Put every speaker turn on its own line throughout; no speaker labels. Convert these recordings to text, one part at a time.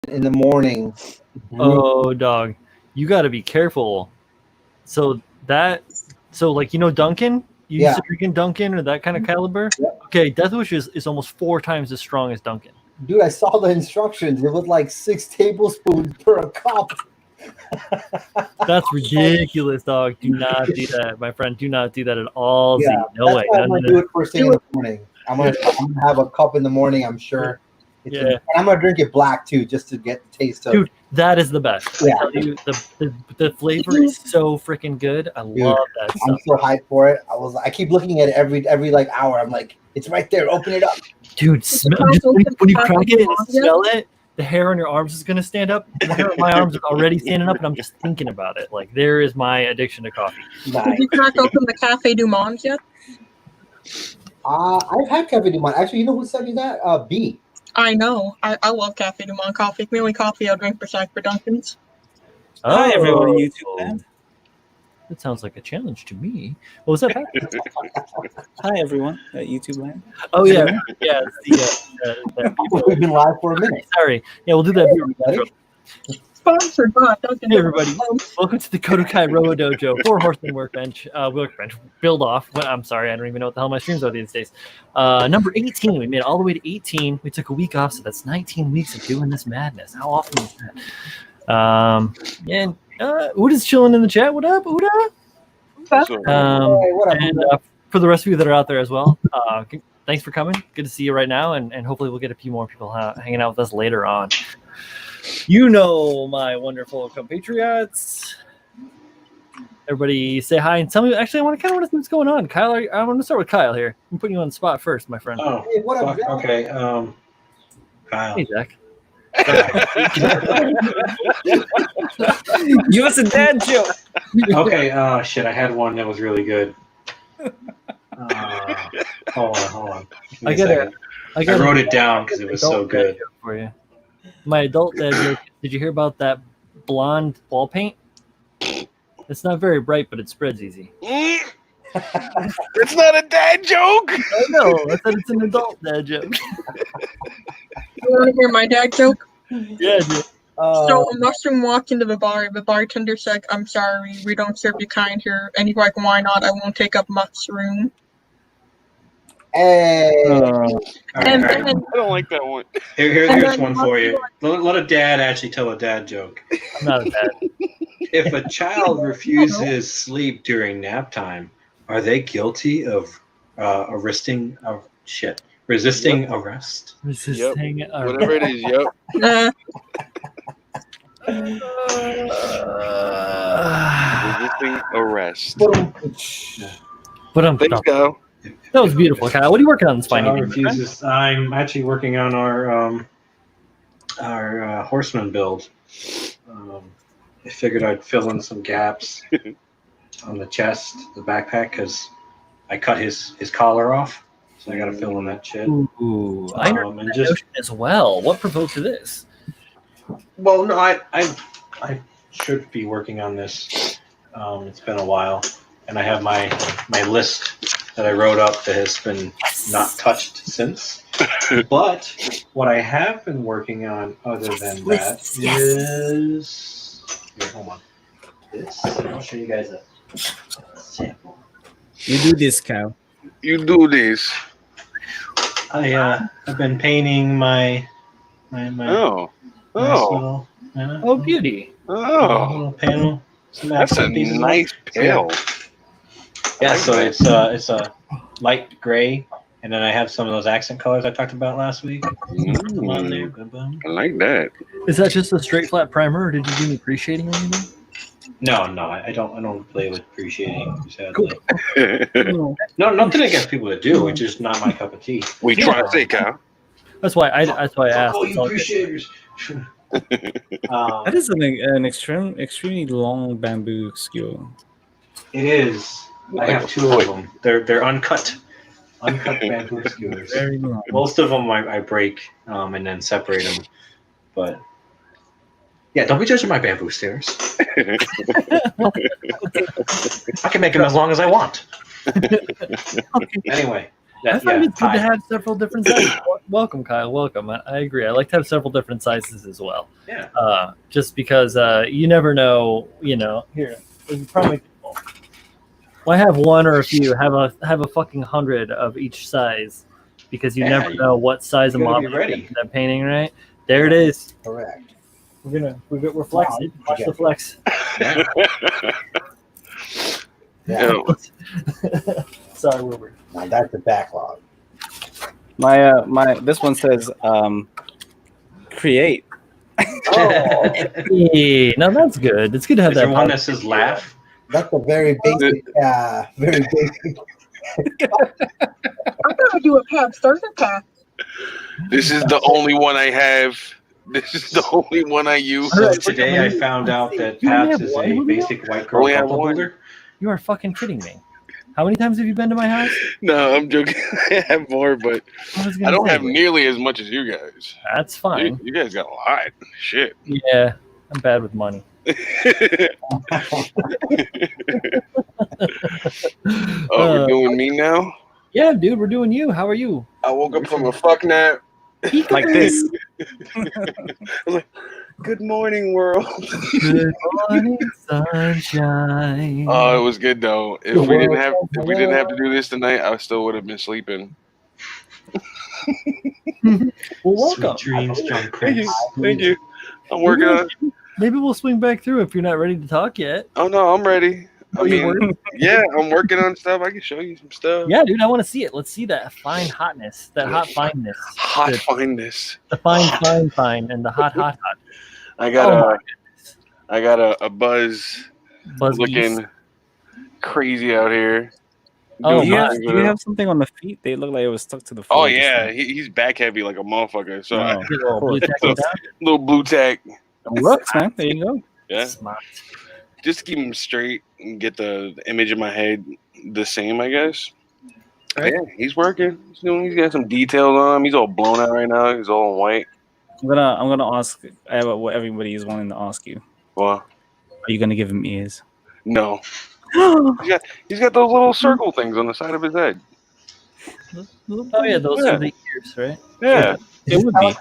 in the morning.
Oh, dog, you got to be careful. So like Dunkin'. You used to drink Dunkin' or that kind of caliber.
Yep.
Okay, Death Wish is almost 4 times as strong as Dunkin'.
Dude, I saw the instructions. It was like 6 tablespoons per cup.
That's ridiculous, dog. Do not do that, my friend. Do not do that at all.
Yeah,
no way.
I'm gonna do it first thing in the morning. I'm gonna have a cup in the morning. I'm sure. And I'm gonna drink it black too, just to get the taste of.
Dude, that is the best.
Yeah.
I tell you, the flavor is so freaking good. I love that stuff.
I'm so hyped for it. I keep looking at it every like hour. I'm like, it's right there. Open it up,
dude. When you crack it and smell it, the hair on your arms is gonna stand up. The hair on my arms is already standing up, and I'm just thinking about it. Like, there is my addiction to coffee.
Nice. Did you crack open the Cafe Du Monde yet?
I've had Cafe Du Monde. Actually, you know who sent me that? B.
I know. I love Cafe Du Monde coffee. It's the only coffee I'll drink besides for Dunkin's.
Hi, everyone, YouTube land.
That sounds like a challenge to me. What was that?
Hi, everyone, YouTube land.
Oh, yeah. Yeah.
We've been live for a minute.
Sorry. Yeah, we'll do that.
Sponsored by
Hey, everybody. Welcome to the KotoKai Robo-Dojo, 4 Horsemen workbench, Buildoff. I'm sorry, I don't even know what the hell my streams are these days. Number 18. We made it all the way to 18. We took a week off, so that's 19 weeks of doing this madness. How often is that? And Uda's chilling in the chat. What up, Uda? And for the rest of you that are out there as well, thanks for coming. Good to see you right now, and hopefully we'll get a few more people hanging out with us later on. You know, my wonderful compatriots. Everybody say hi and tell me. Actually, I kind of want to see what's going on. Kyle, I want to start with Kyle here. I'm putting you on the spot first, my friend.
Oh,
hey, what up, Zach?
Okay. Kyle.
Hey, Zach.
Give us a dad joke.
Okay. Shit, I had one that was really good. Hold on. I wrote it down because it was so good
for you. My adult dad joke. Did you hear about that blonde wall paint? It's not very bright, but it spreads easy.
It's not a dad joke.
I know. I said it's an adult dad joke.
You want to hear my dad joke?
Yeah, dude.
So a mushroom walked into the bar. The bartender said, "I'm sorry, we don't serve you kind here." And he's like, "Why not? I won't take up much room."
Hey.
And then,
I don't like that one.
Here's one for you. Let a dad actually tell a dad joke.
I'm not a dad.
If a child refuses sleep during nap time, are they guilty of resisting arrest?
Resisting
Whatever it is, yep. Resisting arrest. Thanks, Kyle.
That was beautiful, Kyle. What are you working on this fine evening?
Refuses. I'm actually working on our Horseman build. I figured I'd fill in some gaps on the chest, the backpack, because I cut his collar off, so I got to fill in that shit.
Ooh, I heard that notion as well. What provoked this?
Well, no, I should be working on this. It's been a while, and I have my list that I wrote up that has been not touched since. But what I have been working on, other than that, is here, hold on. This. I'll show you guys a sample.
You do this, Kyle.
You do this.
I've been painting my
Oh.
little,
Beauty.
little panel.
That's a nice panel.
Yeah, so it's a light gray, and then I have some of those accent colors I talked about last week. Come on there, boom.
I like that.
Is that just a straight flat primer, or did you do any pre-shading or anything?
No, I don't play with pre-shading.
Cool.
No, nothing against people that do. It's just not my cup of tea.
We try to say, Kyle.
That's why I asked.
Oh, you appreciators.
That is an extremely long bamboo skewer.
It is. I have 2 of them. They're uncut bamboo skewers.
Very long.
Most of them I break and then separate them. But yeah, don't be judging my bamboo stairs. I can make them as long as I want. Anyway,
I find it's good to have several different sizes. Welcome, Kyle. Welcome. I agree. I like to have several different sizes as well.
Yeah.
Just because you never know. Here, you probably. Well, I have one or a few. Have a fucking 100 of each size, because you never know what size of model you're getting that painting. Right there, it is.
Correct.
We're flexing. Watch the flex.
Yeah.
Sorry, Wilbur.
Now that's the backlog.
My this one says create.
Oh, hey, now that's good. It's good to have that.
One that says laugh.
That's a very basic, very basic.
I'm gonna do a Pab starter pack.
This is the only one I have. This is the only one I use.
So today I found out that Pabs is a basic white girl couple builder.
You are fucking kidding me. How many times have you been to my house?
No, I'm joking. I have more, but I don't have nearly as much as you guys.
That's fine.
You guys got a lot. Shit.
Yeah, I'm bad with money.
We're doing me now?
Yeah, dude, we're doing you. How are you?
I woke up from a fuck nap.
Like this.
I was like, good morning, world.
Good morning, sunshine.
Oh, it was good though. If we didn't have to do this tonight, I still would have been sleeping.
Well, welcome.
Sweet dreams, John
Thank you.
Prince.
Thank you. I'm working on it.
Maybe we'll swing back through if you're not ready to talk yet.
Oh no, I'm ready. I
you
mean, yeah, I'm working on stuff. I can show you some stuff.
Yeah, dude, I want to see it. Let's see that fine hotness, that hot fineness.
Hot fineness.
The fine, and the hot.
I got a buzz looking
beast.
Crazy out here.
Oh,
do you have something on the feet? They look like it was stuck to the floor.
Oh yeah, he's back heavy like a motherfucker. So
Little
blue tack.
Works, man. There you go.
Yeah.
Smart.
Just to keep him straight and get the image in my head the same, I guess.
Right.
Yeah, he's working. He's got some details on him. He's all blown out right now. He's all in white.
I'm gonna ask what everybody is wanting to ask you.
Well,
are you gonna give him ears?
No. he's got those little circle things on the side of his head.
Oh yeah, those are the ears, right?
Yeah.
It would be.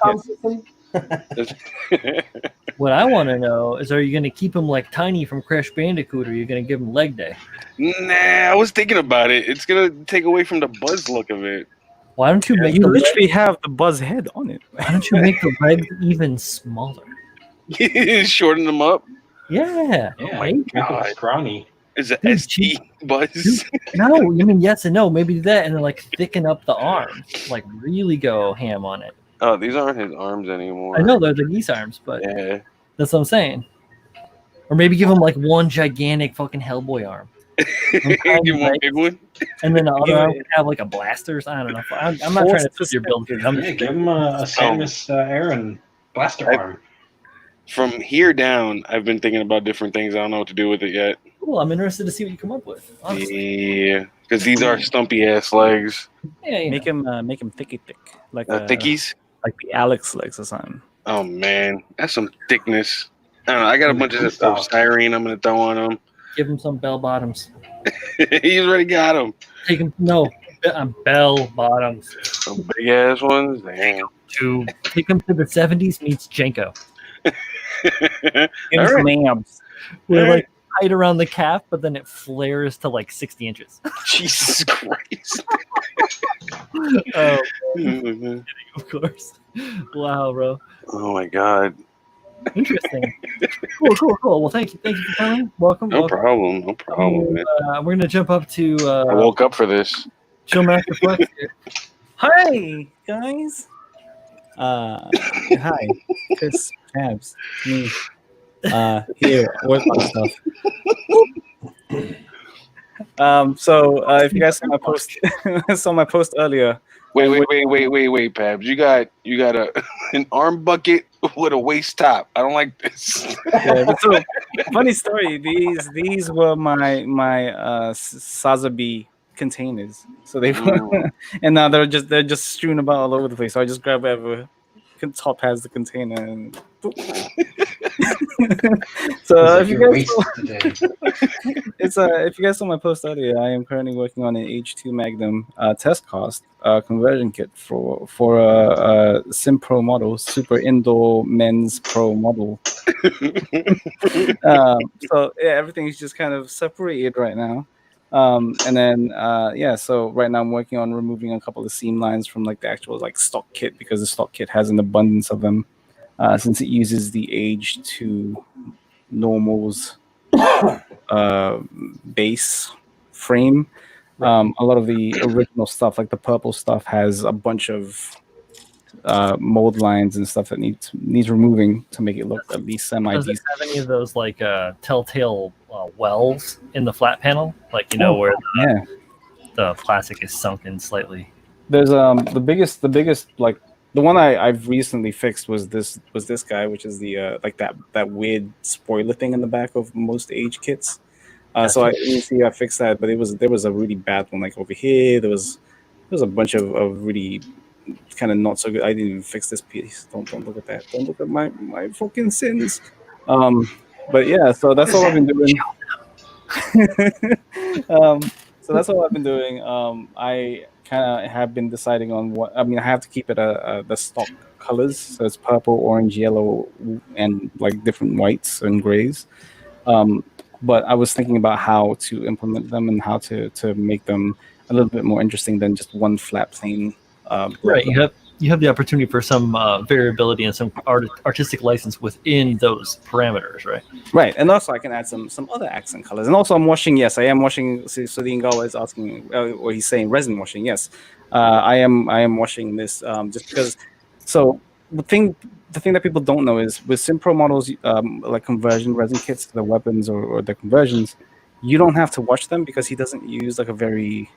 What I want to know is, are you going to keep him like Tiny from Crash Bandicoot, or are you going to give him leg day?
Nah, I was thinking about it. It's going to take away from the buzz look of it.
Why don't you make
you literally have the buzz head on it?
Why don't you make the legs even smaller?
Shorten them up?
Yeah.
Oh
my God.
Scrawny.
Is it ST buzz?
No, I mean yes and no. Maybe do that and then like thicken up the arms, like really go ham on it.
Oh, these aren't his arms anymore.
I know they're the geese arms, but
yeah,
that's what I'm saying. Or maybe give him like one gigantic fucking Hellboy arm.
Give him one big one,
and then the other arm would have like a blaster. I don't know. I'm not trying to twist your build.
Give him a Samus Aran blaster arm.
From here down, I've been thinking about different things. I don't know what to do with it yet.
Cool. I'm interested to see what you come up with. Honestly.
Yeah, because these are stumpy ass legs.
Yeah,
make him thick, like
thickies,
like the Alex legs or something.
Oh man, that's some thickness. I don't know. I got a bunch of stuff. Styrene. I'm gonna throw on him.
Give him some bell bottoms.
He's already got them.
Take him. No, bell bottoms.
Some big ass ones. Damn.
To take him to the 70s meets Jenko.
Lambs.
We're like tight around the calf, but then it flares to like 60 inches.
Jesus Christ.
Oh, of course. Wow, bro.
Oh my God.
Interesting. Cool. Well, thank you for coming. Welcome.
No problem. Man.
We're gonna jump up to.
I woke up for this.
Showmaster Flex here.
Hi guys. Hi, Chris, Tabs, me. Here, work on stuff. So if you guys saw my post earlier.
Wait, Pabs. You got an arm bucket with a waist top. I don't like this.
Yeah, so, funny story. These were my Sazabi containers. So they and now they're just strewn about all over the place. So I just grab whatever top has the container and So
It's like
if you
you're
guys
wasted today.
if you guys saw my post earlier, I am currently working on an H2 Magnum test cost conversion kit for a Sim Pro model, super indoor men's pro model. So yeah, everything is just kind of separated right now. And then so right now I'm working on removing a couple of seam lines from like the actual like stock kit because the stock kit has an abundance of them since it uses the age to normals base frame. A lot of the original stuff, like the purple stuff, has a bunch of mold lines and stuff that needs removing to make it look at least semi
Does it
decent.
have any of those like telltale wells in the flat panel, like where
Yeah,
the plastic is sunken slightly?
there's the biggest like the one I've recently fixed was this guy, which is the like that weird spoiler thing in the back of most age kits. So I fixed that, but there was a really bad one like over here. There was a bunch of really kind of not so good. I didn't even fix this piece. Don't look at that. Don't look at my fucking sins. But yeah, so that's all I've been doing. So that's all I've been doing. I kind of have been deciding on what. I mean, I have to keep it the stock colors, so it's purple, orange, yellow, and like different whites and grays. But I was thinking about how to implement them and how to make them a little bit more interesting than just one flat plain.
Right. You have the opportunity for some variability and some artistic license within those parameters, right?
Right, and also I can add some other accent colors. And also I'm washing. Yes, I am washing. So the Ingawa is asking, or he's saying resin washing. Yes, I am washing this just because. So the thing that people don't know is with Simpro models, like conversion resin kits, the weapons or the conversions, you don't have to wash them because he doesn't use like a very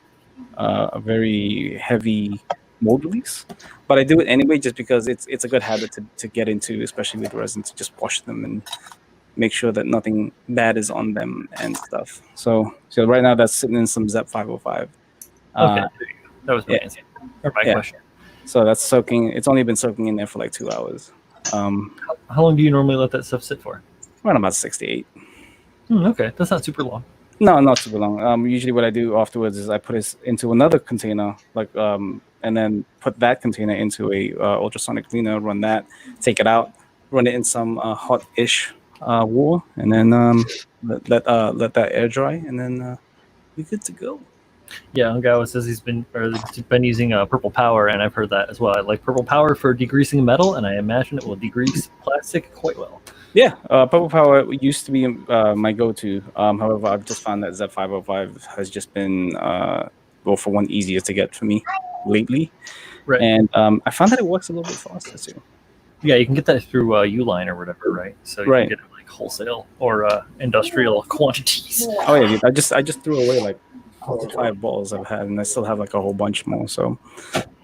heavy mold release. But I do it anyway just because it's a good habit to get into, especially with resin, to just wash them and make sure that nothing bad is on them and stuff. So right now that's sitting in some ZEP 505.
Okay, that was my answer. Or my question.
So that's soaking. It's only been soaking in there for like 2 hours.
How long do you normally let that stuff sit for?
Around about 6 to 8.
Okay, that's not super long.
No, not super long. Usually what I do afterwards is I put it into another container, like and then put that container into a ultrasonic cleaner, run that, take it out, run it in some hot-ish water, and then let that air dry, and then you're good to go.
Yeah, Ongawa says he's been using purple power, and I've heard that as well. I like purple power for degreasing metal, and I imagine it will degrease plastic quite well.
Yeah, purple power used to be my go-to. However, I've just found that ZEP 505 has just been for one easier to get for me lately.
Right.
And I found that it works a little bit faster too.
Yeah, you can get that through Uline or whatever, right? So you can get it like wholesale or industrial quantities.
Oh yeah, dude, I just threw away like 45 balls I've had, and I still have like a whole bunch more. So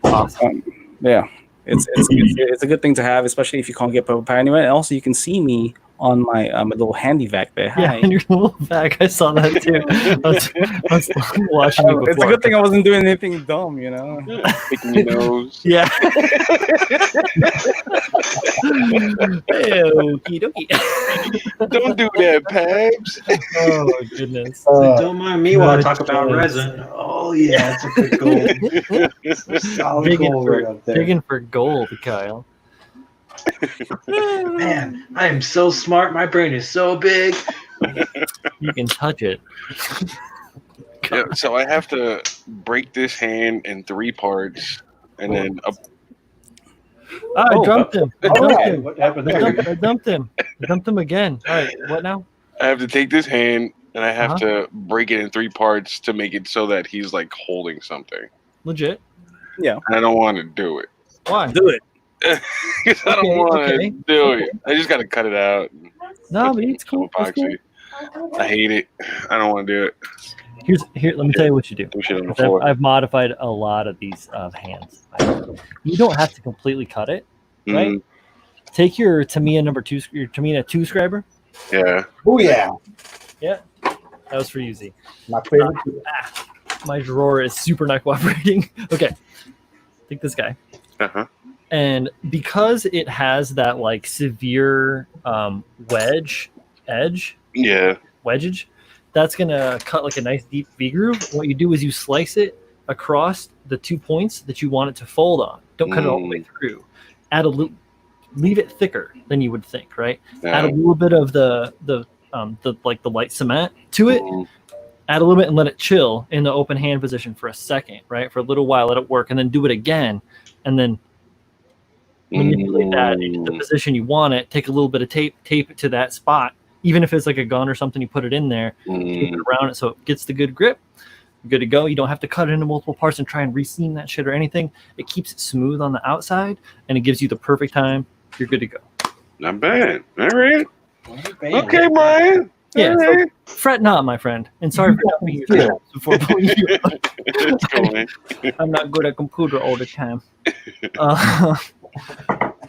awesome.
Yeah, it's a good thing to have, especially if you can't get purple power anywhere. And also, you can see me on my little handy vac there.
Yeah, in your little vac. I saw that too. I was watching it before.
It's a good thing I wasn't doing anything dumb, you know.
Picking your nose.
Yeah. Okie dokie.
Don't do that, Pabs.
Oh goodness.
Don't mind me while I talk about resin. Oh yeah, it's a good goal. Solid goal right up there.
Digging for gold, Kyle.
Man, I am so smart. My brain is so big.
You can touch it.
Yeah, so I have to break this hand in 3 parts, and then.
I dumped him.
What happened there?
I dumped him. I dumped him again. All right, what now?
I have to take this hand, and I have to break it in 3 parts to make it so that he's like holding something.
Legit.
Yeah.
I don't want to do it.
Why?
Do it.
Because I don't want to do it. I just got to cut it out.
No, but it's cool.
Epoxy. I hate it. I don't want to do it.
Here. Let me tell you what you do.
On the floor.
I've modified a lot of these hands. You don't have to completely cut it, right?
Mm.
Take your Tamiya your Tamiya 2 scriber.
Yeah.
Oh yeah.
Yeah. That was for you, Z.
My favorite.
My drawer is super not cooperating. Okay. Take this guy.
Uh-huh.
And because it has that like severe wedge edge,
Yeah.
wedgeage, that's gonna cut like a nice deep V groove. What you do is you slice it across the 2 points that you want it to fold on. Don't cut it all the way through. Add a little, leave it thicker than you would think, right?
Yeah.
Add a little bit of the light cement to it. Add a little bit and let it chill in the open hand position for a second, right? For a little while, let it work, and then do it again, and then manipulate that into the position you want it. Take a little bit of tape it to that spot. Even if it's like a gun or something, you put it in there, tape it around it so it gets the good grip. You're good to go. You don't have to cut it into multiple parts and try and re-seam that shit or anything. It keeps it smooth on the outside, and it gives you the perfect time. You're good to go.
Not bad. All right. Okay, Brian.
Yeah,
All
so
right.
fret not, my friend. And sorry for not being here before pulling you up.
It's cool, man.
I'm not good at computer all the time.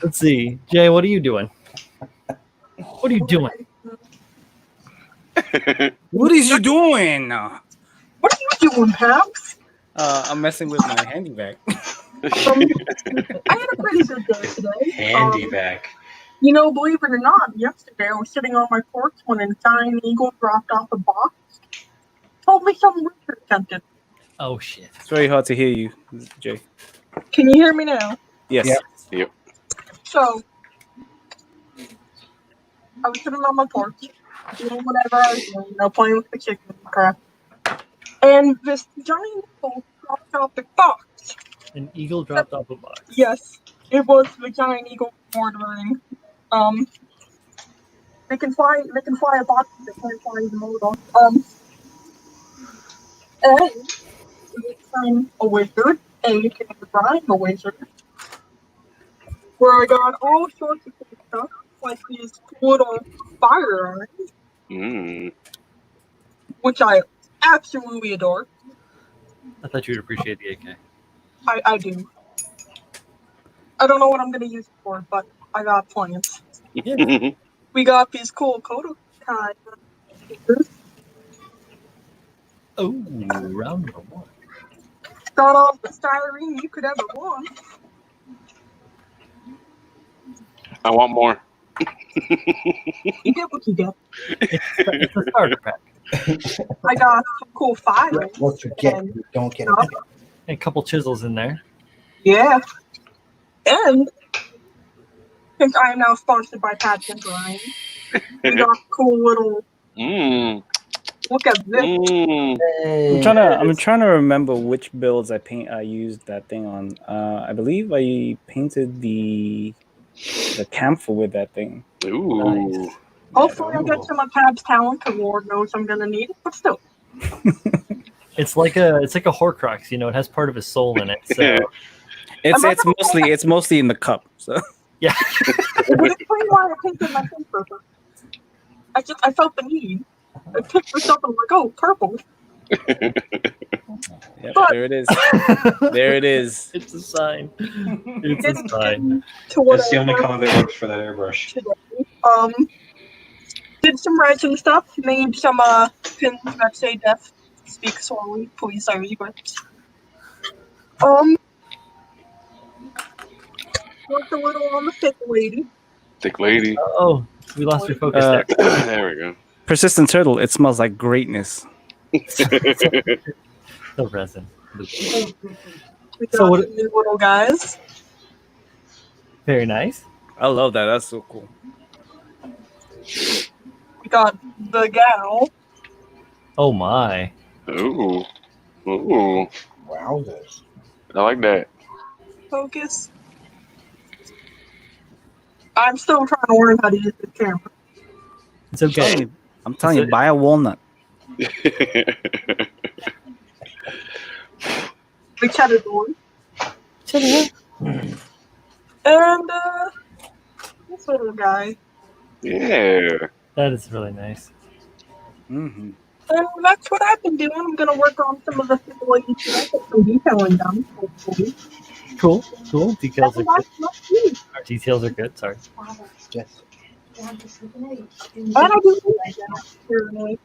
Let's see. Jay, what are you doing? What are you doing?
What is you doing?
What are you doing, Paps?
I'm messing with my handy bag.
I had a pretty good day today.
Handy back.
You know, believe it or not, yesterday I was sitting on my porch when a giant eagle dropped off a box. Told me something weird attempted.
Oh, shit.
It's very hard to hear you, Jay.
Can you hear me now?
Yes.
Yep.
So, I was sitting on my porch, doing whatever I was doing, playing with the chicken and crap. And this giant eagle dropped off the box.
An eagle dropped off a box.
Yes, it was the giant eagle ordering. They can fly a box, they can't fly the model. And I'm a wizard, aka Brian the Wizard, where I got all sorts of cool stuff, like these little firearms, which I absolutely adore.
I thought you'd appreciate the AK.
I do. I don't know what I'm going to use it for, but I got plans. We got these cool KotoKai stickers.
Oh, round number one.
Got all the styrene you could ever want.
I want more.
You get what you get.
It's a starter pack.
I got some cool files.
What you get, you don't get it.
And a couple chisels in there.
Yeah. And since I am now sponsored by Pat and Brian, we got cool little. Look at this.
I'm trying to remember which builds I used that thing on. I believe I painted the camphor with that thing.
Ooh.
Nice.
Hopefully, I get some of Tab's talent, because Lord knows I'm gonna need it. But still,
It's like a Horcrux, it has part of his soul in it. So
It's mostly in the cup. So
yeah.
but it's pretty why I painted my thing purple. I felt the need. I picked this up and I'm like, oh, purple.
Yep, there it is. There it is.
It's a sign. It's a sign.
That's the only color that works for that airbrush.
Today. Did some resin stuff. Made some pins that say death. Speak slowly, please. I regrets. Worked a little on the thick lady.
Thick lady.
Oh, we lost your focus there.
There we go.
Persistent turtle. It smells like greatness.
The resin.
We got
So what-
some new little guys.
Very nice.
I love that. That's so cool.
We got the gal.
Oh my.
Ooh. Ooh.
Wowzers.
I like that.
Focus. I'm still trying to learn how to use the camera.
It's okay.
I'm telling you, buy a walnut.
We chatted on. And this little guy.
Yeah.
That is really nice.
Mm-hmm.
And that's what I've been doing. I'm gonna work on some of the ladies today, get some detailing done, hopefully.
Cool. Details are
And
good.
that's not me.
Our details are good. Sorry.
Yes.
And I do apparently.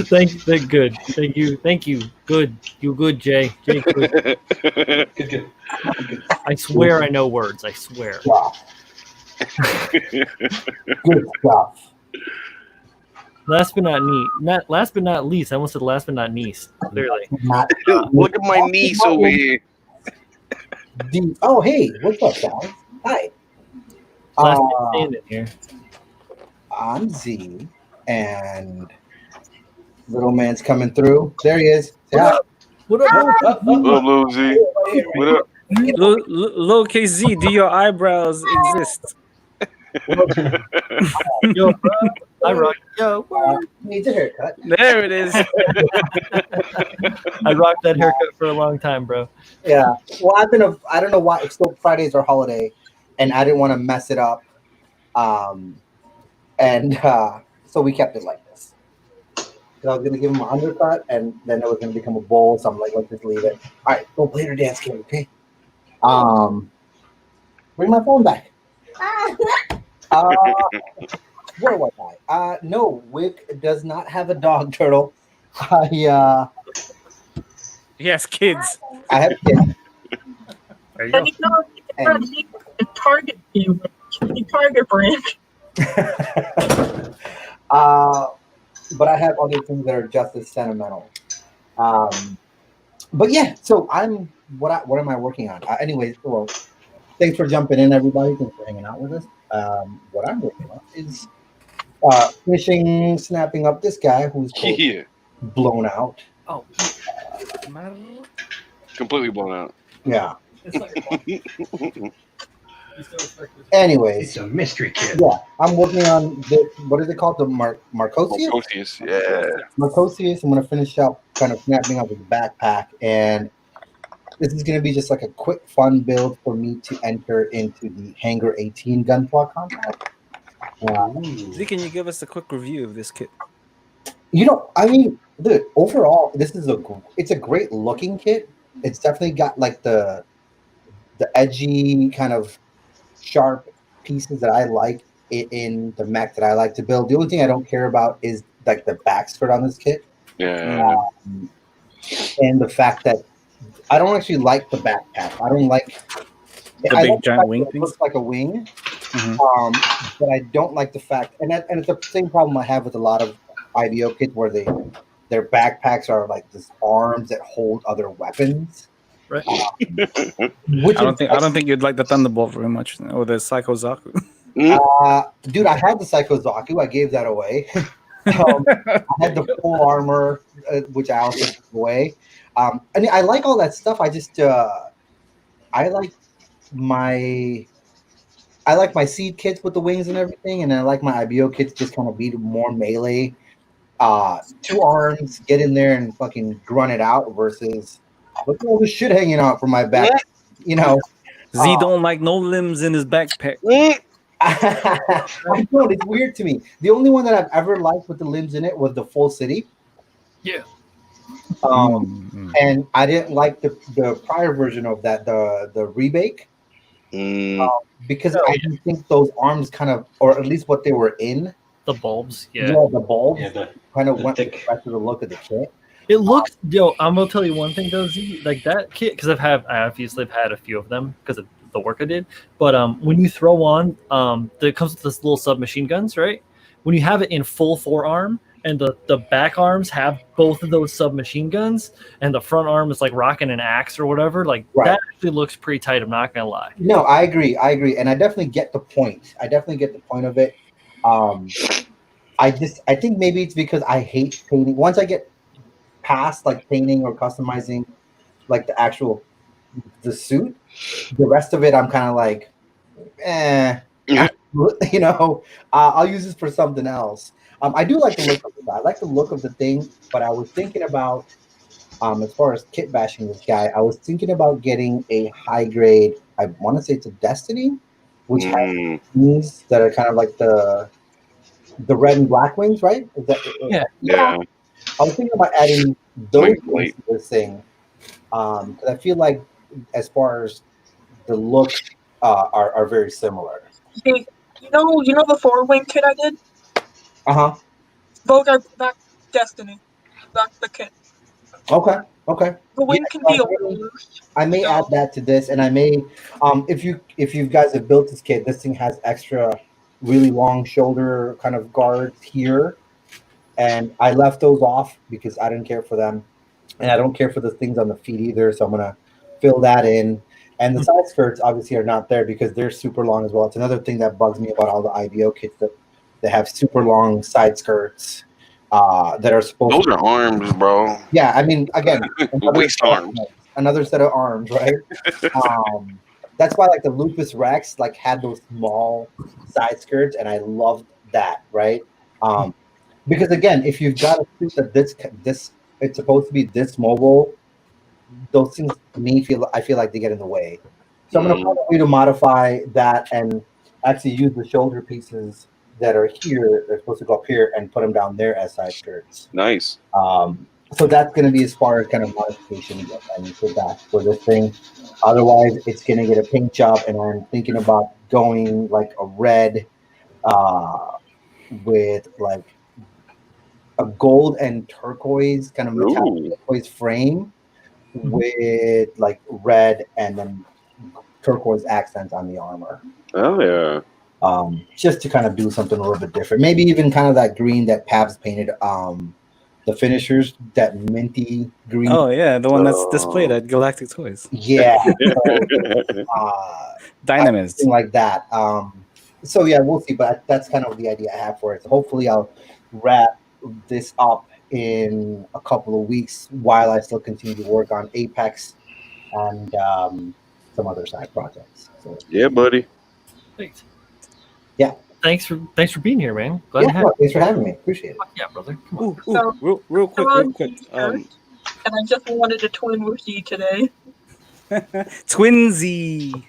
Thank you. Good. You good, Jay. Jay, good.
Good.
I swear I know words. I swear.
Wow. Good stuff.
Last but not least, I almost said last but not least. Clearly.
Look at my niece over here.
Oh, hey, what's up, guys? Hi.
Last man standing here.
I'm Z, and little man's coming through. There he is. Say hi.
What up?
What up, Lil Z? What up?
Low KZ, do your eyebrows exist?
Yo, bro. I rock. Yo,
Needs a haircut.
There it is.
I rocked that haircut for a long time, bro.
Yeah. Well, I don't know why. It's still Fridays are holiday, and I didn't want to mess it up. So we kept it like this. I was gonna give him an undercut, and then it was gonna become a bowl. So I'm like, let's just leave it. All right, go play your dance game, okay? Bring my phone back. Where was I? No, Wick does not have a dog, Turtle.
He has kids.
I have kids.
There you go.
And you know, it's Target you, Target brand.
But I have other things that are just as sentimental. But yeah, so what am I working on? Anyways, well, thanks for jumping in, everybody. Thanks for hanging out with us. What I'm working on is finishing snapping up this guy who's blown out.
Oh,
Completely blown out.
Yeah. Anyways,
It's a mystery kid.
yeah, I'm working on the what is it called? The Marcosius?
Marcosius, yeah.
Marcosius. I'm gonna finish up kind of snapping up his backpack, and this is gonna be just like a quick fun build for me to enter into the Hangar 18 gunpla contract.
Z, can you give us a quick review of this kit?
You know, I mean, dude, overall, it's a great looking kit. It's definitely got like the edgy kind of sharp pieces that I like in the mech that I like to build. The only thing I don't care about is like the backskirt on this kit.
Yeah.
And the fact that I don't actually like the backpack. I don't like
The big giant wing
it
things?
looks like a wing.
Mhm.
But I don't like the fact, and it's the same problem I have with a lot of IBO kits where their backpacks are like just arms that hold other weapons.
right.
Which
I don't think you'd like the Thunderbolt very much, or the Psycho Zaku.
dude, I had the Psycho Zaku. I gave that away. I had the full armor, which I also gave away. I mean, I like all that stuff. I just I like my seed kits with the wings and everything, and I like my IBO kits just kind of be more melee. 2 arms, get in there and fucking grunt it out versus look at all this shit hanging out from my back. You know,
Z don't like no limbs in his backpack.
I don't. It's weird to me. The only one that I've ever liked with the limbs in it was the full city.
Yeah.
And I didn't like the prior version of that, the rebake, because I didn't think those arms kind of, or at least what they were in,
The bulbs.
the bulbs kind of went with the rest of the look of the kit.
It looks, I'm gonna tell you one thing though, Z, like that kit, because I obviously have had a few of them because of the work I did. But when you throw on, it comes with this little submachine guns, right? When you have it in full forearm and the back arms have both of those submachine guns, and the front arm is like rocking an axe or whatever, like that actually looks pretty tight. I'm not gonna lie.
No, I agree, and I definitely get the point. Of it. I think maybe it's because I hate painting. Once I get past like painting or customizing like the suit, the rest of it I'm kind of like you know, I'll use this for something else. I do like the look of it. I like the look of the thing, but I was thinking about as far as kit bashing this guy, I was thinking about getting a high grade, I want to say it's a Destiny, which has wings that are kind of like the red and black wings, right?
Yeah.
I was thinking about adding those wings to this thing, because I feel like as far as the looks are very similar.
Hey, you know the 4-wing kit I did?
Uh-huh.
Vogue back Destiny. That's the kit.
Okay. Okay.
The wing
Yeah,
can
so
be a little loose.
I may add that to this, and I may, if you guys have built this kit, this thing has extra, really long shoulder kind of guards here, and I left those off because I didn't care for them, and I don't care for the things on the feet either. So I'm gonna fill that in, and the side skirts obviously are not there because they're super long as well. It's another thing that bugs me about all the IBO kits that they have super long side skirts that are supposed
Those
to.
are arms, bro.
Yeah, I mean, again,
Waist arms.
another set of arms, right? That's why like the Lupus Rex like had those small side skirts, and I loved that, right? Because again, if you've got a suit that this it's supposed to be this mobile, those things to me I feel like they get in the way. So I'm gonna find a way to modify that and actually use the shoulder pieces that are here. They're supposed to go up here and put them down there as side skirts.
Nice.
So that's going to be as far as kind of modification and for that for this thing. Otherwise, it's going to get a paint job, and I'm thinking about going like a red with like a gold and turquoise kind of metallic turquoise frame with like red and then turquoise accents on the armor.
Oh yeah.
Just to kind of do something a little bit different. Maybe even kind of that green that Pabs painted. The finishers, that minty green.
Oh yeah, the one that's displayed at Galactic Toys.
Yeah.
Dynamist.
Something like that. So yeah, we'll see. But that's kind of the idea I have for it. So hopefully I'll wrap this up in a couple of weeks while I still continue to work on Apex and some other side projects. So,
yeah, buddy.
Thanks.
Yeah.
Thanks for being here, man. Glad to have you.
Thanks for having me. Appreciate it.
Yeah, brother. Come on.
So,
real quick.
And I just wanted a twin Wookie today.
Twinsy.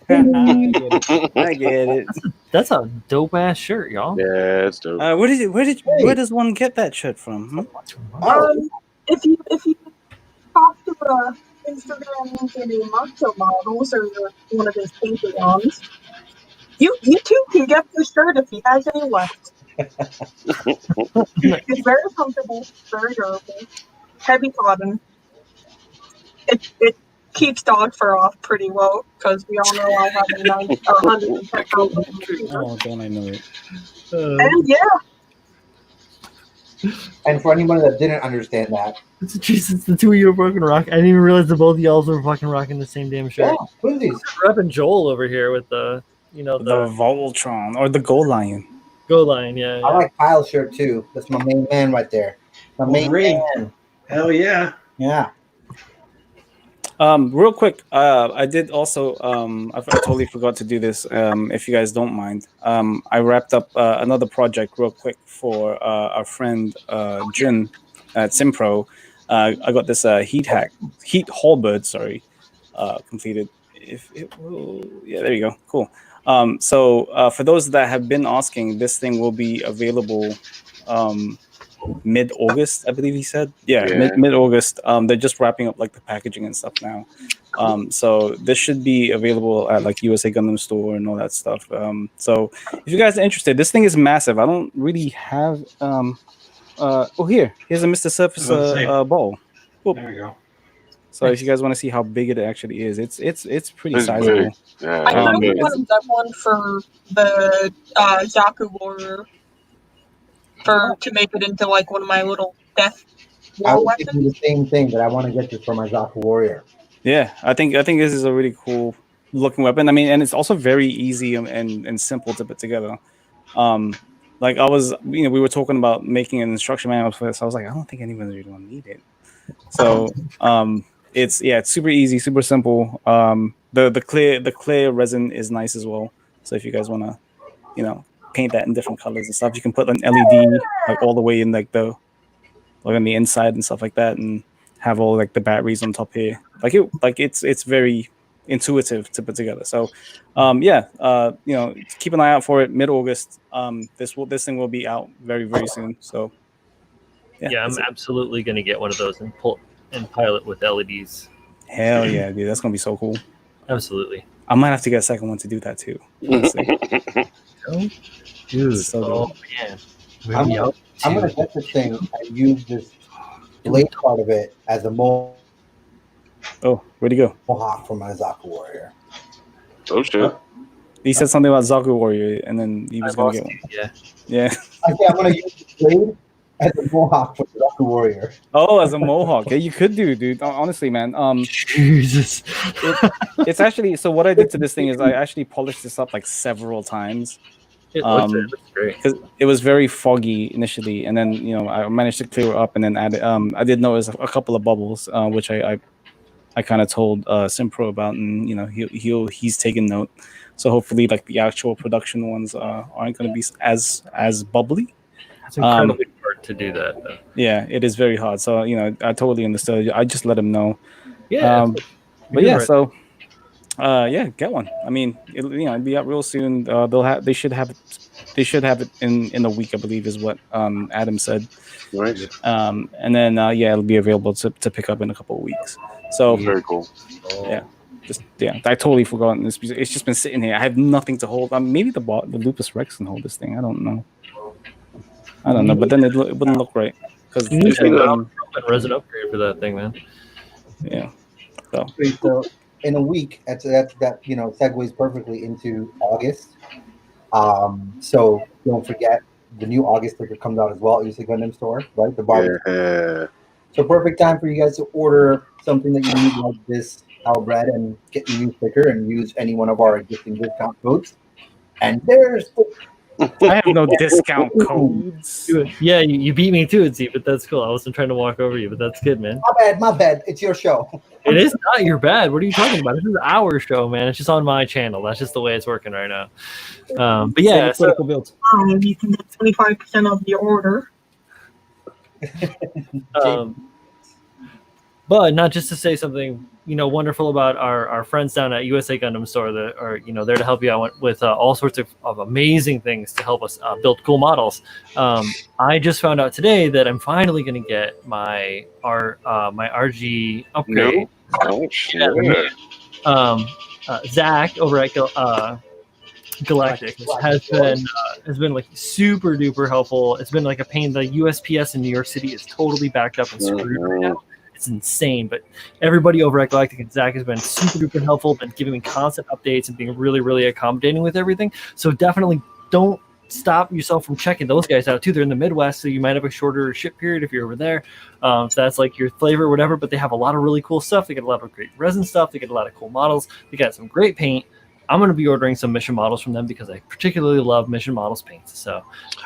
I get it.
That's a dope ass shirt, y'all.
Yeah, it's dope.
Where does one get that shirt from?
If you talk to the Instagram into Macho Models or one of his Patreons, you too can get the shirt if he has any left. It's very comfortable, very durable, heavy cotton. It keeps dog fur off pretty well because we all know I have a 110 pound.
Oh, don't I know it?
And yeah.
And for anyone that didn't understand that,
Jesus, the two of you are fucking rock. I didn't even realize that both of y'all were fucking rocking the same damn shirt.
yeah, twinsies.
Repping Joel over here with the
The Voltron or the Gold Lion.
Go Line, yeah.
I like Kyle's shirt too. That's my main man right there. My main man.
Hell yeah.
Yeah.
Real quick, I did also I totally forgot to do this. If you guys don't mind, I wrapped up another project real quick for our friend Jin at Simpro. I got this heat halberd, completed. If it will, yeah, there you go. Cool. So for those that have been asking, this thing will be available mid-August, I believe he said. Yeah. Mid-August. They're just wrapping up like the packaging and stuff now. So this should be available at like USA Gundam Store and all that stuff. So if you guys are interested, this thing is massive. I don't really have here's a Mr. Surface ball. Oop.
There we go.
So if you guys want to see how big it actually is, it's pretty sizable.
Yeah,
I really wanted that one for the Zaku Warrior to make it into like one of my little death
I
war
was thinking
weapons.
the same thing, that I want to get this for my Zaku Warrior.
Yeah, I think this is a really cool looking weapon. I mean, and it's also very easy and simple to put together. Like I was, we were talking about making an instruction manual for this. I was like, I don't think anyone's really gonna need it. So it's super easy, super simple. The clear resin is nice as well. So if you guys wanna, paint that in different colors and stuff, you can put an LED like all the way in like on the inside and stuff like that, and have all like the batteries on top here. It's very intuitive to put together. So keep an eye out for it. Mid-August. This thing will be out very, very soon. So
yeah, I'm absolutely gonna get one of those and pilot with LEDs.
Hell yeah, dude, that's gonna be so cool.
Absolutely.
I might have to get a second one to do that too.
Dude,
So
man.
I'm gonna get this thing and use this blade part of it as a
Oh, where'd he go?
mohawk for my Zaku warrior.
Oh shit.
He said something about Zaku Warrior, and then he was
I
gonna
lost
get one.
you, yeah.
Yeah.
I say I'm gonna use the blade as a mohawk for the Zaku warrior.
Oh, as a mohawk. Yeah, you could do, dude. Honestly, man.
Jesus.
It's actually so. What I did to this thing is I actually polished this up like several times.
It looks great.
Because it was very foggy initially, and then I managed to clear it up, and then add. I did notice a couple of bubbles, which I kind of told Simpro about, and he's taken note. So hopefully, like the actual production ones aren't going to be as bubbly.
It's incredibly hard to do that, though.
Yeah, it is very hard. So I totally understood. I just let him know.
Yeah.
But yeah, so yeah, get one. I mean, it'll be out real soon. They should have it in a week, I believe, is what Adam said.
Right.
And then it'll be available to pick up in a couple of weeks. So
Very cool.
yeah. I totally forgotten this. It's just been sitting here. I have nothing to hold. Maybe the Lupus Rex can hold this thing. I don't know. But then it wouldn't look right because
You need to resin upgrade for that thing, man.
Yeah.
So in a week, that segues perfectly into August. So don't forget the new August sticker comes out as well. It's the Gundam store, right? The barbecue.
Yeah.
So perfect time for you guys to order something that you need like this Halberd and get your new sticker and use any one of our existing discount codes. And there's
I have no discount codes.
Yeah, you beat me to it, Z, but that's cool. I wasn't trying to walk over you, but that's good, man.
My bad. It's your show.
It is not your bad. What are you talking about? This is our show, man. It's just on my channel. That's just the way it's working right now. But yeah,
critical builds.
You can get 25% of your order.
But not just to say something, wonderful about our friends down at USA Gundam Store that are, there to help you out with all sorts of amazing things to help us build cool models. I just found out today that I'm finally going to get my RG upgrade.
No? Oh, shit.
Zach over at Galactic has been like super duper helpful. It's been like a pain. The USPS in New York City is totally backed up and screwed right now. It's insane, but everybody over at Galactic and Zach has been super duper helpful, been giving me constant updates and being really, really accommodating with everything. So definitely don't stop yourself from checking those guys out too. They're in the Midwest, so you might have a shorter ship period if you're over there. So that's like your flavor or whatever, but they have a lot of really cool stuff. They get a lot of great resin stuff. They get a lot of cool models. They got some great paint. I'm going to be ordering some mission models from them because I particularly love mission models paints. So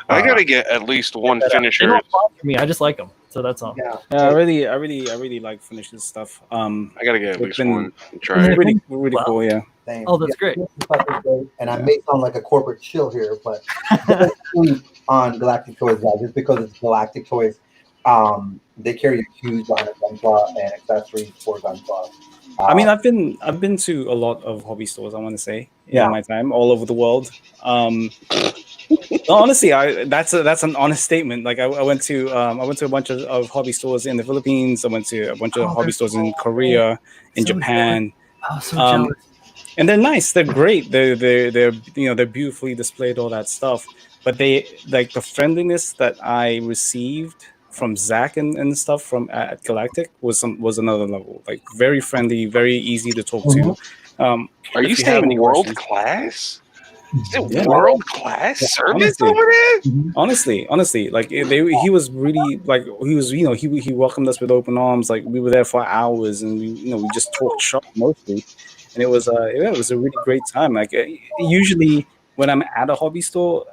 I got to get at least one
they
finisher.
don't bother me. I just like them. So that's all.
Yeah.
I really like finishes stuff.
I got to get at least
been-
one. And try it.
Really
Wow.
cool, yeah.
Same.
Oh, that's great.
And I may sound like a corporate shill here, but don't sleep on Galactic Toys, guys. Just because it's Galactic Toys, they carry a huge line of Gunpla and accessories for Gunpla.
I mean, I've been to a lot of hobby stores. I want to say,
Yeah.
in my time, all over the world. Honestly, that's an honest statement. Like I went to a bunch of hobby stores in the Philippines. I went to a bunch of hobby stores in Korea, in
So
Japan,
Oh, so jealous.
and they're nice. They're great. They're beautifully displayed, all that stuff. But they like the friendliness that I received from Zach and stuff from at Galactic was another level. Like very friendly, very easy to talk to.
Are you
if you have any
saying world
questions-
class? Is it
Yeah.
world class service
honestly.
over there?
Honestly, like he was really like he welcomed us with open arms. Like we were there for hours, and we just talked shop mostly, and it was a really great time. Like usually when I'm at a hobby store,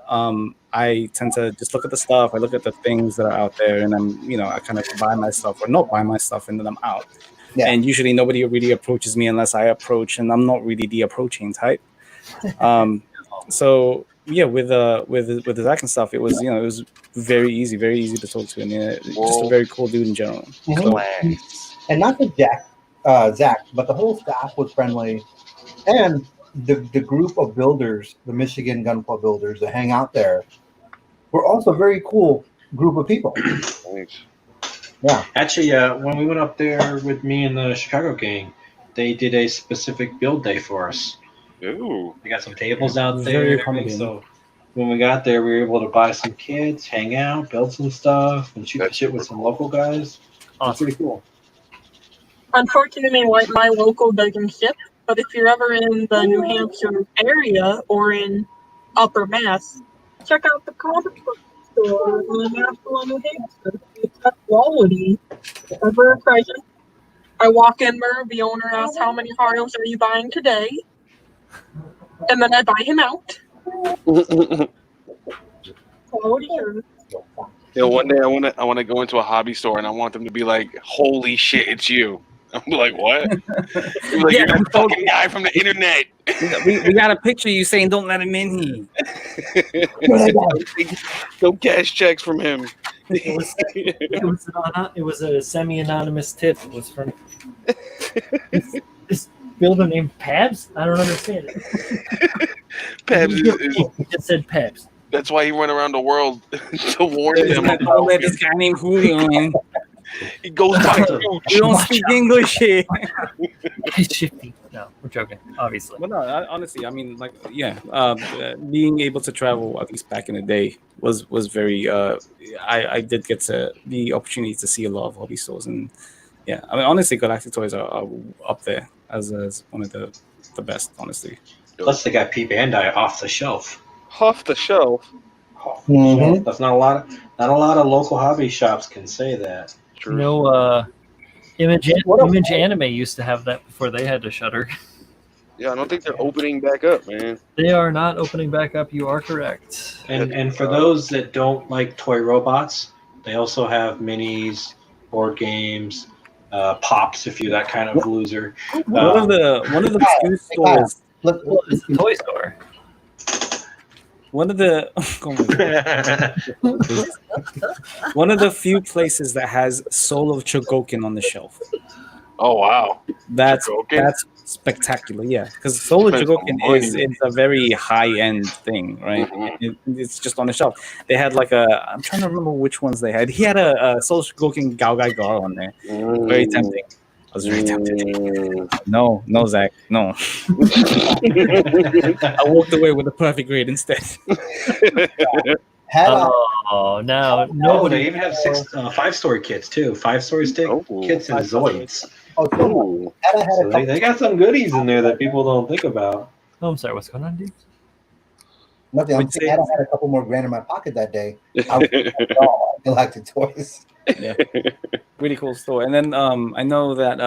I tend to just look at the stuff. I look at the things that are out there, and I kind of buy my stuff or not buy my stuff, and then I'm out.
Yeah.
And usually nobody really approaches me unless I approach, and I'm not really the approaching type. So yeah, with the Zach and stuff, it was it was very easy to talk to, and just a very cool dude in general. So,
Class.
And not just Zach, but the whole staff was friendly, and the group of builders, the Michigan Gunpla builders that hang out there, were also a very cool group of people.
Nice.
Yeah.
Actually, when we went up there with me and the Chicago gang, they did a specific build day for us.
Ooh.
They got some tables out
Very
there. and everything,
accommodating.
So when we got there, we were able to buy some kids, hang out, build some stuff, and shoot the shit with some local guys.
Awesome.
pretty cool.
Unfortunately, like my local doesn't ship, but if you're ever in the New Hampshire area or in Upper Mass, check out the comic book store in Nashville, New Hampshire. It's got quality, ever present. I walk in there, the owner asks, "How many Haros are you buying today?" And then I buy him out. Quality service.
One day I want to go into a hobby store and I want them to be like, "Holy shit, it's you!" I'm like, "What?" They're like, "You're that fucking guy from the internet."
we got a picture of you saying don't let him in here.
Don't cash checks from him.
It was a semi-anonymous tip. It was from this builder named Pabs. I don't understand it.
Pabs
He just said Pabs.
that's why he went around the world to warn them.
Don't let this guy named Julio in.
He goes by
We don't speak English here.
It's shifty. No, we're joking, obviously.
Well, no, honestly, I mean, like, yeah, being able to travel, at least back in the day, was very. I did get the opportunity to see a lot of hobby stores, and yeah, I mean, honestly, Galactic Toys are up there as one of the best, honestly.
Plus, they got P Bandai off the shelf.
off the shelf.
Off the shelf. That's not a lot. Not a lot of local hobby shops can say that.
You know, Image Anime used to have that before they had to shutter.
Yeah, I don't think they're opening back up, man.
They are not opening back up. You are correct.
And for those that don't like toy robots, they also have minis, board games, pops. If you're that kind of loser.
One of the few stores.
Well, it's a toy store.
One of the one of the few places that has Soul of Chogokin on the shelf.
Oh wow,
That's
Chogokin?
spectacular. Yeah, because Soul of Chogokin is a very high end thing, right? It's just on the shelf. They had like I'm trying to remember which ones they had. He had a Soul of Chogokin Gaogai Gar on there. Very tempting. I was very tempted. No, Zach, no. I walked away with a perfect grade instead.
Oh, now
No,
nobody.
they even have 5-story kits too. 5-story stick kits and Zoids.
Ooh.
So they got some goodies in there that people don't think about.
Oh, I'm sorry. What's going on, dude?
Nothing. I'm
Would
saying
say-
I had a couple more grand in my pocket that day. I was Galactic Toys.
Yeah, really cool store. And then I know that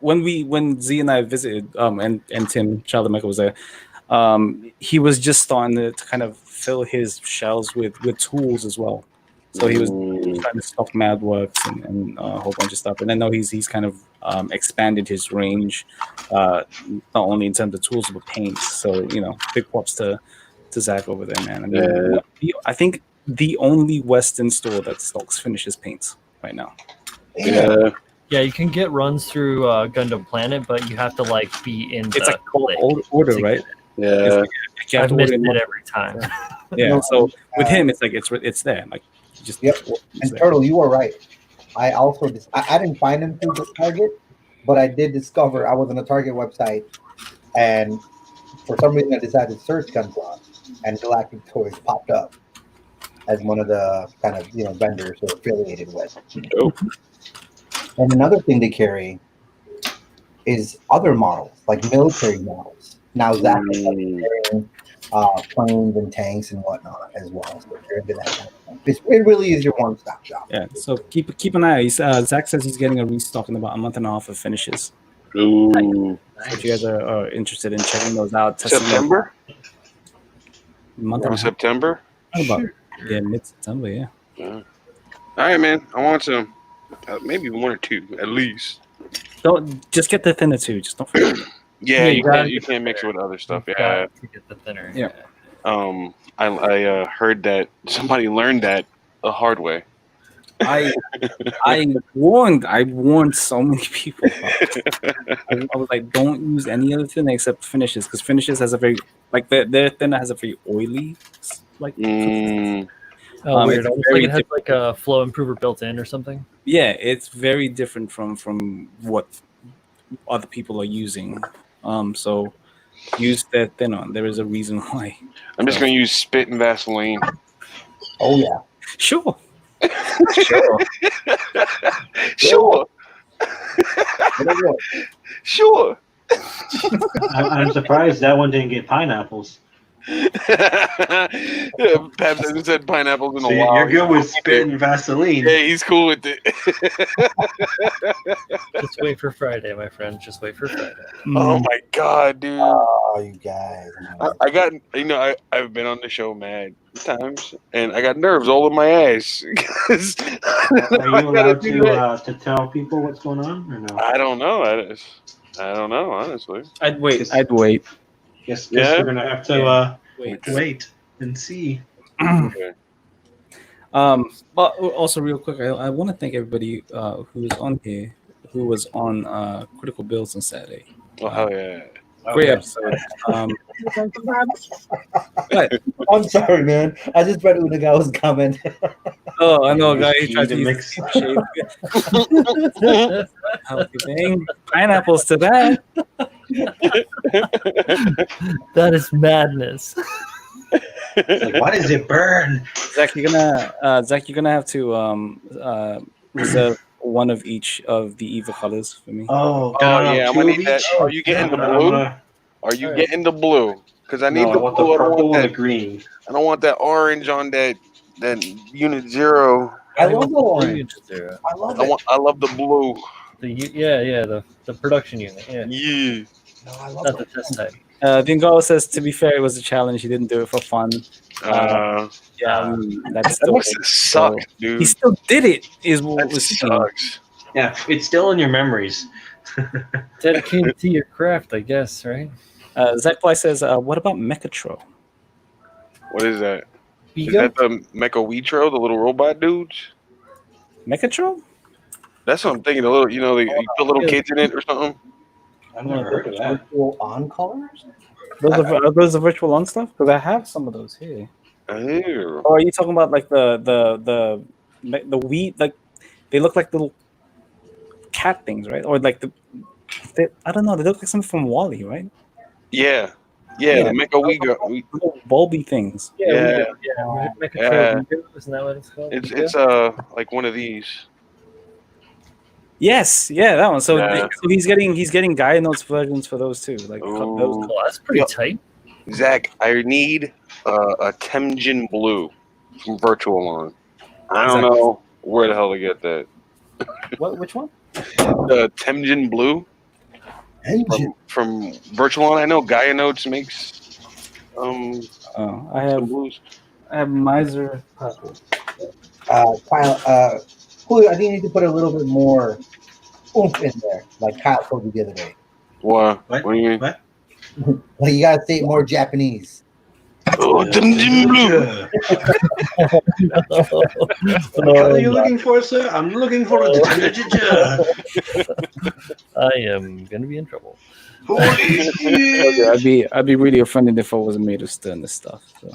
when Z and I visited, and Tim Child Michael was there, he was just starting to kind of fill his shelves with tools as well. So he was trying to stock Madworks and a whole bunch of stuff. And I know he's kind of expanded his range, not only in terms of tools but paints. So big props to Zach over there, man. I mean, I think the only Western store that stocks finishes paints right now.
Yeah.
Yeah, you can get runs through Gundam Planet, but you have to be in
It's
the
like old order,
to
right?
Yeah.
You have
I've
to
missed
order
it every time.
Yeah. So with him, it's like it's there. Like you just
Yep.
it's
And
there.
Turtle, you were right. I also I didn't find them through the Target, but I did discover I was on the Target website, and for some reason I decided to search Gunpla, and Galactic Toys popped up as one of the kind of vendors they're affiliated with.
Dope.
And another thing they carry is other models, like military models. Now Zach is carrying planes and tanks and whatnot as well. So if you're into that kind of stuff, it really is your one-stop shop.
Yeah. So keep an eye out. Zach says he's getting a restock in about a month and a half of finishes.
Ooh.
So if you guys are interested in checking those out,
September?
month and a half,
September?
about mid-September. Yeah.
All right, man. I want some. Maybe one or two at least.
Don't just get the thinner too. Just don't forget.
Yeah,
Yeah,
you can't mix it with other stuff.
You've
Yeah.
got to get the thinner.
Yeah.
I heard that somebody learned that the hard way.
I warned so many people. I was like, don't use any other thinner except finishes, because finishes has a very their thinner has a very oily
Oh, weird.
it's
Almost
very
like it has like a flow improver built in or something.
Yeah, it's very different from what other people are using. So use their thinner. There is a reason why.
I'm just gonna use spit and Vaseline.
Oh yeah.
Sure. Sure.
Sure.
Whatever.
Sure.
I'm surprised that one didn't get pineapples.
Pabs hasn't said pineapples in
So
a while.
you're good with
He's cool
spit and Vaseline.
Yeah, he's cool with it.
Just wait for Friday, my friend. Just wait for Friday.
Oh my god, dude!
Oh, you guys.
I got I've been on the show mad times, and I got nerves all in my ass. 'Cause
Are you
I gotta
allowed
do that.
to tell people what's going on or no?
I don't know. I don't know, honestly.
I'd wait.
Guess-
I'd wait.
Guess
Yeah?
we're gonna have to
Wait.
wait and see.
Okay.
But also real quick, I want to thank everybody who was on here, who was on Critical Builds on Saturday.
Oh hell yeah!
Great
Okay.
episode.
I'm sorry, man. I just read Unagawa's comment.
Oh, I know, guy. He
Key
tried
to
to
mix.
mix shade. Healthy thing. Pineapples to that.
That is madness.
It's like, why does it burn?
Zach, you're gonna have to reserve one of each of the Eva colors for me.
Oh,
Oh yeah, I'm gonna need that. Are you getting the blue? Are you
Alright.
getting the blue? Because I need
No, I
the
want the
blue. I don't
purple
want
and the
that.
green.
I don't want that orange on that unit 0.
I love the orange.
The
I love it.
I love the blue.
the production unit. Yeah,
Yeah.
No, I love
not the
it.
test type.
Vingala says, to be fair, it was a challenge. He didn't do it for fun.
That
That's still
must have sucked, dude.
he still did it. Is what
That
was
sucks.
Yeah, it's still in your memories.
Dedicated to your craft, I guess, right?
Zach Bly says, "What about Mechatro?"
What is that? Is
Ego?
that the Mecha Weetro, the little robot dudes?
Mechatro?
That's what I'm thinking. The little, you put little kids in it or something.
I've never heard of that.
Virtual on colors?
Are those the virtual on stuff? Because I have some of those here.
Ew.
Or are you talking about like the wheat? Like they look like little cat things, right? Or like I don't know. They look like something from Wall-E, right?
Yeah,
Yeah.
the Mecha Weetro.
Little bulby things.
Yeah.
Mechatro Ego, isn't that what it's called?
It's like one of these.
Yes, yeah, that one. So,
Yeah.
so he's getting Gaia Notes versions for those too. Like those.
Ooh.
Oh, that's pretty
Yep.
tight.
Zach, I need a Temjin Blue from Virtual On. I don't
Zach.
know where the hell to get that.
What? Which one?
The Temjin Blue
Engine.
from Virtual On. I know Gaia Notes makes
Oh, I
some
have
blues.
Miser purple.
Kyle, Julio, I think you need to put a little bit more oomph in there, like Kyle told you the other day.
What?
What?
What do you mean?
What?
Like you gotta say it more Japanese.
Oh, Temjin Blue.
What color are you looking for, sir? I'm looking for a
I am gonna be in trouble.
Okay, I'd be really offended if I wasn't made of stainless stuff. So.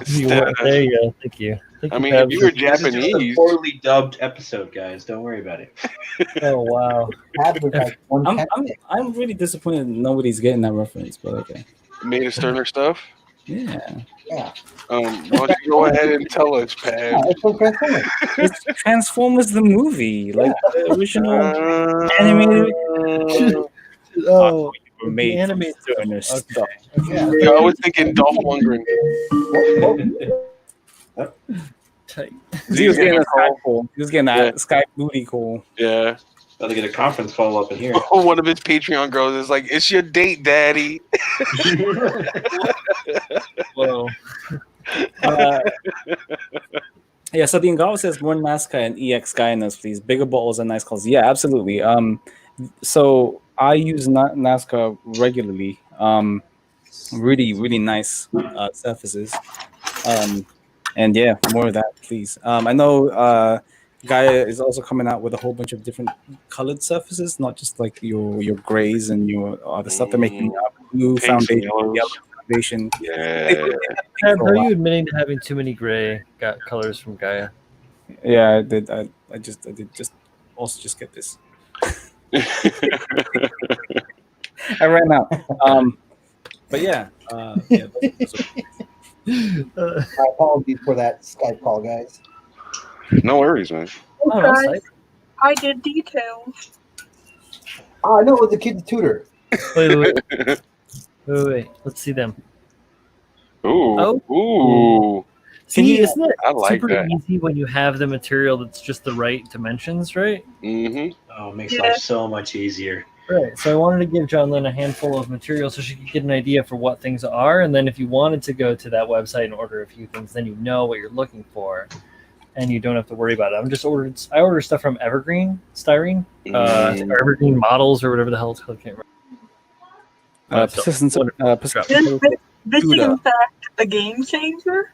There you go. Thank you. Thank
I
you,
mean, if
Pabs.
you were
This is just a
Japanese,
poorly dubbed episode, guys. Don't worry about it.
Oh wow.
Have with like one
I'm,
pen-
I'm really disappointed nobody's getting that reference, but okay.
made of sterner stuff.
Yeah.
Yeah,
Why don't you go ahead and tell us,
yeah,
Pad?
it's from Transformers.
It's Transformers the movie, like the original
Uh,
animated.
Oh,
Were made
the
from
animated
sterner
stuff.
stuff.
Yeah.
I was thinking Dolph Lundgren.
tight.
He was getting a
call.
Skype call. He was getting that Skype booty call.
Yeah.
About to get a conference call up in here.
One of his Patreon girls is like, "It's your date, daddy."
Whoa.
Yeah, so the Ngao says more NASCAR and EX Guinas, please. Bigger bottles and nice calls. Yeah, absolutely. So I use NASCAR regularly. Really, really nice surfaces. And yeah, more of that, please. I know Gaia is also coming out with a whole bunch of different colored surfaces, not just like your grays and your other stuff. They're making blue
Pinks and
foundation,
yellows.
yellow foundation.
Yeah.
Pab, are you admitting to having too many gray colors from Gaia?
Yeah, I did. I did just also just get this. I ran out. But yeah, yeah.
My apologies for that Skype call, guys.
No worries, man.
Oh, no,
Guys,
sight.
I did details.
Oh, I know it was the kid's tutor.
Wait. Let's see them.
Ooh,
Oh.
ooh.
See,
you-
isn't it
I like
super
that.
easy when you have the material that's just the right dimensions, right?
Mm-hmm.
Oh, it makes
Yeah.
life so much easier.
Right. So I wanted to give John Lynn a handful of material so she could get an idea for what things are, and then if you wanted to go to that website and order a few things, then you know what you're looking for, and you don't have to worry about it. I ordered stuff from Styrene, or Evergreen Models, or whatever the hell it's called. I can't remember.
Persistence.
Wonderful.
This is
Duda.
in fact a game changer,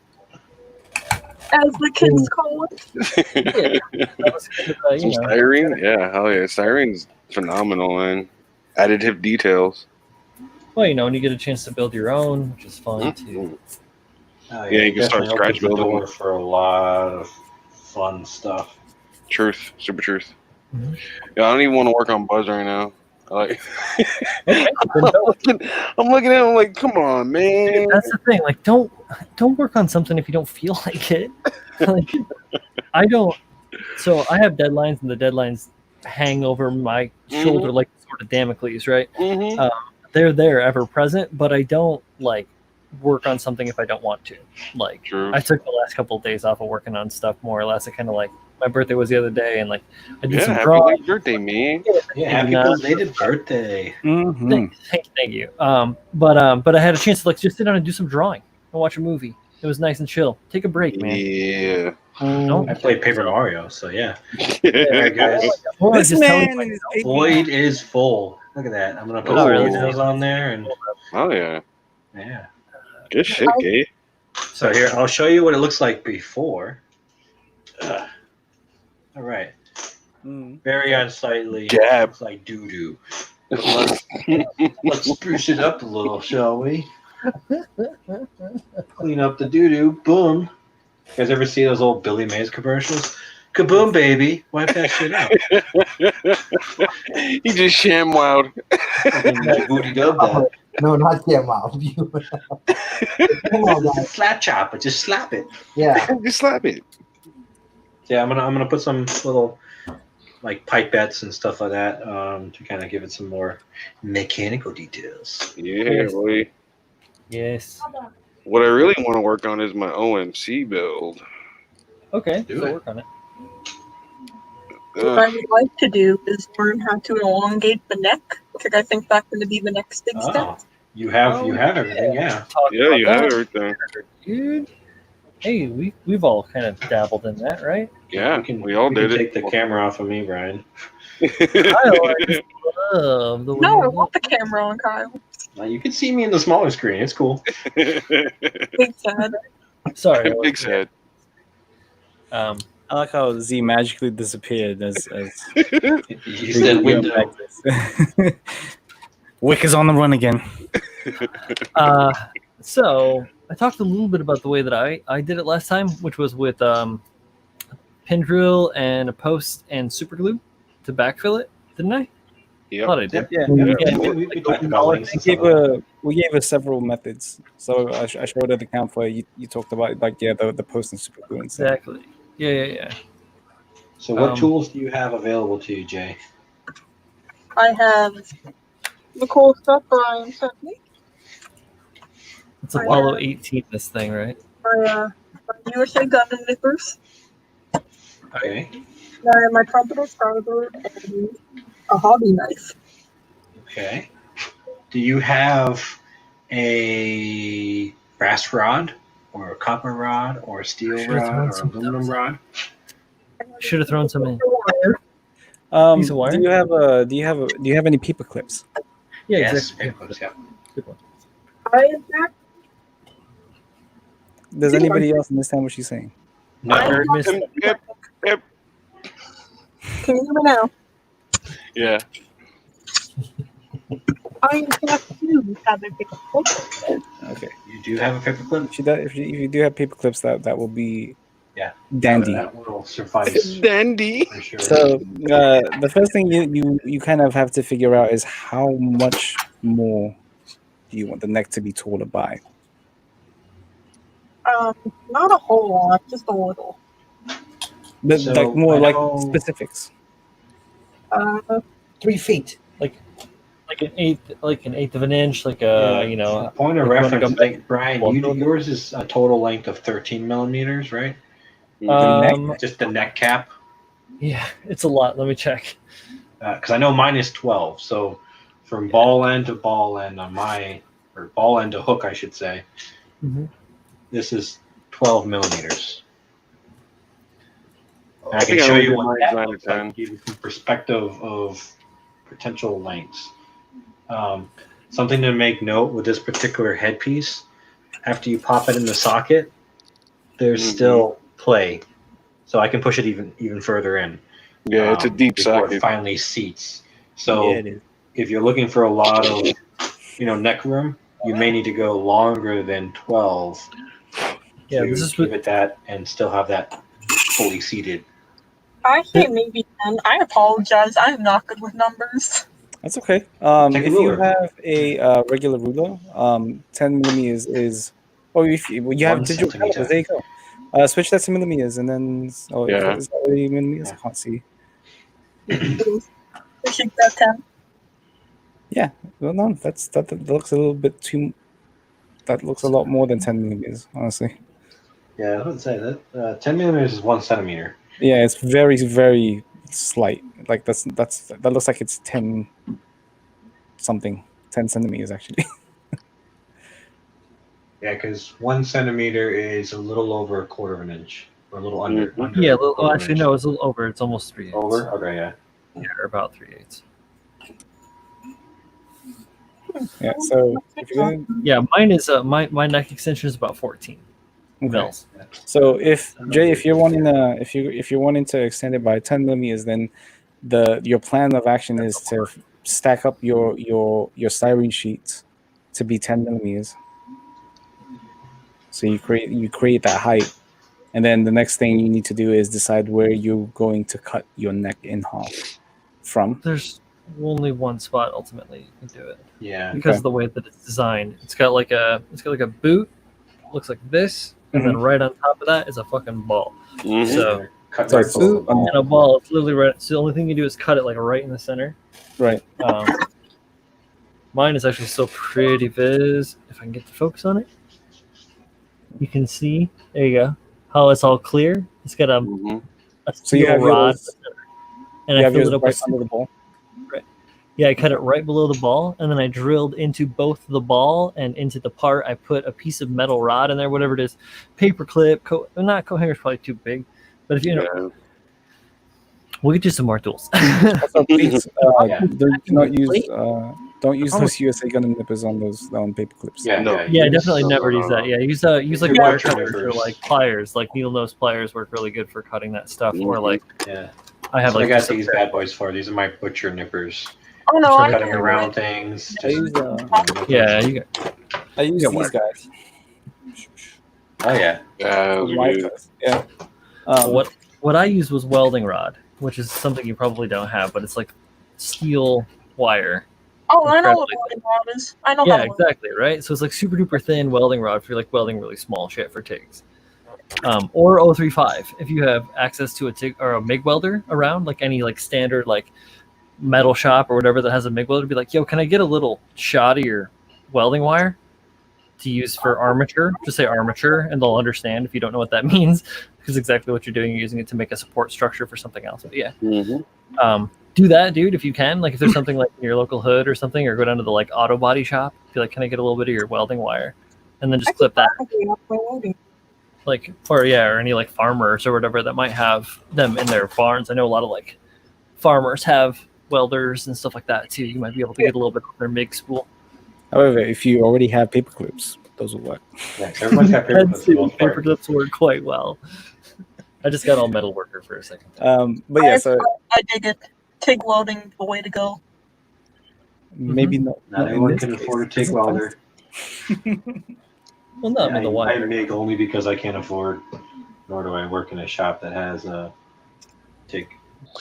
as the kids call it.
That was kind of,
Some styrene? Yeah, hell yeah. Styrene's phenomenal, man. Additive details.
well, when you get a chance to build your own, which is fun too.
Oh,
Yeah, you can start
definitely
scratch
opens the
building.
door for a lot of fun stuff.
Truth. Super truth.
Mhm.
Yeah, I don't even want to work on Buzz right now. Like,
Okay.
I'm looking at him like, come on, man.
That's the thing. Like, don't work on something if you don't feel like it. Like, I don't. So I have deadlines, and the deadlines hang over my shoulder like sort of Damocles, right?
Mm-hmm.
They're there, ever present, but I don't like work on something if I don't want to. Like,
True.
I took the last couple of days off of working on stuff more or less. I kind of like my birthday was the other day, and like I did
Yeah,
some
happy
drawing.
late birthday, man.
Yeah, happy belated birthday.
Mhm.
Thank you. But I had a chance to like just sit down and do some drawing and watch a movie. It was nice and chill. Take a break, man.
Yeah.
Don't
I played Paper Mario, so yeah.
Yeah.
Alright, guys.
Or
This
just tell me
man is
Void is full. Look at that. I'm gonna put
Oh,
some
really?
details on there, and
Oh yeah.
yeah.
Good shit, Gabe.
So here, I'll show you what it looks like before. All right.
Mm.
Very unsightly.
Dab.
Looks like doo doo. Let's spruce it up a little, shall we? Clean up the doo doo. Boom. You guys ever see those old Billy Mays commercials? Kaboom, baby. Wipe that shit out.
He just ShamWowed.
Booty dub that.
No, not yet, Mom. Come on,
This is a
guys.
slap chop, but just slap it.
Yeah.
Just slap it.
Yeah, I'm gonna put some little like pipettes and stuff like that to kind of give it some more mechanical details.
Yeah, boy.
Yes.
What I really want to work on is my OMC build.
Okay.
Do
So
it.
work on it.
What I would like to do is learn how to elongate the neck, because I think that's going to be the next big
Oh,
step.
you have everything, yeah.
Talk
Yeah,
about
you
that,
have everything.
dude. Hey, we've all kind of dabbled in that, right?
Yeah,
can,
we all did
take
it.
the camera off of me, Brian.
I love the way
No, I
you
want the camera on, Kyle.
You can see me in the smaller screen. It's cool.
Big sad.
Sorry.
Big sad.
Um,
I like how Z magically disappeared as
You said window.
Wick is on the run again.
so I talked a little bit about the way that I did it last time, which was with pin drill and a post and super glue to backfill it, didn't I?
Yep.
Thought I did.
Yeah,
We talked about links and stuff.
we gave her several methods. So I showed her the count for you talked about like the post and super glue and stuff.
Exactly. Yeah.
So what tools do you have available to you, Jay?
I have the cool stuff Brian sent me.
It's Apollo 18, this thing, right?
My USA gun and nippers.
Okay.
My trumpeter starboard and a hobby knife.
Okay. Do you have a brass rod or a copper rod or a steel
Should've
rod
thrown
or
some
aluminum
those.
rod?
Should have thrown some in. Piece of wire?
Do you have any paper clips?
Yeah,
Yes,
exactly.
paper clips, yeah.
Good one.
I in fact
Does anybody else understand what she's saying?
No.
I heard Miss.
Yep.
can you hear me now?
Yeah.
I in fact do have a big clip.
Okay.
You do have a paper clip?
If you do have paper clips, that will be
Yeah.
dandy.
That will suffice
Dandy.
for sure.
So the first thing you kind of have to figure out is how much more do you want the neck to be taller by?
Not a whole lot, just a little.
But
So,
like more
I
like
know-
specifics.
3 feet.
Like an eighth of an inch, like a
a point of
like you wanna
reference.
go-
Like Brian, yours is a total length of 13 millimeters, right? Just the neck cap.
Yeah, it's a lot. Let me check.
Because I know mine is 12. So from ball end to ball end on or ball end to hook, I should say, this is 12 millimeters. I can show you what that looks like, give you some perspective of potential lengths. Something to make note with this particular headpiece, after you pop it in the socket, there's still play. So I can push it even further in.
Yeah, it's a deep
before
socket.
it finally seats. So
Yeah, it is.
if you're looking for a lot of neck room, you may need to go longer than 12
Yeah,
to
this is
give it that and still have that fully seated.
I say maybe 10. I apologize. I'm not good with numbers.
That's okay.
Take a
If you
ruler.
have a regular ruler, 10 millimeters is. Oh, if you
1
digital
centimeter.
calipers, there you go. Switch that to millimeters, and then is that already millimeters? I can't see.
We should get 10.
Yeah, well, no, that looks a little bit too. That looks a lot more than 10 millimeters, honestly.
Yeah, I would say that 10 millimeters is 1 centimeter.
Yeah, it's very, very slight. Like that looks like it's 10 something, 10 centimeters actually.
Yeah, because 1 centimeter is a little over a quarter of an inch, or a little under.
Yeah,
a quarter of an
actually
inch.
no, it's a little over. It's almost 3/8.
Over? Okay, yeah.
Yeah, or about 3/8.
Yeah, so if you're
Yeah, mine is my neck extension is about 14 mils.
So if Jay, if you're wanting to extend it by 10 millimeters, then your plan of action is to stack up your styrene sheets to be 10 millimeters. So you create that height, and then the next thing you need to do is decide where you're going to cut your neck in half from.
There's only one spot ultimately you can do it.
Yeah.
Because of the way that it's designed. It's got like a boot, looks like this, and then right on top of that is a fucking ball. So
cut
So
right
it's
below the
two-
ball.
and a ball, it's literally right. So the only thing you do is cut it like right in the center.
Right.
Mine is actually still pretty viz. If I can get the focus on it, you can see. There you go. How it's all clear. It's got a
So you
steel
have
rod,
yours,
and
you
I
have
filled
yours
it up
right
with.
under the ball.
Yeah, I cut it right below the ball, and then I drilled into both the ball and into the part. I put a piece of metal rod in there, whatever it is, paper clip. Not coat hanger is probably too big, but if you know, we'll get you some more tools.
Also, please
Yeah.
do not use don't use those USA gun nippers on those paper clips.
Yeah,
No.
Yeah,
use
definitely
the-
never use that. Yeah, use like
Yeah.
wire
Butcher
cutters or
nippers.
like pliers, like needle nose pliers work really good for cutting that stuff. Or like
Yeah.
I have
So I
like
got
just
these bad boys for. These are my butcher nippers.
Oh no, I
Cutting
know.
around things.
I use
yeah, you got
these
wire
guys.
Oh yeah.
Wire cutters. Yeah.
what I used was welding rod, which is something you probably don't have, but it's like steel wire.
Oh, I know what
Incredibly
welding rod is. I know
Yeah,
how to weld.
exactly, right? So it's like super duper thin welding rod if you're like welding really small shit for TIGs. Or 035 if you have access to a TIG or a MIG welder around, like any like standard like metal shop or whatever that has a MIG welder, be like, yo, can I get a little shot of your welding wire to use for armature? Just say armature, and they'll understand if you don't know what that means, because exactly what you're doing, you're using it to make a support structure for something else. But yeah, do that, dude, if you can. Like if there's something like in your local hood or something, or go down to the like auto body shop, be like, can I get a little bit of your welding wire? And then just clip that. Like or any like farmers or whatever that might have them in their barns. I know a lot of like farmers have welders and stuff like that too. You might be able to get a little bit of their MIG spool.
However, if you already have paper clips, those will work.
Yeah, everyone's got paper clips. for the most part.
Paper clips work quite well. I just got all metal worker for a second.
But yeah, so
I dig it. TIG welding, the way to go.
maybe not.
Not
not in
everyone
this
can
case.
afford a TIG welder.
Well, no, I mean the
I
wire.
MIG only because I can't afford, nor do I work in a shop that has a TIG.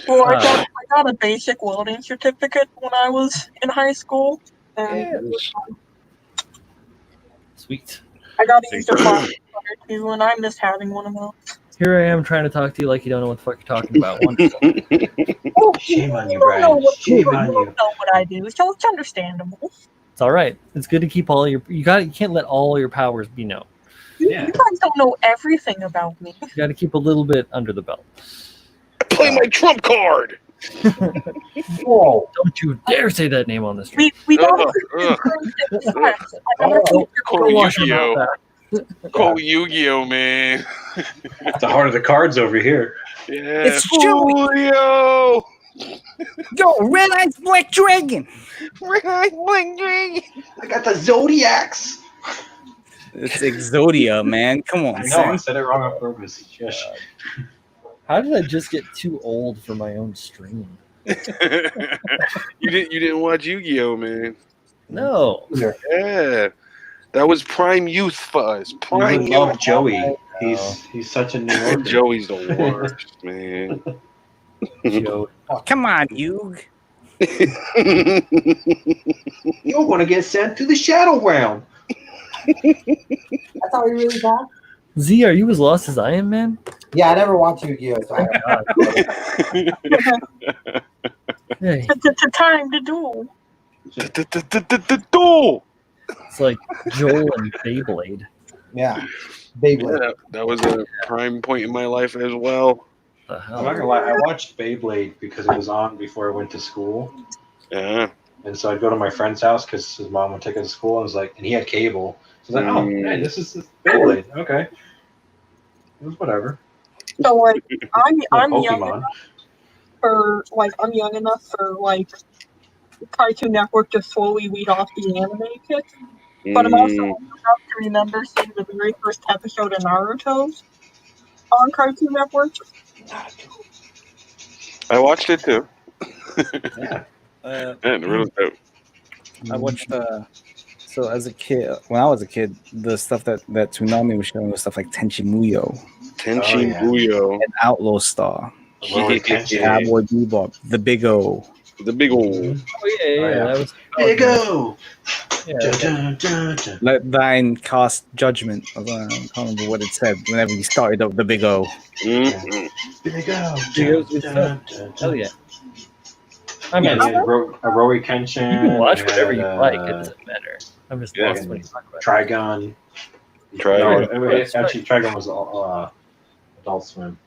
Well, I got a basic welding certificate when I was in high school, and
Sweet.
I got a user file too, and I miss having one of those.
Here I am trying to talk to you like you don't know what the fuck you're talking about. Wonderful.
Oh,
Shame on you,
don't know
Brian.
what
Shame
you
on you.
don't know what I do, so it's understandable.
It's all right. It's good to keep all your. You can't let all your powers be known.
Yeah.
You guys don't know everything about me.
You got to keep a little bit under the belt.
Play my trump card.
Whoa.
Don't you dare say that name on the street.
We don't
Ugh, ugh. Call Yu-Gi-Oh. Call Yu-Gi-Oh, man.
It's the heart of the cards over here.
Yeah.
It's Joey.
Julio.
Yo, Red Eyes Black Dragon.
Right, bling, bling.
I got the Zodiacs.
It's Exodia, man. Come on,
I know, I
Sam.
said it wrong on purpose. Yes.
How did I just get too old for my own stream?
You didn't watch Yu-Gi-Oh, man.
No.
Yeah. That was prime youth for us. Prime
I love
youth.
Joey. He's such a New Yorker.
Joey's the worst, man.
Joe.
Come on, you.
You're gonna get sent to the Shadow Realm.
That's how he really talks?
Z, are you as lost as I am, man?
Yeah, I never watched Yu-Gi-Oh! So I
Hey,
It's a time to do.
Duel.
it's like Joel and Beyblade.
yeah. Beyblade.
Yeah, that was a prime point in my life as well.
The
I'm not
hell?
gonna lie, I watched Beyblade because it was on before I went to school.
Yeah.
And so I'd go to my friend's house because his mom would take us to school, and was like, and he had cable. So I was like, oh, hey, this is Beyblade. Okay, it was whatever.
So like I'm young
Pokemon.
I'm young enough for like Cartoon Network to slowly weed off the anime kids. But I'm also old enough to remember seeing the very first episode of Naruto on Cartoon Network.
I watched it too.
Yeah.
And really dope.
I watched. So as a kid, when I was a kid, the stuff that Toonami was showing was stuff like Tenchi Muyo
Tenshin
yeah.
Muyo.
and Outlaw Star,
Roller Tension.
Yeah.
Cowboy Bebop, The Big O.
The big old.
Oh yeah,
yeah.
that was
Big O.
Yeah,
Dun, dun, dun, dun.
Let thine cast judgment. I can't remember what it said whenever he started up The Big O.
Mm-hmm.
Big O.
Big O's good
Dun,
stuff.
dun, dun,
Hell
dun.
yeah. I mean,
Yeah, Rory Kenshin.
you can watch whatever you
had,
like. It doesn't matter. I'm just
Yeah.
lost when you talk about it.
Trigon.
Trigon.
No, actually, Trigon was Adult Swim.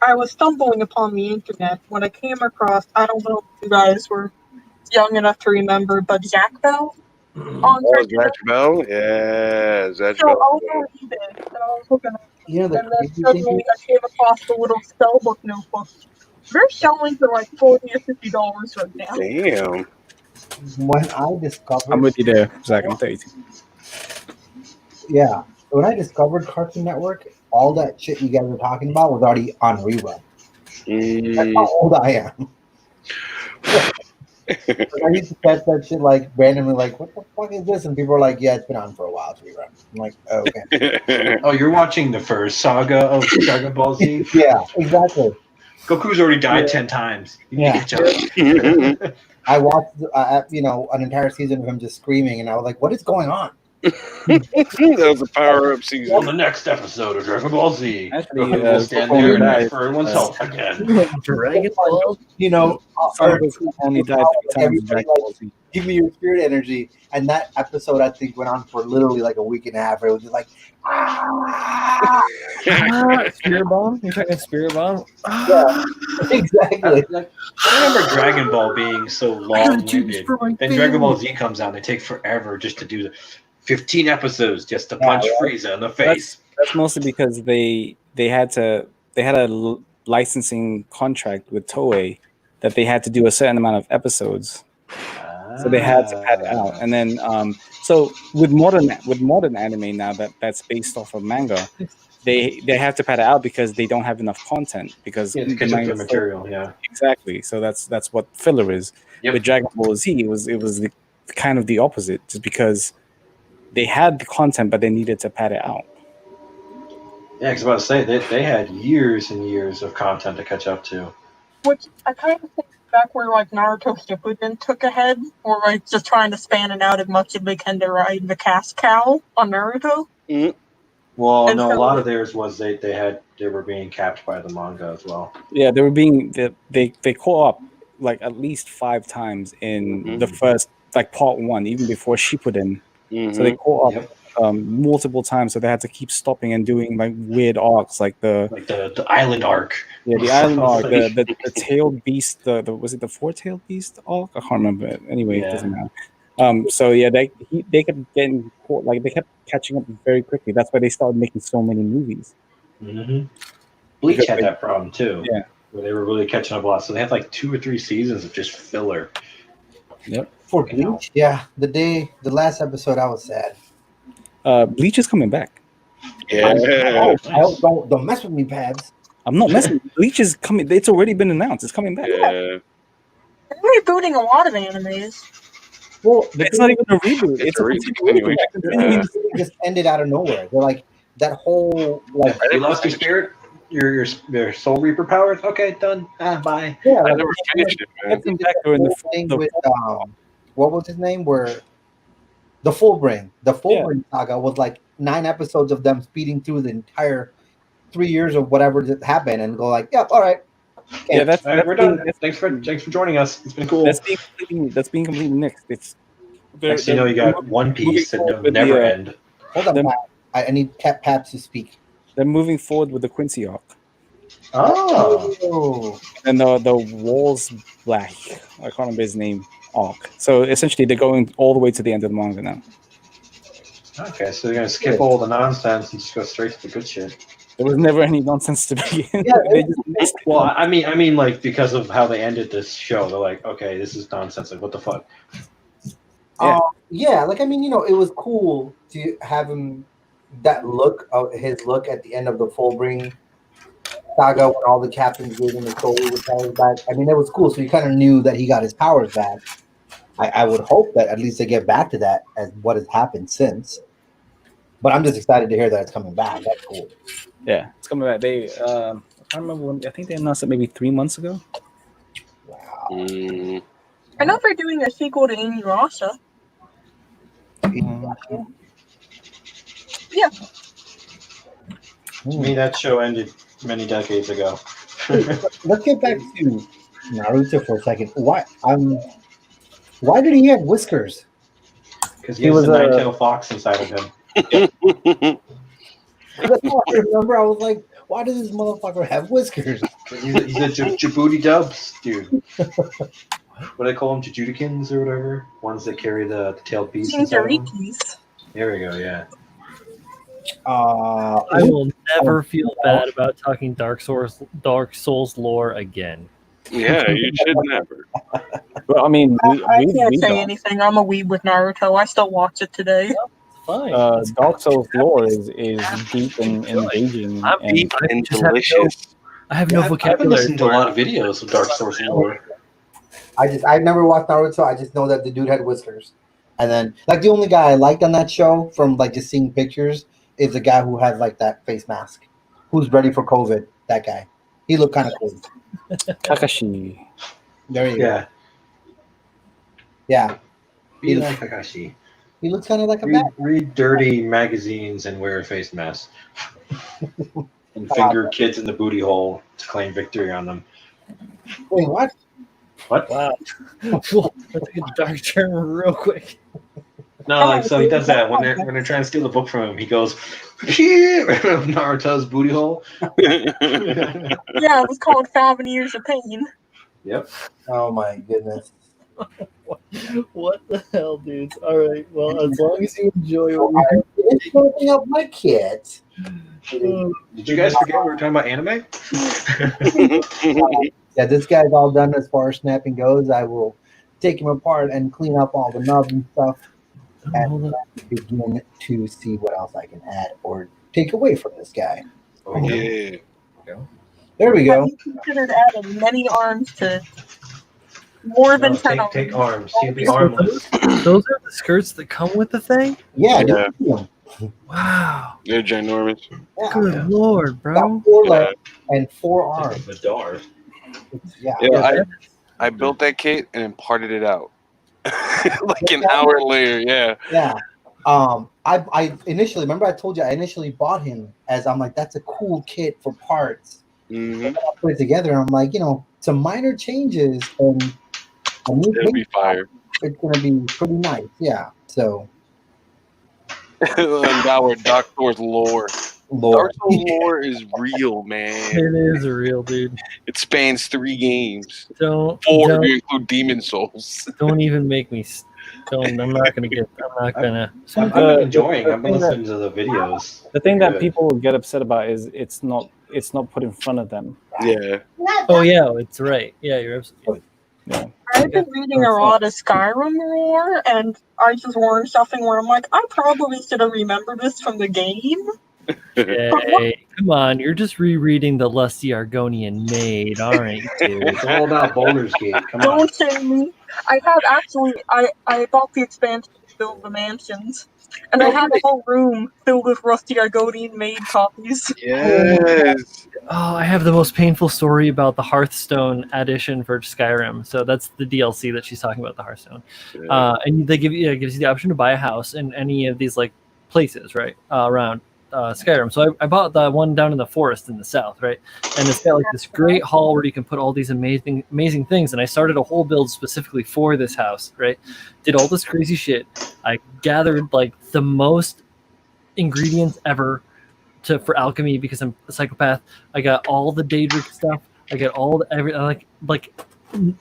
I was stumbling upon the internet when I came across, I don't know if you guys were young enough to remember, but Jack Bell on
Oh,
Cartoon
Zatch Bell? Yeah, Zatch
So I
Bell.
was on eBay and I was looking at it,
You know the
and then
crazy thing
suddenly I came across the little spellbook notebook. They're selling for like $40 or $50 right now.
Damn.
when I discovered
I'm with you there, Zach. I'm 32.
yeah, when I discovered Cartoon Network, all that shit you guys were talking about was already on rerun. That's how old I am. Like, I used to catch that shit like randomly, like, what the fuck is this? And people are like, yeah, it's been on for a while, it's rerun. I'm like, oh, okay.
Oh, you're watching the first saga of Dragon Ball Z?
Yeah, exactly.
Goku's already died 10 times. You need
Yeah.
to catch up.
I watched, an entire season of him just screaming, and I was like, what is going on?
That was a power up
On
season.
the next episode of Dragon Ball Z,
Actually,
Goku will stand there and ask for everyone's help again.
Dragon Ball.
Some of us only died 3 times in Dragon Ball Z.
Give me your spirit energy. And that episode, I think, went on for literally like a week and a half. It was just like,
Spirit Bomb? You're talking Spirit Bomb?
yeah, exactly.
I remember Dragon Ball being so long-winded. Then Dragon Ball Z comes out, and they take forever just to do the 15 episodes just to punch Frieza in the face.
That's mostly because they had a licensing contract with Toei that they had to do a certain amount of episodes. So they had to pad it out, and then so with modern anime now that's based off of manga, they have to pad it out because they don't have enough content because
Yeah, to catch up to material, yeah.
Exactly. So that's what filler is.
Yep.
With Dragon Ball Z, it was the kind of the opposite, just because they had the content but they needed to pad it out.
Yeah, because I was about to say they had years and years of content to catch up to.
Which I kind of think back where like Naruto Shippuden took ahead, or like just trying to span it out as much as they can to ride the cash cow on Naruto.
Well,
Well,
And
no, a
so-
lot of theirs was they were being capped by the manga as well.
Yeah, they were being they caught up like at least 5 times in the first like part 1, even before Shippuden. So they caught up multiple times, so they had to keep stopping and doing like weird arcs, like the
island arc.
Yeah, the island arc, the tailed beast, the was it the 4-tailed beast arc? I can't remember. Anyway, it doesn't matter. So yeah, they kept getting caught, like they kept catching up very quickly. That's why they started making so many movies.
Mm-hmm. Bleach had that problem too.
Yeah,
where they were really catching up a lot. So they had like 2 or 3 seasons of just filler.
Yep.
For Bleach, yeah. The last episode, I was sad.
Bleach is coming back.
Yeah.
Don't mess with me, Pabs.
I'm not messing. Bleach is coming. It's already been announced. It's coming back.
Yeah.
They're rebooting a lot of animes.
Well,
It's not even a reboot. It's a continuation.
It just ended out of nowhere. They're like that whole like.
You lost your spirit, your Soul Reaper powers. Okay, done. Bye.
Yeah,
I never finished it, man.
Back during the
thing with what was his name? Where the Fullbring saga was like 9 episodes of them speeding through the entire 3 years of whatever that happened, and go like, yep, all right. Okay.
Yeah, that's
we're done. Thanks for joining us. It's been cool.
That's being completely next. It's
next you know you got One Piece that never end.
Hold on, Pat. I need Paps to speak.
They're moving forward with the Quincy arc.
Oh.
And the Walls Black, I can't remember his name, arc. So essentially, they're going all the way to the end of the manga now.
Okay, so they're gonna skip all the nonsense and just go straight to the good shit.
There was never any nonsense to begin.
Yeah,
They just missed
well, I mean, like because of how they ended this show, they're like, okay, this is nonsense. Like, what the fuck?
Yeah, like I mean, it was cool to have him his look at the end of the Fullbring saga when all the captains gave him the soul with powers back. I mean, it was cool. So you kind of knew that he got his powers back. I would hope that at least they get back to that as what has happened since. But I'm just excited to hear that it's coming back. That's cool.
Yeah, it's coming back. They, I can't remember when. I think they announced it maybe 3 months ago.
Wow.
I know they're doing a sequel to Inuyasha. Yeah.
To me, that show ended many decades ago.
Let's get back to Naruto for a second. Why did he have whiskers?
Because he was a nine-tailed fox inside of him.
That's all I remember. I was like, why does this motherfucker have whiskers?
He's a Djibouti dubs dude. What do they call them? Jujudikins or whatever? Ones that carry the tailed beasts inside them? There we go, yeah.
I will never feel bad about talking Dark Souls lore again.
Yeah, you should never.
Well, I mean,
I can't say anything. I'm a weeb with Naruto. I still watch it today.
Fine.
Dark Souls lore is deep and engaging.
I'm deep and delicious.
I have no
I've been
vocabulary.
listening to a lot of videos of Dark Souls lore.
I've never watched Naruto. I just know that the dude had whiskers. And then, like, the only guy I liked on that show from, like, just seeing pictures is the guy who had, like, that face mask. Who's ready for COVID. That guy. He looked kind of cool.
Kakashi.
There you go. Yeah.
Be like Kakashi.
He looks kind of like a bat.
Read dirty magazines and wear a face mask. And finger kids in the booty hole to claim victory on them.
Wait, what?
What?
Wow. Let's take a dark turn real quick.
No, like so he does that when they're trying to steal the book from him. He goes, Naruto's booty hole.
Yeah, it was called 5 Years of Pain.
Yep.
Oh my goodness.
What the hell, dudes? All right. Well, as long as you enjoy what
It's opening up my kit.
Did you guys forget we were talking about anime?
Yeah, this guy's all done as far as snapping goes. I will take him apart and clean up all the nubs and stuff. And begin to see what else I can add or take away from this guy.
Oh,
Yeah.
There we go.
Have you considered adding many arms to more than 10 arms?
Take arms. He'd be armless.
Those are the skirts that come with the thing?
Yeah,
Yeah.
yeah.
Wow.
They're ginormous.
Good lord, bro.
Got 4 legs and 4 arms.
Madar.
Yeah.
Yeah, I built that kit and imparted it out. Like an hour later, yeah.
Yeah. I initially remember I told you I initially bought him as I'm like, that's a cool kit for parts.
Mm-hmm.
And then I put it together and I'm like, some minor changes and a new
It'll be
paint
fire.
job, it's gonna be pretty nice. Yeah. So
And now we're Dark Souls lore.
Lord.
Dark Souls lore is real, man.
It is real, dude.
It spans 3 games.
Don't
4 if you include Demon Souls.
don't even make me. I'm not gonna.
I'm enjoying. I've been listening to the videos.
The thing that
Good.
people get upset about is it's not put in front of them.
Yeah.
Oh yeah, it's right. Yeah, you're absolutely.
Yeah.
I've been reading a lot of Skyrim lore, and I just learned something where I'm like, I probably should have remembered this from the game.
Hey, come on, you're just rereading the Lusty Argonian Maid, aren't you, dude?
It's all about Baldur's Gate. Come on.
Don't say me. I have actually, I bought the expansion to build the mansions, and I have a whole room filled with Rusty Argonian Maid copies.
Yes.
Oh, I have the most painful story about the Hearthstone addition for Skyrim. So that's the DLC that she's talking about, the Hearthstone. And they gives you the option to buy a house in any of these like places, right, around Skyrim. So I bought the one down in the forest in the south, right, and it's got like this great hall where you can put all these amazing things. And I started a whole build specifically for this house, right? Did all this crazy shit. I gathered like the most ingredients ever for alchemy because I'm a psychopath. I got all the Daedric stuff. I got all the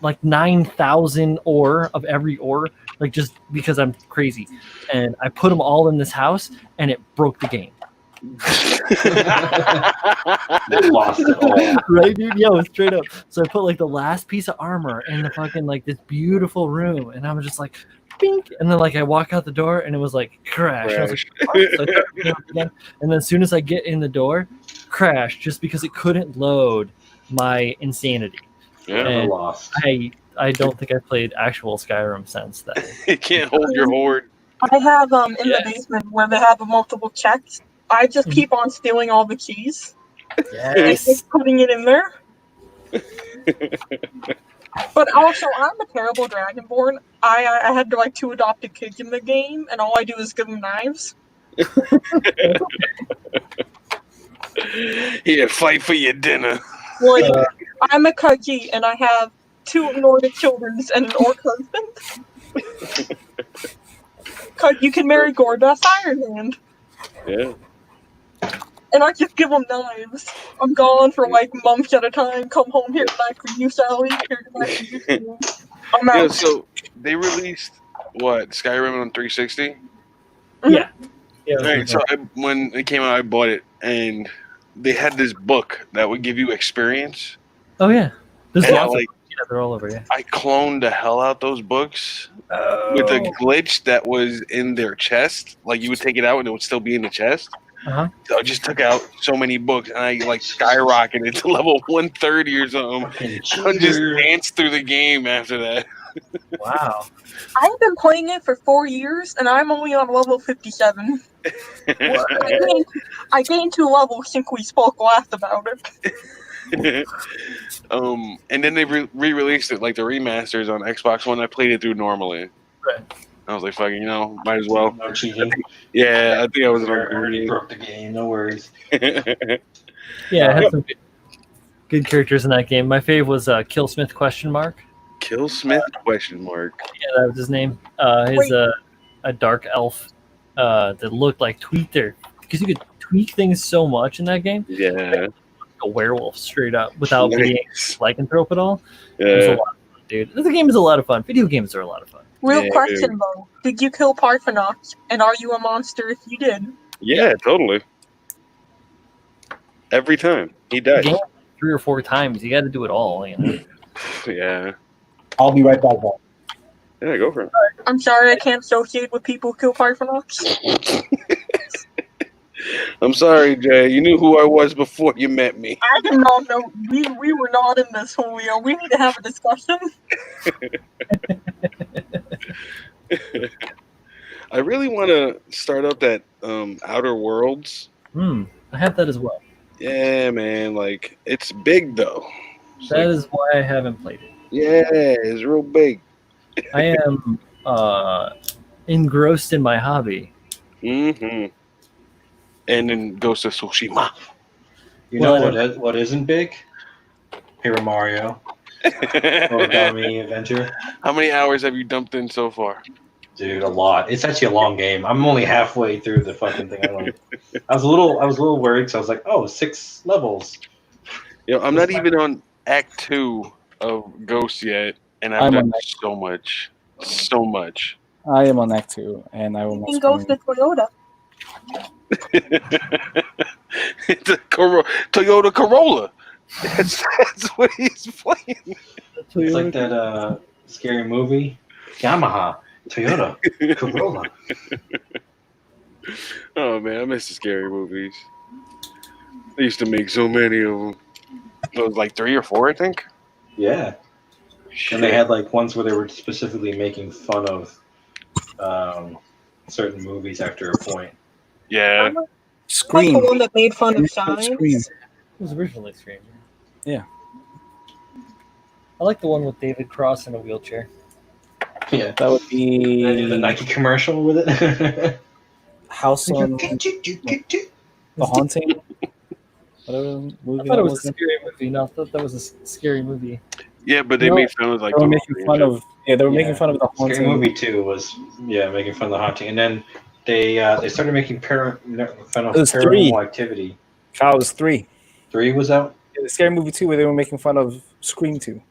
like 9,000 ore of every ore, like just because I'm crazy. And I put them all in this house, and it broke the game.
They lost it all.
Right, dude? Yo, straight up. So I put like the last piece of armor in the fucking like this beautiful room, and I'm just like, bink, and then like I walk out the door, and it was like crash. And I was like, "Fuck." So I started picking up again, and then as soon as I get in the door, crash, just because it couldn't load my insanity.
Yeah.
And
Lost.
I don't think I've played actual Skyrim since then.
You can't hold your horde.
I have in the basement where they have multiple checks. I just keep on stealing all the keys and
Yes.
just putting it in there. But also, I'm a terrible dragonborn. I had like 2 adopted kids in the game, and all I do is give them knives.
Yeah, fight for your dinner.
Like, I'm a Khaji, and I have 2 Nordic children and an orc husband. You can marry Gordas Ironhand.
Yeah.
And I just give them knives. I'm gone for like months at a time. Come home, here's a knife for you, Sally. Here's a knife for you, Sally. I'm out.
Yeah, so they released what, Skyrim on 360?
Yeah. Yeah.
Right, so when it came out, I bought it, and they had this book that would give you experience.
Oh yeah. There's
And
lots
like,
of they're all over. Yeah.
I cloned the hell out those books with a glitch that was in their chest. Like you would take it out and it would still be in the chest.
Uh-huh.
So I just took out so many books, and I like skyrocketed to level 130 or something. I just danced through the game after that.
Wow.
I've been playing it for 4 years, and I'm only on level 57. I gained 2 levels since we spoke last about it.
And then they re-released it, like the remasters on Xbox One. I played it through normally.
Right.
I was like, fucking, might as well.
No cheating.
Yeah, I think I was an
Already broke the game. No worries.
Yeah, I had some good characters in that game. My fave was Killsmith ?
Killsmith ?
Yeah, that was his name. He's a dark elf that looked like tweaked there because you could tweak things so much in that game.
Yeah.
A werewolf straight up without being lycanthrope at all. It was a
Yeah.
lot of fun, dude. The game is a lot of fun. Video games are a lot of fun.
Real
Yeah,
question though: did you kill Parthenos? And are you a monster if you did?
Yeah, totally. Every time he dies.
Game 3 or 4 times. You got to do it all.
Yeah.
I'll be right back. Guys.
Yeah, go for it.
I'm sorry, I can't associate with people who kill Parthenos.
I'm sorry, Jay. You knew who I was before you met me.
I did not know. We were not in this, Julio. We need to have a discussion.
I really want to start up that Outer Worlds.
I have that as well.
Yeah, man. Like, it's big, though.
That is why I haven't played it.
Yeah, it's real big.
I am engrossed in my hobby.
Mm-hmm. And then Ghost of Tsushima.
You
Well, I
know what isn't big? Paper Mario, Origami Adventure.
How many hours have you dumped in so far?
Dude, a lot. It's actually a long game. I'm only halfway through the fucking thing. I was a little worried, so I was like, oh, 6 levels.
You know, I'm not even on Act 2 of Ghost yet, and I've
I'm
done
on Act
so much. So much.
I am on Act 2, and I will
You
not
can go
spoil
to Toyota.
It's a Toyota Corolla. That's what he's playing.
It's like that scary movie, Yamaha, Toyota, Corolla.
Oh man, I miss the scary movies. They used to make so many of them. It was like 3 or 4, I think.
Yeah. And they had like ones where they were specifically making fun of certain movies after a point.
Yeah.
Like the
Scream.
one that made fun of
Scream.
signs.
It was originally Scream.
Yeah.
I like the one with David Cross in a wheelchair.
Yeah.
That would
The
be
Nike commercial with it.
House on the Haunting. Whatever movie
I thought
that
it was
was.
a scary movie. No, I thought that was a scary movie.
Yeah, but they
No,
made fun of like
They were
the
making fun of. Yeah, they were making fun of the
Scary
Haunting.
Movie 2 was making fun of the haunting, and then they started making fun of
It was 3.
Paranormal Activity.
That was 3.
3 was out.
Yeah, the Scary Movie 2, where they were making fun of Scream 2.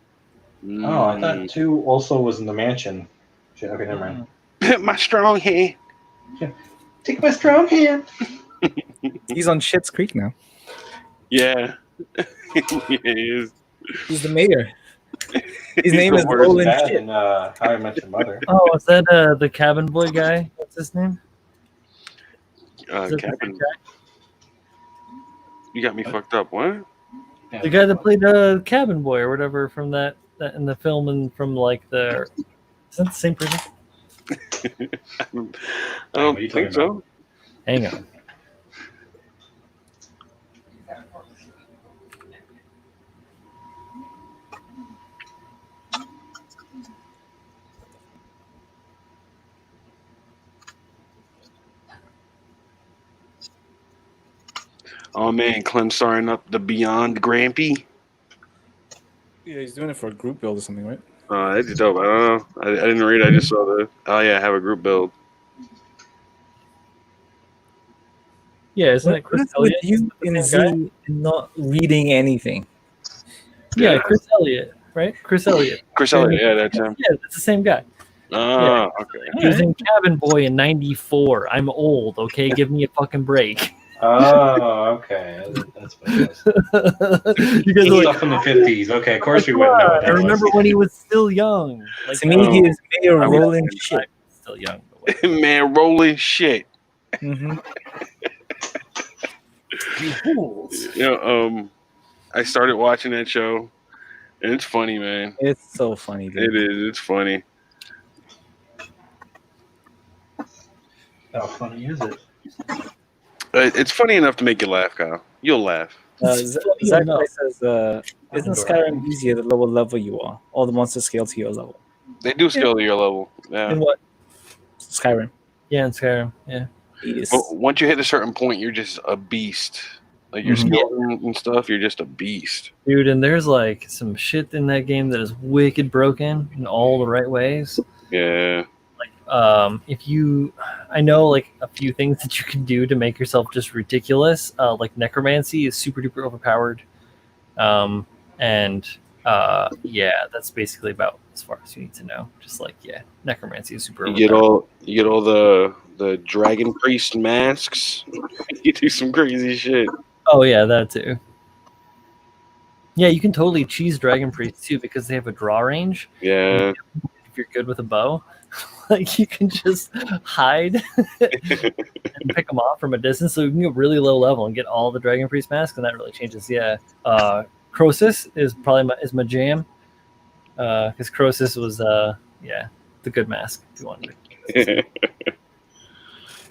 Oh, I thought 2 also was in the mansion. Shit, okay, never mind.
My strong hand.
Take my strong hand.
He's on Schitt's Creek now.
Yeah. Yeah, he is.
He's the mayor. His name is
Where's
Roland
Dad
Shit.
in How I Met Your Mother?
Oh, is that the cabin boy guy? What's his name? Is that the
Captain,
same guy?
you got me fucked up. What?
Yeah.
The guy that played the cabin boy or whatever from that in the film and from like the. Is that the same person?
I
What are
don't
you
think
talking
so.
Hang on.
Oh man, Clem's starting up the Beyond Grampy.
Yeah, he's doing it for a group build or something, right?
That's dope. I don't know. I didn't read. I just saw the. Oh yeah, have a group build.
Yeah, isn't it Chris
With
Elliott?
you in
The
Z
same guy?
not reading anything.
Yeah, Chris Elliott, right? Chris Elliott.
Chris Elliott. Yeah, that's him.
Yeah, it's the same guy.
Oh, okay.
He was in Cabin Boy in '94. I'm old, okay? Give me a fucking break.
Oh, okay. That's what it was.
You guys are like,
Stuff in the 50s. Okay, of course we
come
wouldn't know
on,
what
I
that
remember
was.
when he was still young. Like,
To me, he is Mayor
I mean,
Roland Shit.
still young. But whatever.
Man, rolling shit.
Mm-hmm.
You fools.
You know, I started watching that show, and it's funny, man.
It's so funny, dude.
It is. It's funny.
How funny is it?
It's funny enough to make you laugh, Kyle. You'll laugh.
Zachary says, isn't Skyrim easier the lower level you are? All the monsters scale to your level.
They do scale to your level. Yeah.
And what?
Skyrim.
Yeah, in Skyrim. Yeah.
Yes.
But once you hit a certain point, you're just a beast. Like your skeleton and stuff, you're just a beast.
Dude, and there's like some shit in that game that is wicked broken in all the right ways.
Yeah.
If you, I know like a few things that you can do to make yourself just ridiculous. Like necromancy is super duper overpowered. Yeah, that's basically about as far as you need to know. Just like, yeah, necromancy is super overpowered.
You get all the dragon priest masks. You do some crazy shit.
Oh yeah, that too. Yeah, you can totally cheese dragon priests too because they have a draw range.
Yeah.
If you're good with a bow, like you can just hide and pick them off from a distance, so you can go really low level and get all the dragon priest masks, and that really changes. Yeah, Croesus is probably my jam because Croesus was the good mask. If you wanted to.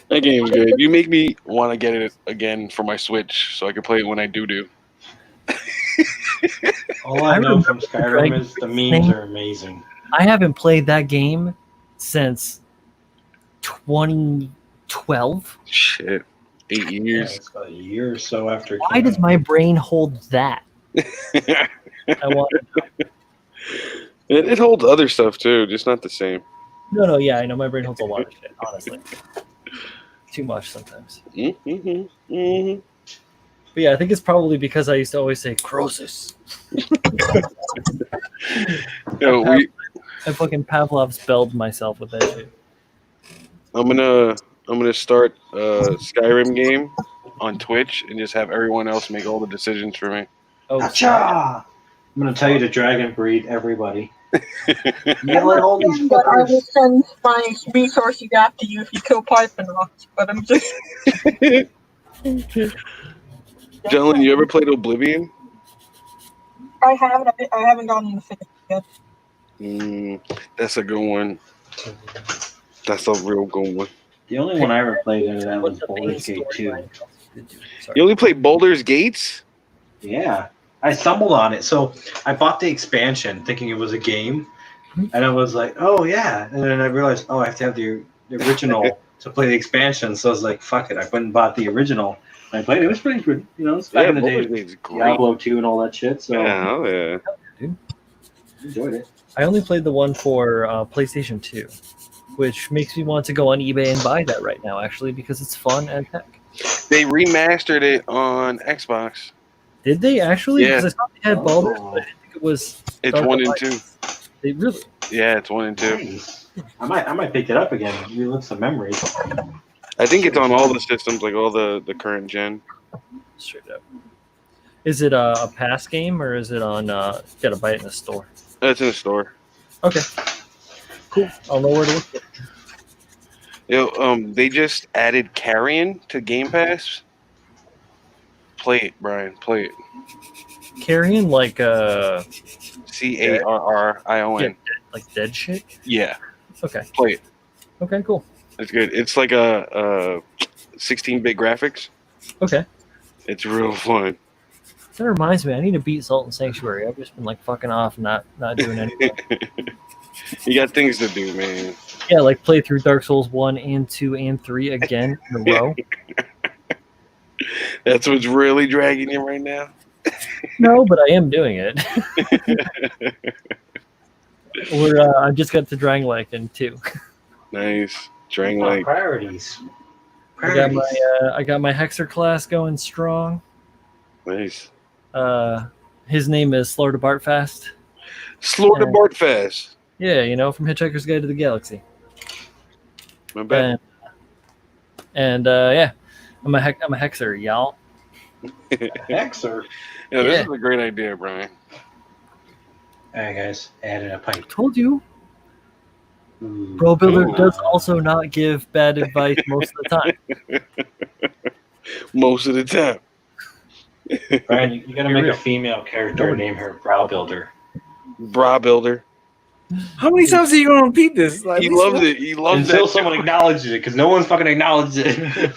That game's good. You make me want to get it again for my Switch so I can play it when I do.
All I know from Skyrim is the memes are amazing.
I haven't played that game since 20 12.
Shit. 8
Yeah,
years.
it's about a year or so after. it
Why
came
does
out.
my brain hold that? I want.
It holds other stuff too, just not the same.
No, yeah, I know my brain holds a lot of shit. Honestly, too much sometimes.
Mm-hmm. Mm-hmm.
But yeah, I think it's probably because I used to always say Croesus.
Yo,
I fucking Pavlov spelled myself with that shit.
I'm gonna start a Skyrim game on Twitch and just have everyone else make all the decisions for me.
Oh,
Gotcha! I'm gonna tell you to dragon breed everybody. Yell at all these
Saying that I will
fuckers.
send my resources after you if you kill Pythonauts, but I'm just.
Gentlemen, you ever played Oblivion?
I haven't gotten the finish yet.
That's a good one. That's a real good one.
The only one I ever played into that
What
was
the main
Baldur's Gate 2.
storyline did you? Sorry.
You only played Baldur's Gates?
Yeah. I stumbled on it. So I bought the expansion thinking it was a game. And I was like, oh, yeah. And then I realized, oh, I have to have the original to play the expansion. So I was like, fuck it. I went and bought the original. And I played it. It was pretty good. You know, it's back in the day.
Baldur's Gates is great.
Diablo 2 and all that shit. So
Yeah, oh yeah.
Dude.
enjoyed it.
I only played the one for PlayStation 2, which makes me want to go on eBay and buy that right now, actually, because it's fun as heck.
They remastered it on Xbox.
Did they actually?
Yeah.
Because I thought they had Baldur's, but I didn't think it was.
It's
Dark
1 and
Alliance.
2.
They really?
Yeah, it's 1 and 2.
Nice. I might pick it up again. Relive some memories.
I think it's on all the systems, like all the current gen.
Straight up. Is it a pass game or is it on? You gotta buy it in the store.
It's in the store.
Okay. Cool. I'll know where to look for it.
Yo, they just added Carrion to Game Pass. Play it, Brian. Play it.
Carrion like
Carrion.
like dead shit.
Yeah,
Okay.
play it.
Okay. Cool.
It's good. It's like a 16-bit graphics.
Okay.
It's real fun.
That reminds me, I need to beat Salt and Sanctuary. I've just been like fucking off, not doing anything.
You got things to do, man.
Yeah, like play through Dark Souls 1 and 2 and 3 again in a row.
That's what's really dragging you right now.
No, but I am doing it. I just got to Drangleic in 2.
Nice. Trying like
Priorities.
I got my Hexer class going strong.
nice.
His name is Slaughter Bartfast.
Slaughter Bartfast.
Yeah, you know, from Hitchhiker's Guide to the Galaxy.
My bad.
And yeah, I'm a Hexer, y'all.
Hexer.
Yeah, this
Yeah.
is a great idea, Brian.
All right, guys. Add in a pipe.
Told you.
Ooh.
Bro Builder
Ooh.
does also not give bad advice most of the time.
Most of the time.
Brian, you gotta make
real.
a female character and name her Brow Builder.
Bra builder.
How many times are you going to repeat this? Like,
He
at least
loves
once?
it. He loves
Until
that.
someone acknowledges it, because no one's fucking acknowledged it.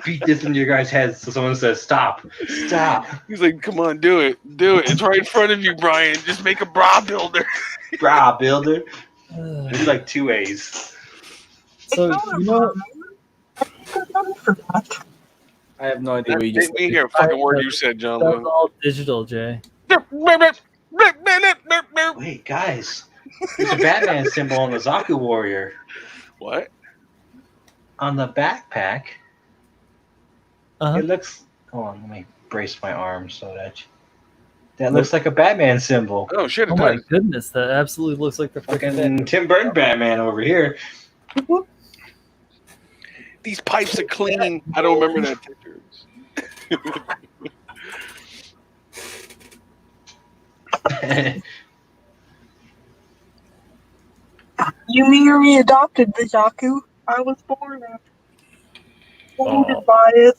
Beat this into your guys' heads so someone says, stop. Stop.
He's like, come on, do it. Do it. It's right in front of you, Brian. Just make a bra builder.
Brow Builder. Maybe like 2 A's.
So, you know,
I have no idea what you just
Didn't you hear a fucking word you said, John
that's
Lou?
all digital, Jay.
Wait, guys. There's a Batman symbol on the Zaku Warrior.
What?
On the backpack,
Uh-huh.
it looks... Hold on, let me brace my arm so that looks like a Batman symbol.
Oh, shit.
Oh
It
my
does.
goodness, that absolutely looks like the freaking
Fucking Tim Burton Batman over here.
These pipes are clean. I don't remember that picture.
You merely adopted the Zaku. I was born in. Wounded by it.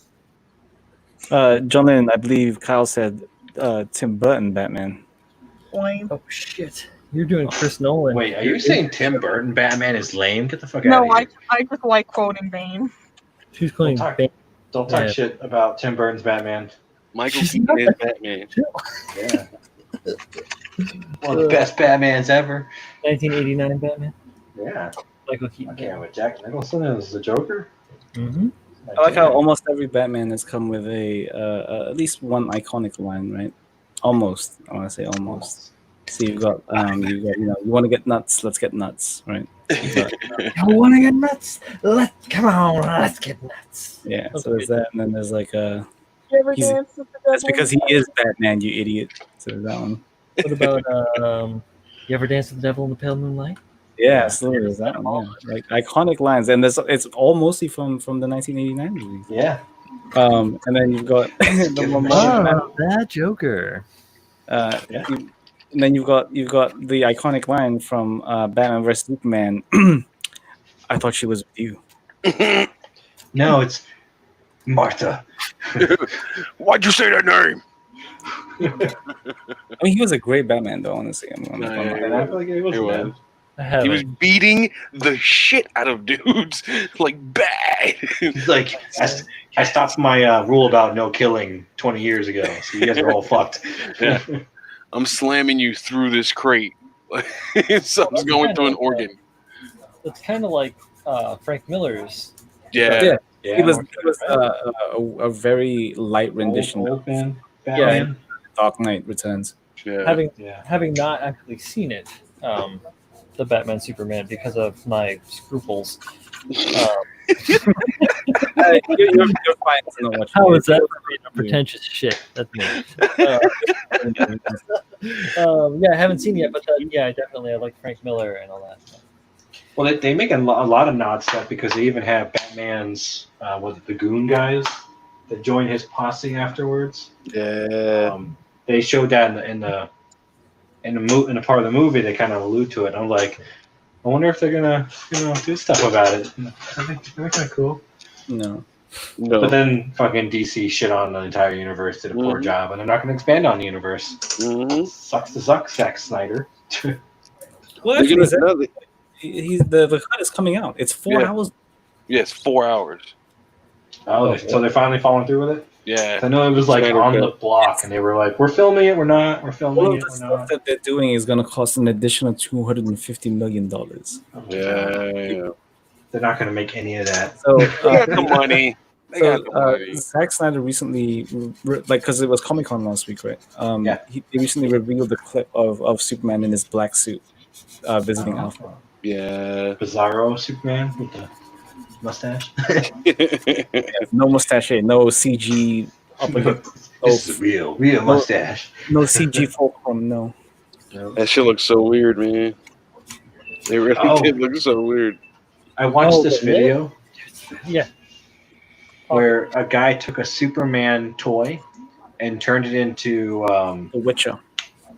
John Lennon, I believe Kyle said Tim Burton Batman.
Lame.
Oh shit. You're doing Chris Nolan.
Wait, are you saying Tim Burton Batman is lame? Get the fuck out
No,
of here.
I just like quoting Bane.
She's calling
Don't talk-
Bane.
Don't talk
Yeah.
shit about Tim Burton's Batman.
Michael
She's
Keaton
not
is Batman.
Yeah. One of the best Batmans ever.
1989 Batman.
Yeah.
Michael
I
Keaton.
can't with Jack Nicholson as the Joker.
Mm-hmm.
I like how almost every Batman has come with at least one iconic line, right? Almost. I want to say almost. So you've got you want to get nuts, let's get nuts, right? You got,
You want to get nuts? Come on, let's get nuts.
yeah. So there's that, and then there's like
You ever
He's-
dance with the devil?
that's because he is Batman, you idiot. So there's that one.
What about you ever dance with the devil in the pale moonlight?
Yeah, absolutely. There's that one. Yeah. Like iconic lines, and it's all mostly from the 1989 movies.
Yeah.
And then you've got the more modern Batman.
That Joker.
Yeah. And then you've got the iconic line from Batman vs Superman. I thought she was with you.
No, it's Martha.
Why'd you say that name?
I mean, he was a great Batman, though. Honestly, I'm not gonna lie.
And I feel like it was
It was.
bad.
I have
He was beating the shit out of dudes, like bad.
He's like, I stopped my rule about no killing 20 years ago, so you guys are all fucked.
Yeah. I'm slamming you through this crate. Something's going through an organ.
It's kind of like Frank Miller's.
Yeah.
Yeah,
He was a very light rendition
old
of
man, Batman.
Dark Knight Returns.
Yeah.
Having not actually seen it, the Batman Superman, because of my scruples.
You're fine to know what.
How is that for being a pretentious shit? That's me. Yeah, I haven't seen it yet, but I like Frank Miller and all that.
Well, they make a lot of nods to that because they even have Batman's, the Goon guys that join his posse afterwards.
Yeah.
They showed that in a part of the movie. They kind of allude to it. I'm like, I wonder if they're gonna do stuff about it. I think they're kind of cool.
No.
But then fucking DC shit on the entire universe, did a poor job, and they're not going to expand on the universe.
Mm-hmm.
Sucks to suck, Zack Snyder.
Well, actually, the cut is coming out. It's 4 hours.
Yeah, it's 4 hours.
So they're finally following through with it?
Yeah.
I know it was like
Snyder
on the
cut.
block, and they were like, we're filming it, we're not, we're filming
All
it,
of the
we're
stuff
not.
that they're doing is going to cost an additional $250 million.
Yeah.
They're not going to make any of that.
So
They got the money. They got the money.
Zack Snyder recently, because it was Comic-Con last week, right? He recently revealed the clip of Superman in his black suit visiting Alpha.
Yeah.
Bizarro Superman with the mustache.
No mustache, no CG.
This is real mustache.
No CG fulcrum, no.
That shit looks so weird, man. It really did look so weird.
I watched this video.
Yeah.
Where a guy took a Superman toy and turned it into
The Witcher.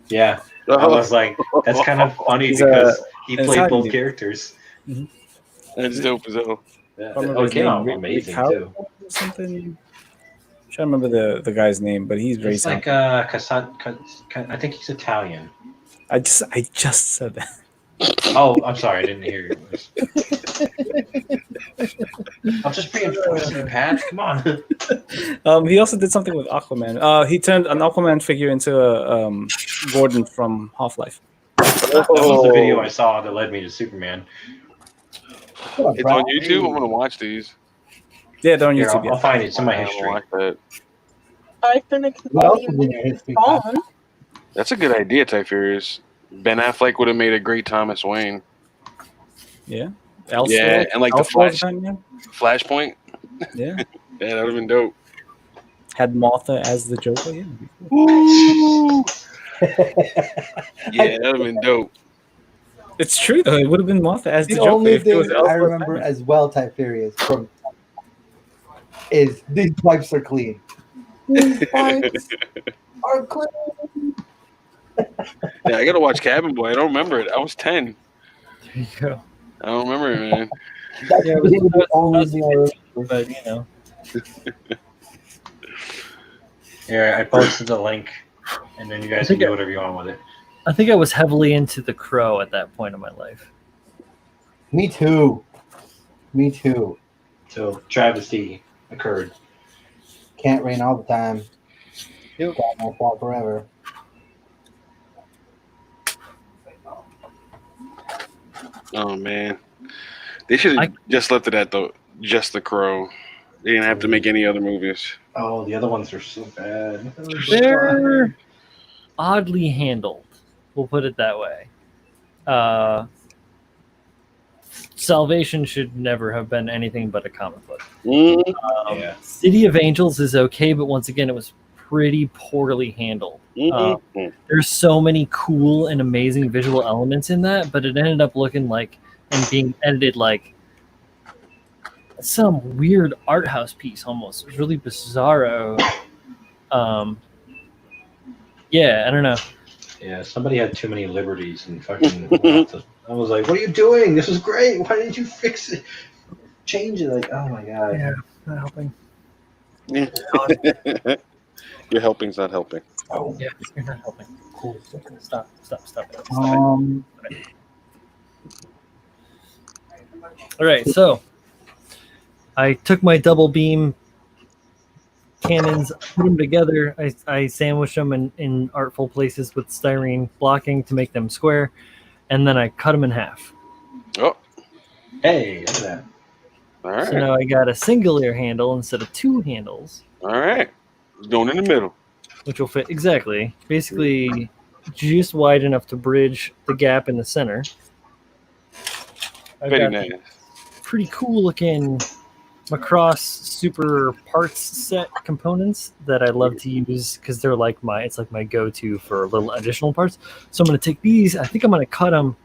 Yeah. I was like, that's kind of funny because he played both characters.
Mm-hmm.
That's dope as hell.
Yeah. It came out amazing too.
Something. I'm trying to remember the guy's name, but he's very.
It's like I think he's Italian.
I just said that.
Oh, I'm sorry, I didn't hear you. I'm just reinforcing you, Pat. Come on.
He also did something with Aquaman. He turned an Aquaman figure into a Gordon from Half-Life.
That was the video I saw that led me to Superman.
It's on YouTube. I'm gonna watch these.
Yeah, they're on
Here,
YouTube.
I'll find it. It's in my
I'm gonna
history.
watch that.
I finished
What else is in your history? Pat?
phone.
That's a good idea, Ty Furious. Ben Affleck would have made a great Thomas Wayne.
Yeah.
Yeah, and like the Flashpoint.
Yeah.
Yeah, that would have been dope.
Had Martha as the Joker. Yeah.
Ooh. Yeah, that would have been dope.
It's true though. It would have been Martha as the
The
Joker.
only
if it was
thing I
Alfred
remember
Batman.
as well, Tiberius, from is these pipes are clean. These pipes are clean.
Yeah, I gotta watch Cabin Boy. I don't remember it. I was 10.
There you go.
I don't remember it, man.
That's
Yeah,
really the only thing I remember.
But you know,
Here, I posted the link, and then you guys can do whatever you want with it.
I think I was heavily into The Crow at that point in my life.
Me too. Me too.
So travesty occurred.
Can't rain all the time. God won't fall forever.
Oh man, They should have just left it at just the Crow. They didn't have to make any other movies.
Oh, the other ones are so bad.
They're oddly handled. We'll put it that way. Salvation should never have been anything but a comic book.
Mm-hmm.
City of Angels is okay, but once again, it was pretty poorly handled. There's so many cool and amazing visual elements in that, but it ended up looking like and being edited like some weird art house piece almost. It was really bizarro. Yeah, I don't know.
Yeah, somebody had too many liberties and fucking. I was like, "What are you doing? This is great. Why didn't you fix it? Change it?" Like, oh my god.
Yeah, not helping.
Your helping's not helping.
Oh, yeah, you're not helping. Cool. Stop. All right, so I took my double beam cannons, put them together. I sandwiched them in artful places with styrene blocking to make them square, and then I cut them in half.
Oh,
Hey, look at that.
all right.
So now I got a singular handle instead of two handles,
All right. Going in the middle.
which will fit exactly, basically just wide enough to bridge the gap in the center. I've
Very
got
nice.
pretty cool looking Macross super parts set components that I love to use because they're like my go-to for little additional parts. So I'm going to take these. I think I'm going to cut them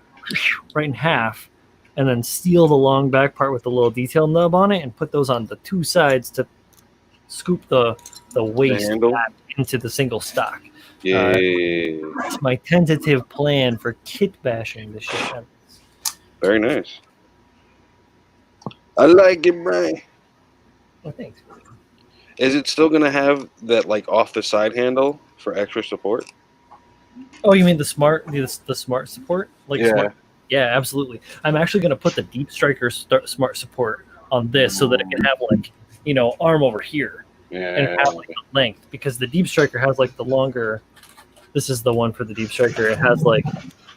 right in half and then steal the long back part with the little detail nub on it and put those on the two sides to scoop the waist
handle?
back into the single stock.
Yeah.
That's my tentative plan for kit bashing the shit out of this.
Very nice. I like it, Brian.
Oh, thanks.
Is it still gonna have that like off the side handle for extra support?
Oh, you mean the smart support? Like
Yeah.
smart? Yeah, absolutely. I'm actually going to put the Deep Striker smart support on this so that it can have like, arm over here and have like the length, because the Deep Striker has like the longer. This is the one for the Deep Striker. It has like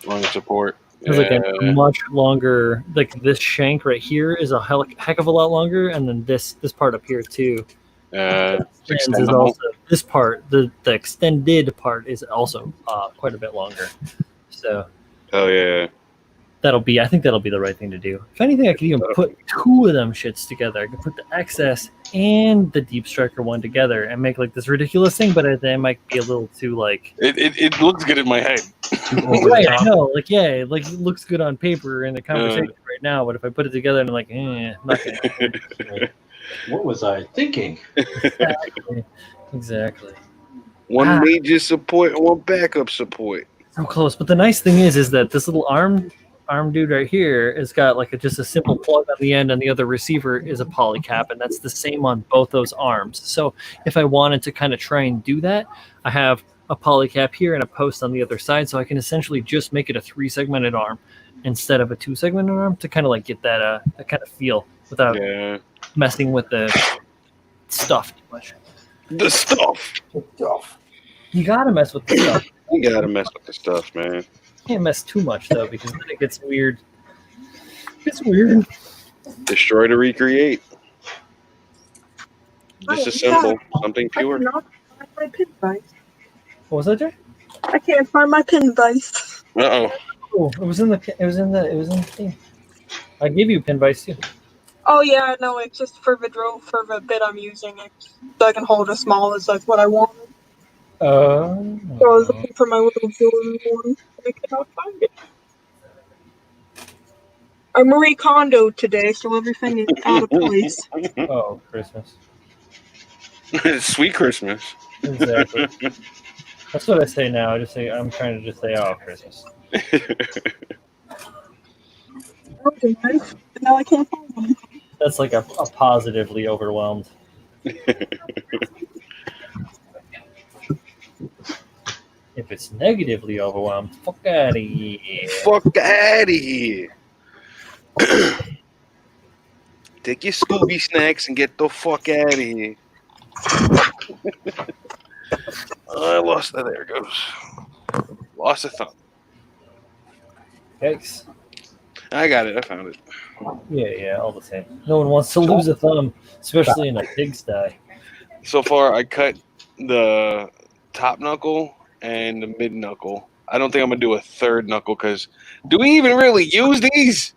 Long support.
It's like a much longer, like this shank right here is a heck of a lot longer, and then this part up here too. Is also, this part, the extended part is also quite a bit longer. So,
oh yeah,
I think that'll be the right thing to do. If anything, I could even put two of them shits together. I could put the XS and the Deep Striker one together and make like this ridiculous thing, but it might be a little too like.
It looks good in my head.
Right, I know. Like, yeah, like it looks good on paper in the conversation right now, but if I put it together and I'm like, not gonna.
What was I thinking?
Exactly.
One major support and one backup support.
So close. But the nice thing is that this little arm dude right here has got like just a simple plug on the end, and the other receiver is a polycap, and that's the same on both those arms. So if I wanted to kind of try and do that, I have a polycap here and a post on the other side, so I can essentially just make it a 3-segmented arm instead of a 2-segmented arm to kind of like get that kind of feel without messing with the stuff too much.
The stuff.
You gotta mess with the stuff.
You gotta mess with the stuff, man.
Can't mess too much though, because then it gets weird. It's weird.
Destroy to recreate. Disassemble something pure.
I cannot find my pin vise.
What was that, Jay?
I can't find my pin vise.
Oh.
Oh, it was in the thing. I gave you a pin vise too.
Oh yeah, no, it's just for the bit I'm using it, so I can hold as small as like what I want. So I was looking for my little Jordan one, but I cannot find it. I Marie Kondo today, so everything is out of place.
Oh, Christmas.
Sweet Christmas.
Exactly. That's what I say now. I'm trying to just say, oh, Christmas.
Now I can't find one.
That's like a positively overwhelmed. If it's negatively overwhelmed, fuck out of here.
Fuck out of here. Take your Scooby snacks and get the fuck out of here. I lost that. There it goes. Lost a thumb.
Yikes.
I got it. I found it.
Yeah, all the same. No one wants to lose a thumb, especially in a pigsty.
So far, I cut the top knuckle and the mid knuckle. I don't think I'm gonna do a third knuckle because do we even really use these?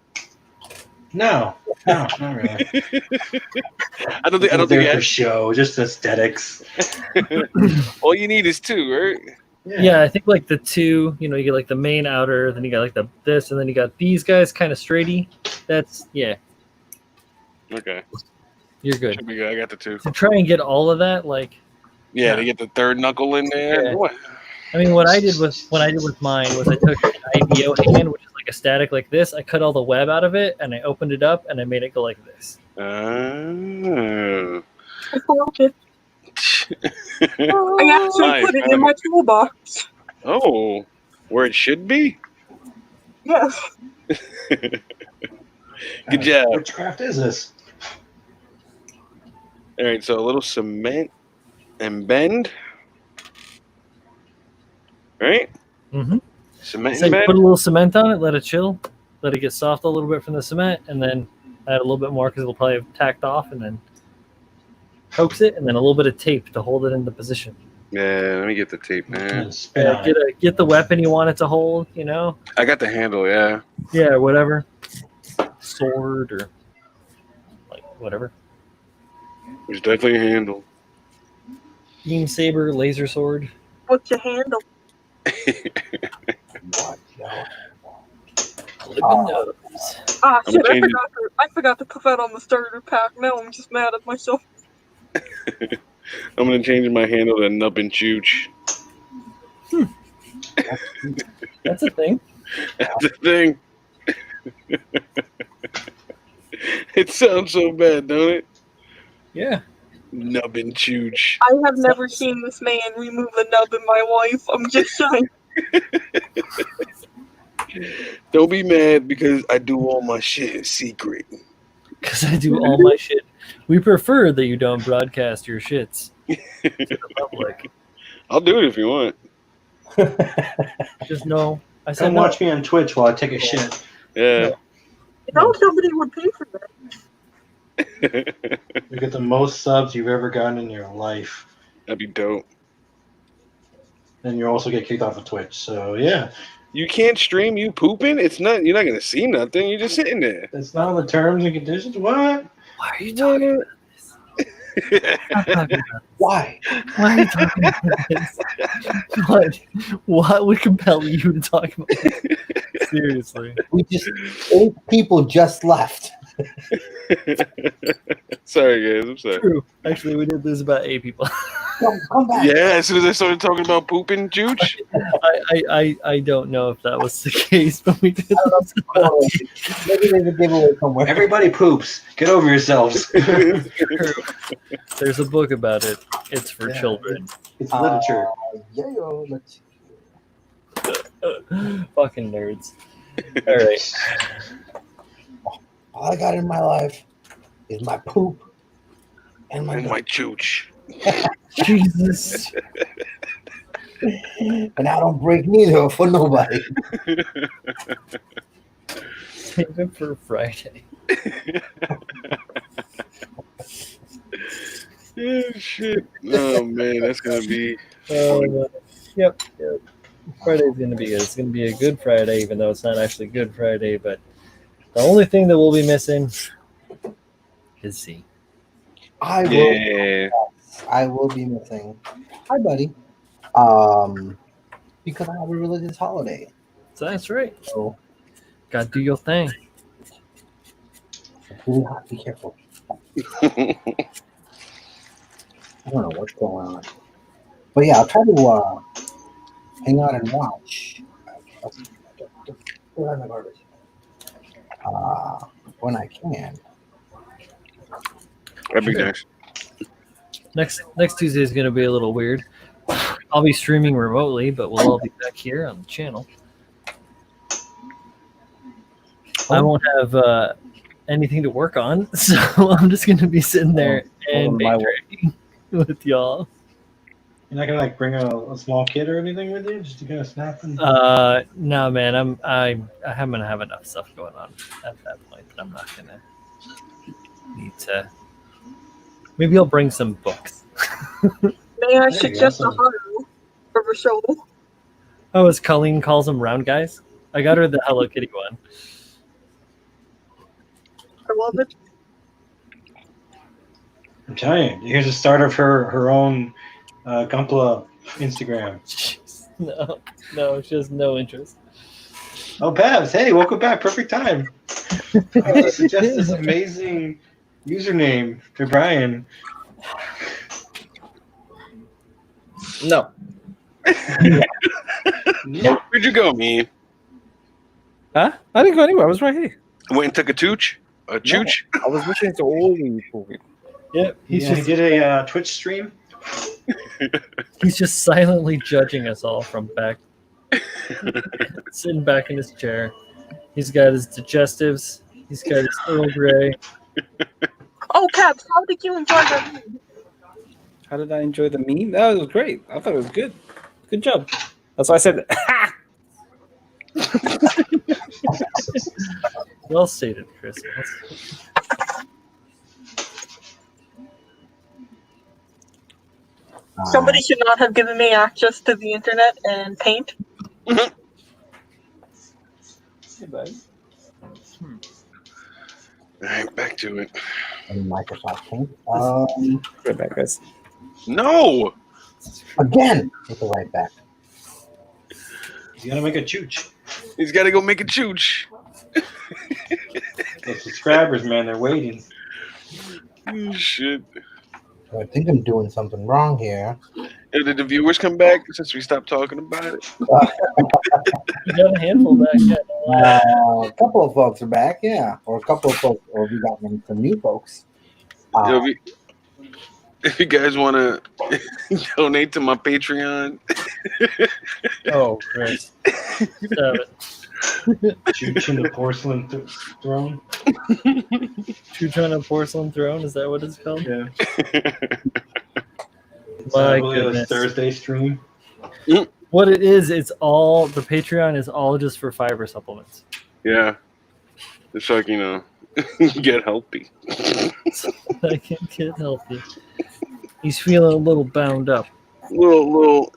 No, not really.
I don't think. I don't
They're
think.
for show, just aesthetics.
All you need is two, right?
Yeah, I think like the two, you get like the main outer, then you got like this, and then you got these guys kind of straighty. That's
Okay.
you're good.
Should be good. I got the two.
To try and get all of that, like
Yeah, to get the third knuckle in there.
Yeah.
What?
I mean, what I did with mine was I took an IBO hand, which is like a static like this. I cut all the web out of it, and I opened it up, and I made it go like this.
Oh.
I found it. I actually
Nice,
put it in my toolbox.
Oh, where it should be?
Yes.
Good job.
Which craft is this?
All right, so a little cement and bend. Right?
Mm-hmm.
Cement
So
and
you
bend.
put a little cement on it, let it chill, let it get soft a little bit from the cement, and then add a little bit more because it'll probably have tacked off, and then coax it, and then a little bit of tape to hold it into position.
Yeah, let me get the tape, man.
And spin on it.
Get the weapon you want it to hold,
I got the handle, yeah.
Yeah, whatever. Sword or like whatever.
There's definitely a handle.
Beam saber, laser sword.
What's your handle? Ah,
I'm
shit!
changing-
I forgot to put that on the starter pack. Now I'm just mad at myself.
I'm gonna change my handle to Nub and Chooch.
That's a thing.
That's the thing. It sounds so bad, don't it?
Yeah.
Nub and Chooch.
I have never seen this man remove a nub in my life. I'm just saying.
Don't be mad because I do all my shit in secret.
Because I do all my shit. We prefer that you don't broadcast your shits to the public.
I'll do it if you want.
Just know I said
Come
no.
watch me on Twitch while I take a shit.
Yeah.
You know somebody would pay for that.
You get the most subs you've ever gotten in your life.
That'd be dope.
And you also get kicked off of Twitch. So yeah.
You can't stream you pooping? You're not gonna see nothing. You're just sitting there.
It's not on the terms and conditions. What?
Why are you talking about this? Stop talking about
Why?
Why are you talking about this? What would compel you to talk about this? Seriously.
We just 8 people just left.
Sorry, guys. I'm sorry.
True. Actually, we did lose about 8 people.
Come back.
Yeah, as soon as I started talking about pooping, Chooch.
I don't know if that was the case, but we did
I
lose
don't know. Maybe there's a giveaway somewhere.
Everybody poops. Get over yourselves.
True. There's a book about it. It's for
Yeah.
children.
It's literature.
Let's
Fucking nerds. All right.
all I got in my life is my poop and my
And my Chooch.
Jesus.
and I don't break neither for nobody.
Save it for Friday.
Yeah, shit. Oh man, that's gonna be.
Yep. Friday's gonna be good. It's gonna be a good Friday, even though it's not actually Good Friday. But the only thing that we'll be missing is Z.
I will.
Yeah.
I will be missing. Hi, buddy. Because I have a religious holiday.
So that's right.
So
Gotta do your thing.
it's really hot. Be careful. I don't know what's going on. But yeah, I'll try to hang out and watch. Where's my garbage? When I can.
That'd be nice.
Next Tuesday is gonna be a little weird. I'll be streaming remotely, but we'll all be back here on the channel. I won't have anything to work on, so I'm just gonna be sitting there and
my
majoring with y'all.
You're not gonna like bring a small kid or anything with you, just to kind of snap and.
No, man. I'm gonna have enough stuff going on at that point. I'm not gonna need to. Maybe I'll bring some books.
May I
There you
suggest
go.
a Haru for a show?
Oh, as Colleen calls them, round guys. I got her the Hello Kitty one.
I love it.
I'm telling you, here's the start of her own Gumpla Instagram.
Jeez, no, she has no interest.
Oh, Babs, hey, welcome back. Perfect time. I'm going to suggest this amazing username for Brian.
No.
Where'd you go, man?
Huh? I didn't go anywhere. I was right here.
Went and took a tooch? A chooch?
I was listening to all you talking.
Yep,
He did a Twitch stream.
he's just silently judging us all from back, sitting back in his chair. He's got his digestives. He's got his Earl Grey.
Oh, Caps, how did you enjoy that?
How did I enjoy the meme? That was great. I thought it was good. Good job. That's why I said, ha!
Well stated, Chris.
Somebody should not have given me access to the internet and Paint.
Hey, bud.
All right, back to it.
And Microsoft Paint.
Right back, guys.
No!
Again with the right back.
He's going to make a chooch.
He's got to go make a chooch.
The subscribers, man, they're waiting.
Oh, shit.
I think I'm doing something wrong here.
Did the viewers come back since we stopped talking about it?
You got a handful back yet.
A couple of folks are back, yeah. Or a couple of folks, or we got some new folks.
If you guys want to donate to my Patreon.
Oh, Chris. Stop it.
Chooch in the porcelain throne.
Chooch on a porcelain throne? Is that what it's called?
Yeah.
My
I believe it was
goodness.
Thursday stream.
What it is, it's all the Patreon is all just for fiber supplements.
Yeah. It's like, get healthy.
I can't get healthy. He's feeling a little bound up.
Little.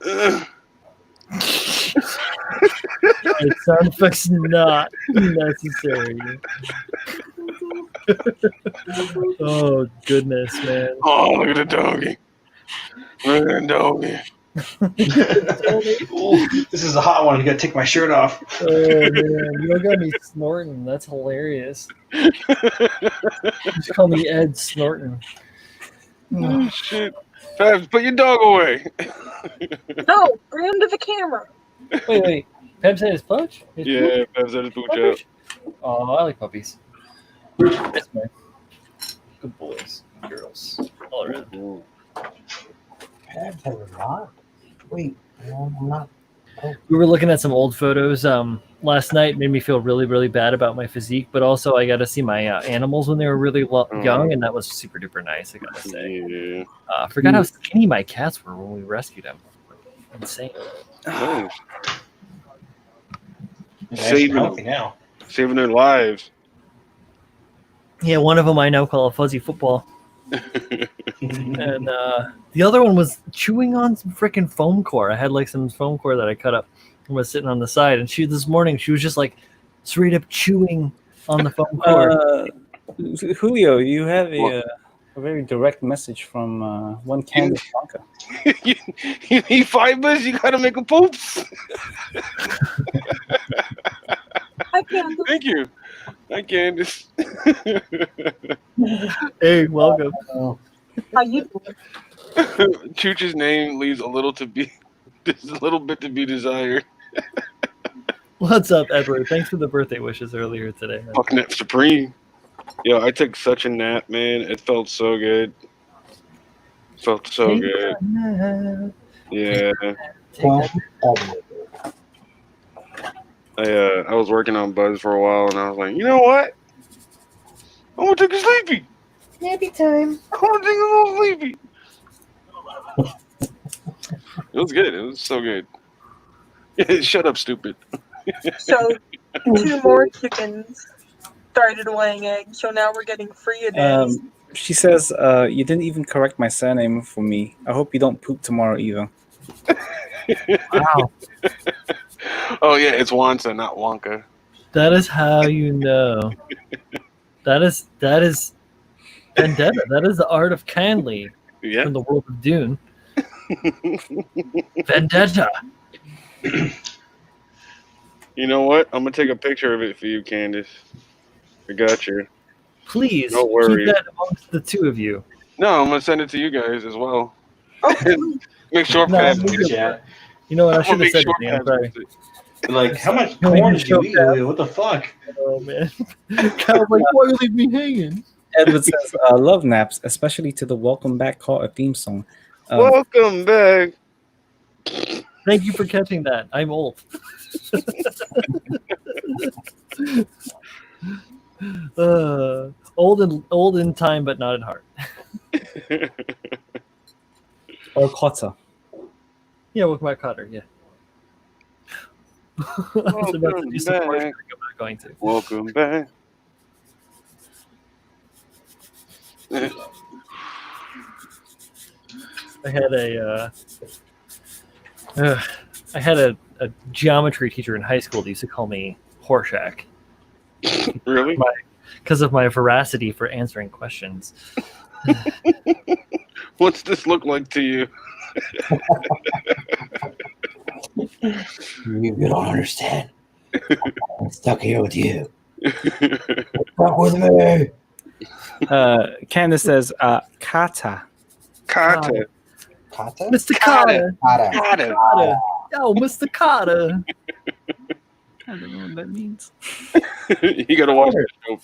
Sound effects not necessary. Oh goodness, man.
Oh, look at the doggy. Look at the doggy.
Ooh, this is a hot one. You gotta take my shirt off.
Oh man, you got me snorting. That's hilarious. Just call me Ed Snorting.
Oh, shit. Fabs, put your dog away.
No, bring him to the camera.
Wait. Pep said his pooch? His
Yeah, Fabs had his pooch out.
pooch? Oh, I like puppies. Yes, man. Good boys, girls, all around.
Tabs have a lot. Wait, no, I'm not.
We were looking at some old photos last night. Made me feel really, really bad about my physique, but also I got to see my animals when they were really young, and that was super duper nice. I gotta say.
Yeah.
Forgot how skinny my cats were when we rescued them. Insane.
Nice.
Saving healthy now.
Saving their lives.
Yeah, one of them I now call a fuzzy football, and the other one was chewing on some freaking foam core. I had like some foam core that I cut up and was sitting on the side, and this morning she was just like straight up chewing on the foam core.
Julio, you have a very direct message from one Candace Blanca.
You need fibers, you gotta make a poops.
I can't.
Thank you. Hi, Candace.
Hey, welcome.
How you doing?
Chooch's name leaves a little bit to be desired.
What's up, Edward? Thanks for the birthday wishes earlier today. Man.
Fuck Nap Supreme. Yo, I took such a nap, man. It felt so good. Felt so good. Yeah. I was working on Buzz for a while, and I was like, you know what? I'm gonna take a sleepy.
Nappy time.
I'm gonna take a little sleepy. It was good. It was so good. Shut up, stupid.
So 2 more chickens started laying eggs, so now we're getting 3 a day.
She says, "You didn't even correct my surname for me. I hope you don't poop tomorrow either."
Wow.
Oh yeah, it's Wonka, not Wonka.
That is how you know. That is Vendetta. That is the art of Canley
Yeah.
from the world of Dune. Vendetta.
You know what? I'm gonna take a picture of it for you, Candace. I got you.
Please
No
keep
worries.
that amongst the 2 of you.
No, I'm gonna send it to you guys as well.
Okay.
Make sure
No,
Pat.
I'm
In the chat.
You know what? I
I'm
should
gonna
have
make
said
sure
it. I'm
Pat
sorry.
gets it.
Like, how much
No, you
corn
just
did you
choked
eat? What the fuck?
Oh man, Kyle's like, why you leave me hanging?
Edward says, "Love naps, especially to the Welcome Back Carter theme song."
Welcome back.
Thank you for catching that. I'm old. Old in time, but not in heart.
Or Cotter.
Yeah, welcome back, Cotter. Yeah. I was about to do some more shit I'm not going to.
Welcome back.
I had a geometry teacher in high school that used to call me Horshack
Really?
because of my veracity for answering questions.
What's this look like to you?
You don't understand. I'm stuck here with you. Stuck with me.
Candace says, "Kata."
Kata.
Kata?
Mr. Carter.
Kata.
Kata.
Carter. Yo, Mr. Carter.
I don't know what that means.
You gotta watch the show,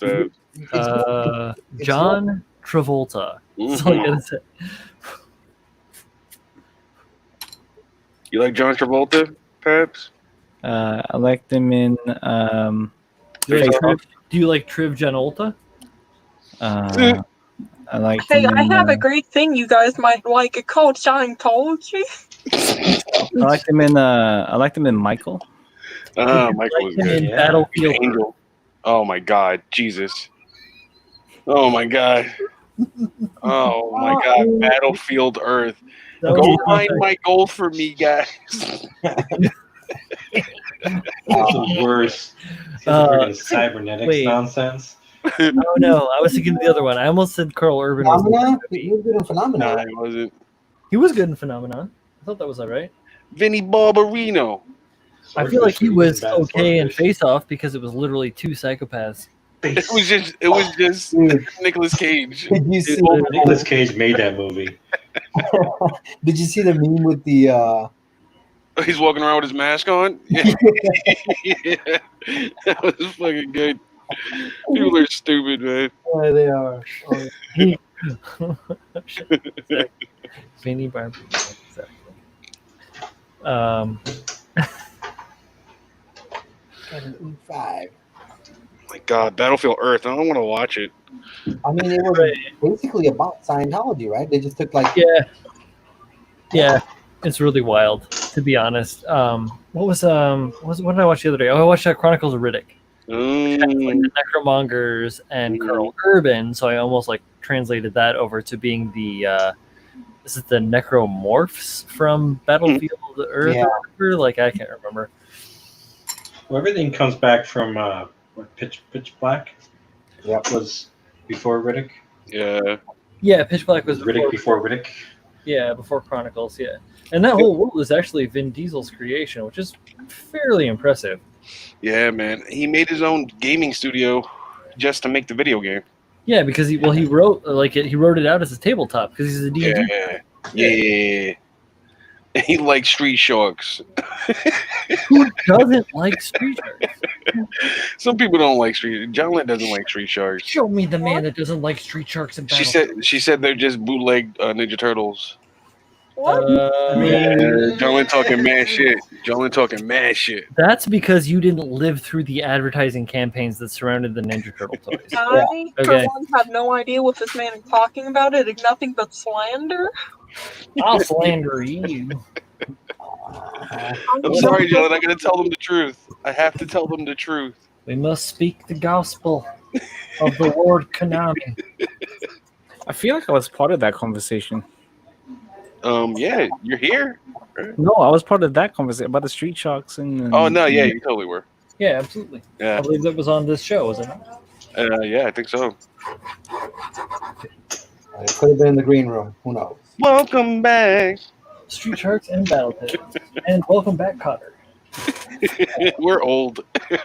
Fab.
John Travolta. That's all I gotta say.
You like John Travolta, Paps?
I liked him in
Do you like Triv Janolta?
I liked
Hey,
him
I
in,
have a great thing you guys might like. It's called Scientology.
I liked him in Michael.
Michael
Like
was
him
good.
in Battlefield.
Angel. Oh my God, Jesus. Oh my God. Oh my God, Battlefield Earth.
That
Go
was
find my gold for me, guys.
That's the worst. Freaking cybernetics
wait.
nonsense.
Oh no, I was thinking of the other one. I almost said Carl Urban was.
Phenomena? He was good in Phenomena.
Nah, it wasn't.
He was good in Phenomenon. I thought that was all right.
Vinny Barbarino.
I feel like he
Swordfish,
was
bad
okay in
swordfish.
Face Off because it was literally 2 psychopaths.
It was just
Dude,
Nicolas Cage.
did you see?
Nicolas Cage made that movie.
Did you see the meme with the?
He's walking around with his mask on. Yeah, yeah. That was fucking good. People are stupid, man.
Yeah, they are. Oh,
Vinny Barber. Exactly.
five.
My God, Battlefield Earth. I don't want to watch it.
I mean, it was basically about Scientology, right? They just took like
Yeah, it's really wild, to be honest. What did I watch the other day? Oh, I watched Chronicles of Riddick. Like the Necromongers and Colonel Urban, so I almost like translated that over to being the is it the Necromorphs from Battlefield Earth?
Yeah.
Or whatever? Like I can't remember.
Well, everything comes back from Pitch Black.
Yep.
Was before Riddick.
Yeah, Pitch Black was
Riddick before Riddick.
Yeah, before Chronicles. Yeah, and that whole world is actually Vin Diesel's creation, which is fairly impressive.
Yeah, man. He made his own gaming studio just to make the video game.
Yeah, because he wrote he wrote it out as a tabletop because he's a D&D.
Yeah. He likes Street Sharks.
Who doesn't like Street Sharks?
Some people don't like Street. John Lynn doesn't like Street Sharks.
Show me the man that doesn't like Street Sharks and
She said they're just bootleg Ninja Turtles.
What?
Yeah, John Lynn talking mad shit. John Lynn talking mad shit.
That's because you didn't live through the advertising campaigns that surrounded the Ninja Turtle toys.
I, for
Okay.
one, have no idea what this man is talking about. It is nothing but slander.
I'll slander you.
I'm sorry, John. I gotta tell them the truth. I have to tell them the truth.
We must speak the gospel of the Lord Konami.
I feel like I was part of that conversation.
Yeah, you're here.
No, I was part of that conversation about the Street Sharks and
Oh no, yeah, you totally were.
Yeah, absolutely. I
Yeah,
believe that was on this show, was it not?
yeah, I think so.
It could have been in the green room. Who knows?
Welcome back.
Street Sharks and Battle Pits. And welcome back, Cotter.
We're old.
You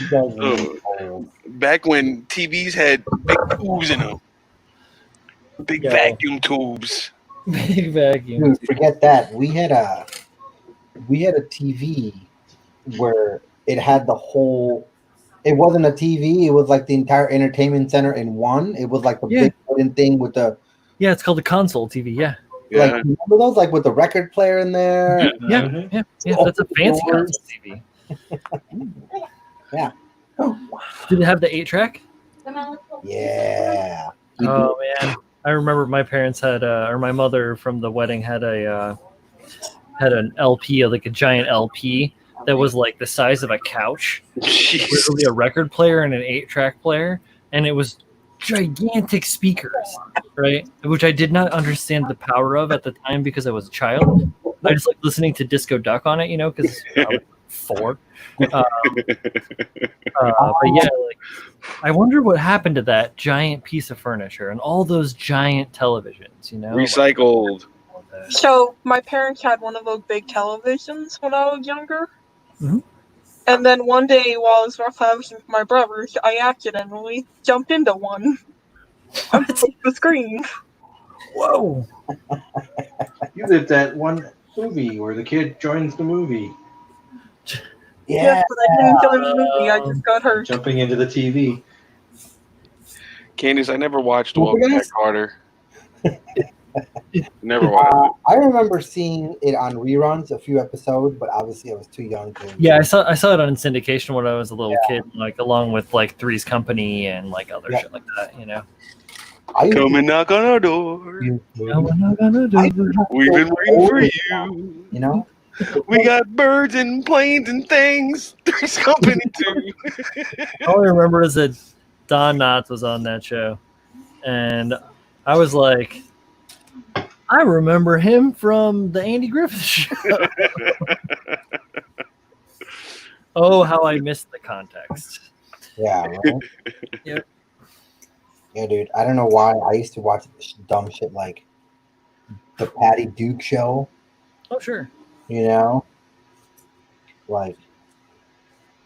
guys are really old.
Back when TVs had big tubes in them, big
Yeah.
vacuum tubes.
Big vacuum.
Dude, forget that. We had a TV where it had the whole. It wasn't a TV. It was like the entire entertainment center in one. It was like the
Yeah.
big wooden thing with the
Yeah, it's called the console TV. Yeah.
like.
Yeah,
Remember those like with the record player in there?
Yeah. Yeah. That's a fancy console TV.
Yeah.
Did it have the 8-track?
Yeah.
Oh man, I remember my parents had, or my mother from the wedding had an LP, like a giant LP that was like the size of a couch.
jeez.
Literally a record player and an 8-track player, and it was gigantic speakers, right? Which I did not understand the power of at the time because I was a child. I just like listening to Disco Duck on it, you know, because I was 4. But yeah, like I wonder what happened to that giant piece of furniture and all those giant televisions, you know?
Recycled.
So my parents had one of those big televisions when I was younger.
Mhm.
And then one day while I was television with my brothers, I accidentally jumped into one. And broke the screen.
Whoa!
You lived that one movie where the kid joins the movie,
Yeah.
Yes, but I didn't join the movie, I just got hurt.
jumping into the TV.
Candace, I never watched
What
Welcome
guys?
Back, Carter. Never watched
I remember seeing it on reruns, a few episodes, but obviously I was too young to.
Yeah, I saw it on syndication when I was a little kid, like along with like Three's Company and like other
Yeah.
shit like that, you know.
I
it.
used
Come and knock on our door.
to-
We've been waiting for you.
You know?
We got birds and planes and things. There's company too.
All I remember is that Don Knotts was on that show, and I was like, I remember him from the Andy Griffith Show. Oh, how I missed the context.
Yeah. Right?
Yep.
Yeah, dude. I don't know why I used to watch dumb shit like the Patty Duke Show.
Oh, sure.
You know, like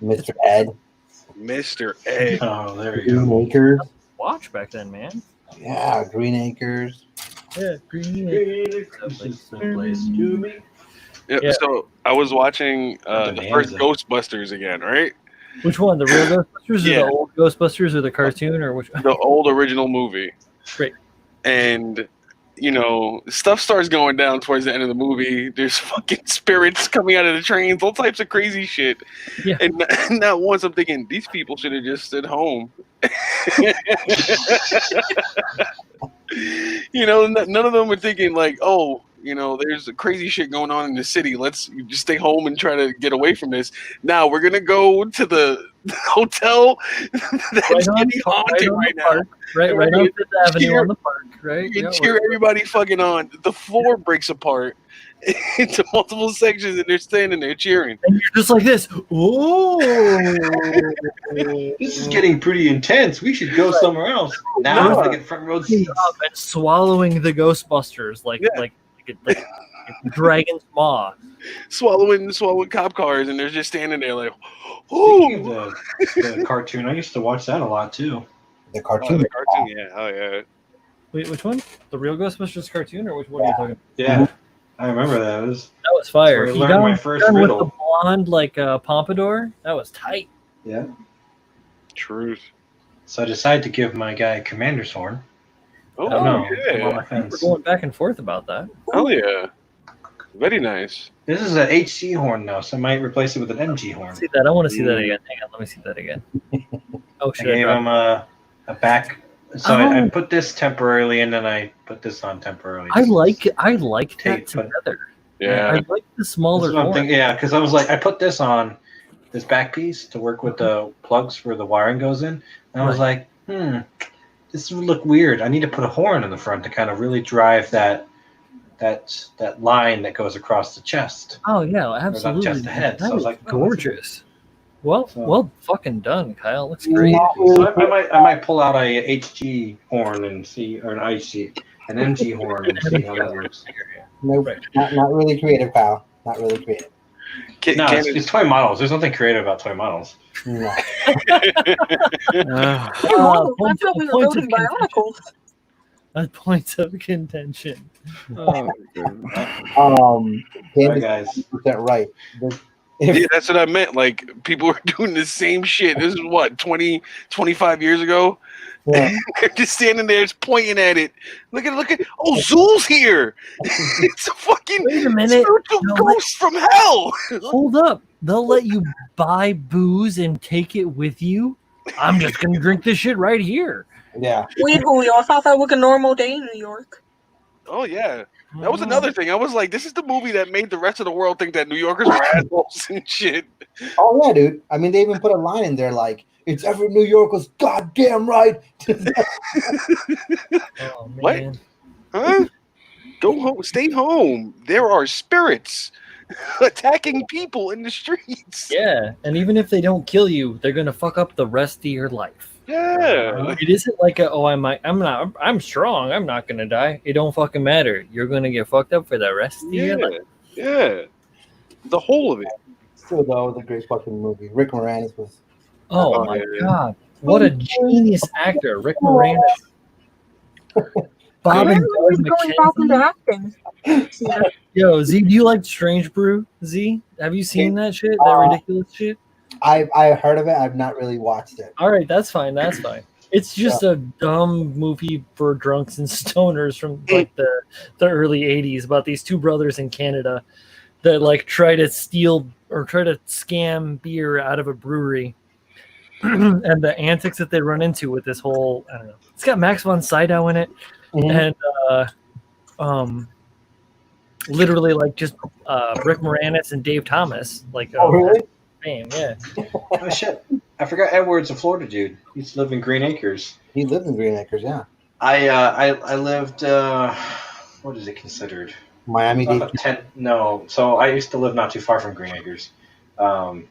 Mr. Ed,
Mr. A.
Oh, there you go.
Green Acres.
Watch back then, man.
Yeah, Green Acres.
Yeah, Green.
This is the place to be.
Yeah,
Yeah.
So I was watching the first
Bonanza.
Ghostbusters again, right?
Which one? The real Ghostbusters or
Yeah.
the old Ghostbusters or the cartoon or which?
The old original movie.
Great.
And you know, stuff starts going down towards the end of the movie. There's fucking spirits coming out of the trains, all types of crazy shit.
Yeah.
And not once I'm thinking these people should have just stayed home. You know, none of them were thinking like, oh, you know, there's crazy shit going on in the city. Let's just stay home and try to get away from this. Now we're gonna go to the hotel that's getting haunted right now.
Park, right
We're
on
gonna
Fifth Avenue
cheer-
on the park, right?
You
Yeah,
cheer everybody fucking on. The floor breaks apart into multiple sections, and they're standing there cheering.
and you're just like this. Oh,
This is getting pretty intense. We should go somewhere else. Now
Yeah.
I get front row seats.
up and swallowing the Ghostbusters like
Yeah.
like dragon's maw.
Swallowing cop cars, and they're just standing there like,
Speaking
"Ooh."
of the cartoon, I used to watch that a lot too.
The
Oh,
cartoon.
the cartoon, yeah, oh yeah.
Wait, which one? The real Ghostbusters cartoon, or which one are you talking about?
Yeah, I remember that. It was,
That was fire.
That's
He
where I learned
done-
my first
done with
riddle.
the blonde like pompadour. That was tight.
yeah.
Truth.
So I decided to give my guy a commander's horn.
Oh,
Oh,
I'm on
yeah.
the
We're
fence.
going back and forth about that.
Hell yeah. Very nice.
This is an HC horn now, so I might replace it with an MG horn.
See that? I want to see that again. Hang on, let me see that again. Oh
I
shit!
gave him a back So I put this temporarily, and then I put this on temporarily.
I like that
Tape, but-
together.
Yeah.
I like the smaller
That's what I'm
horn.
thinking. Yeah, because I was like, I put this on this back piece to work with the plugs where the wiring goes in, and I was like, this would look weird. I need to put a horn in the front to kind of really drive that line that goes across the chest.
Oh yeah,
Or
absolutely.
not chest to head.
That
So I was
is
like, oh,
gorgeous. Well,
So-
well, fucking done, Kyle. Looks great.
So I might pull out a HG horn and see, or an MG horn and see how that works.
Nope, not really creative, pal. Not really creative.
No, it's toy models. There's nothing creative about toy models.
No.
Hey, Marvel, I thought we were
points of
building Bionicles.
A point of contention.
Oh,
Candace
Sorry, guys.
is 100% right.
yeah, that's what I meant. Like, people were doing the same shit. This is what, 20, 25 years ago?
Yeah.
They're just standing there just pointing at it. Look at oh, Zool's here. It's a fucking
Wait a minute.
spiritual
No,
ghost from hell.
Hold up. They'll let you buy booze and take it with you? I'm just gonna drink this shit right here.
Yeah.
Wait, Julio, I thought that was a normal day in New York.
Oh yeah. That was another thing. I was like, this is the movie that made the rest of the world think that New Yorkers were assholes and shit.
Oh yeah, dude. I mean, they even put a line in there like, "It's every New Yorker's goddamn right."
Oh,
What?
man.
Huh? Go home. Stay home. There are spirits attacking people in the streets.
Yeah, and even if they don't kill you, they're gonna fuck up the rest of your life.
Yeah.
It isn't like I'm strong, I'm not gonna die. It don't fucking matter. You're gonna get fucked up for the rest of your life.
Yeah. The whole of it.
Still, though, it was a great fucking movie. Rick Moranis was.
Oh my
yeah.
god. What a genius actor, Rick Moranis. Bob and
Apparently he's
Doug
going back into
McKenzie.
acting. Yeah.
Yo, Z, do you like Strange Brew? Z? Have you seen that shit? That ridiculous shit?
I heard of it. I've not really watched it.
Alright, that's fine, that's fine. It's just a dumb movie for drunks and stoners from like the early 80s about these two brothers in Canada that like try to steal or try to scam beer out of a brewery. And the antics that they run into with this whole, I don't know. It's got Max von Sydow in it.
Mhm.
And literally like just Rick Moranis and Dave Thomas. Like
Oh really?
fame, yeah.
Oh shit! I forgot Edward's a Florida dude. He used to live in Green Acres.
He lived in Green Acres, yeah.
I lived. What is it considered?
Miami
Off
Dade.
of 10 no, so I used to live not too far from Green Acres. Trying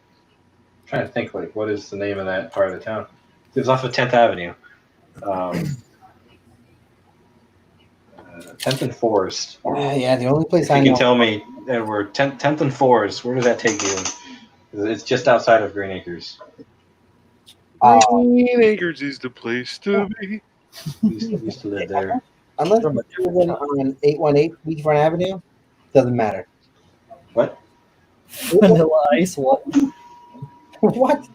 to think, like, what is the name of that part of the town? It was off of 10th Avenue. 10th and Forest.
Yeah, the only place
If
I
you
know.
can tell me, Edward, 10th and Forest, where does that take you? It's just outside of Green Acres.
Green Acres is the place to be.
Used to live there.
Unless you live on 818 Beachfront Avenue, doesn't matter.
What?
Vanilla Ice, what?
What?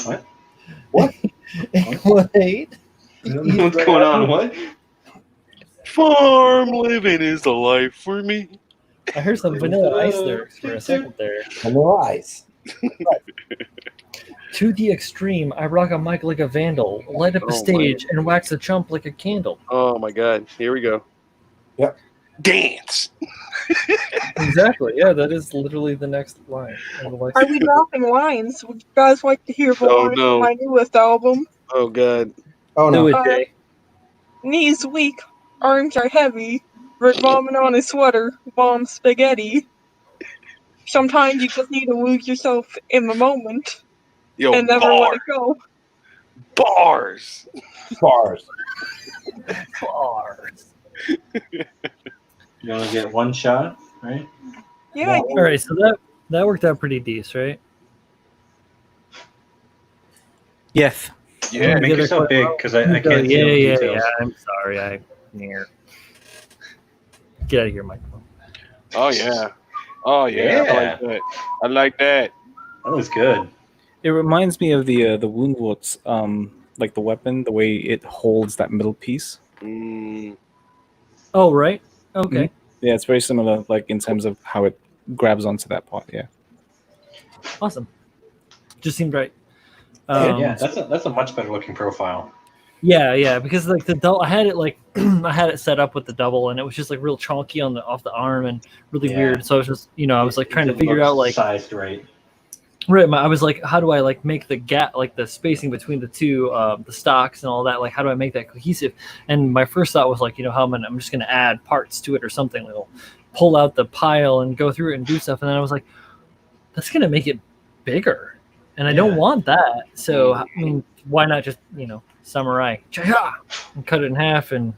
What?
What?
Wait.
What's going on? What?
Farm living is the life for me.
I heard some Vanilla Ice lyrics for a second there.
Vanilla Ice.
To the extreme, I rock a mic like a vandal, light up a stage, and wax a chump like a candle.
Oh my god. Here we go.
Yep.
Dance.
Exactly. Yeah, that is literally the next line.
Are we dropping lines? Would you guys like to hear
Oh,
more
no.
from my newest album?
Oh god.
Oh
Do
no.
it, Jay.
Knees weak, arms are heavy, Rick vomit on his sweater, bomb spaghetti. Sometimes you just need to lose yourself in the moment
Yo,
and never let it go.
bars.
Bars.
Bars.
You only get one shot, right?
Yeah,
Yeah.
All right, so that worked out pretty decent, right?
Yes.
Yeah.
Make yourself big, because I can't see
yeah,
all the
yeah,
details.
yeah. I'm sorry. I near. Get out of here, microphone.
Oh yeah. Oh yeah. I like that. I like that.
That was good.
It reminds me of the Woundwurz, like the weapon, the way it holds that middle piece.
Mm.
Oh, right. Okay.
Yeah, it's very similar, like in terms of how it grabs onto that part. Yeah.
Awesome. Just seemed right.
Yeah, that's a much better looking profile.
Yeah, because like the double, I had it like I had it set up with the double, and it was just like real chonky on the off the arm and really
Yeah.
weird. So I was just, I was like
It
trying to
didn't
figure
look
out like
sized right.
right. I was like, how do I like make the gap, like the spacing between the two, the stocks and all that? Like, how do I make that cohesive? And my first thought was like, how I'm just gonna add parts to it or something. Like, I'll pull out the pile and go through it and do stuff. And then I was like, that's gonna make it bigger, and I don't
Yeah.
want that. So I mean, why not just samurai and cut it in half and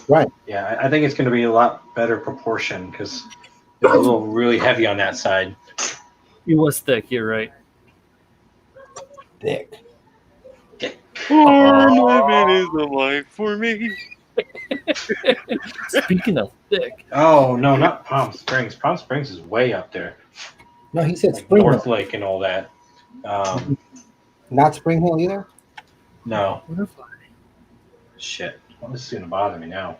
Right.
Yeah, I think it's going to be a lot better proportion because it's a little really heavy on that side.
it was thick. You're right.
Thick.
Farm living is the life for me.
Speaking of thick,
Oh no, not Palm Springs. Palm Springs is way up there,
No, he said
like
Spring
North
Hill.
Lake and all that.
Not Spring Hill either.
No,
what if
shit. Well, this is going to bother me now.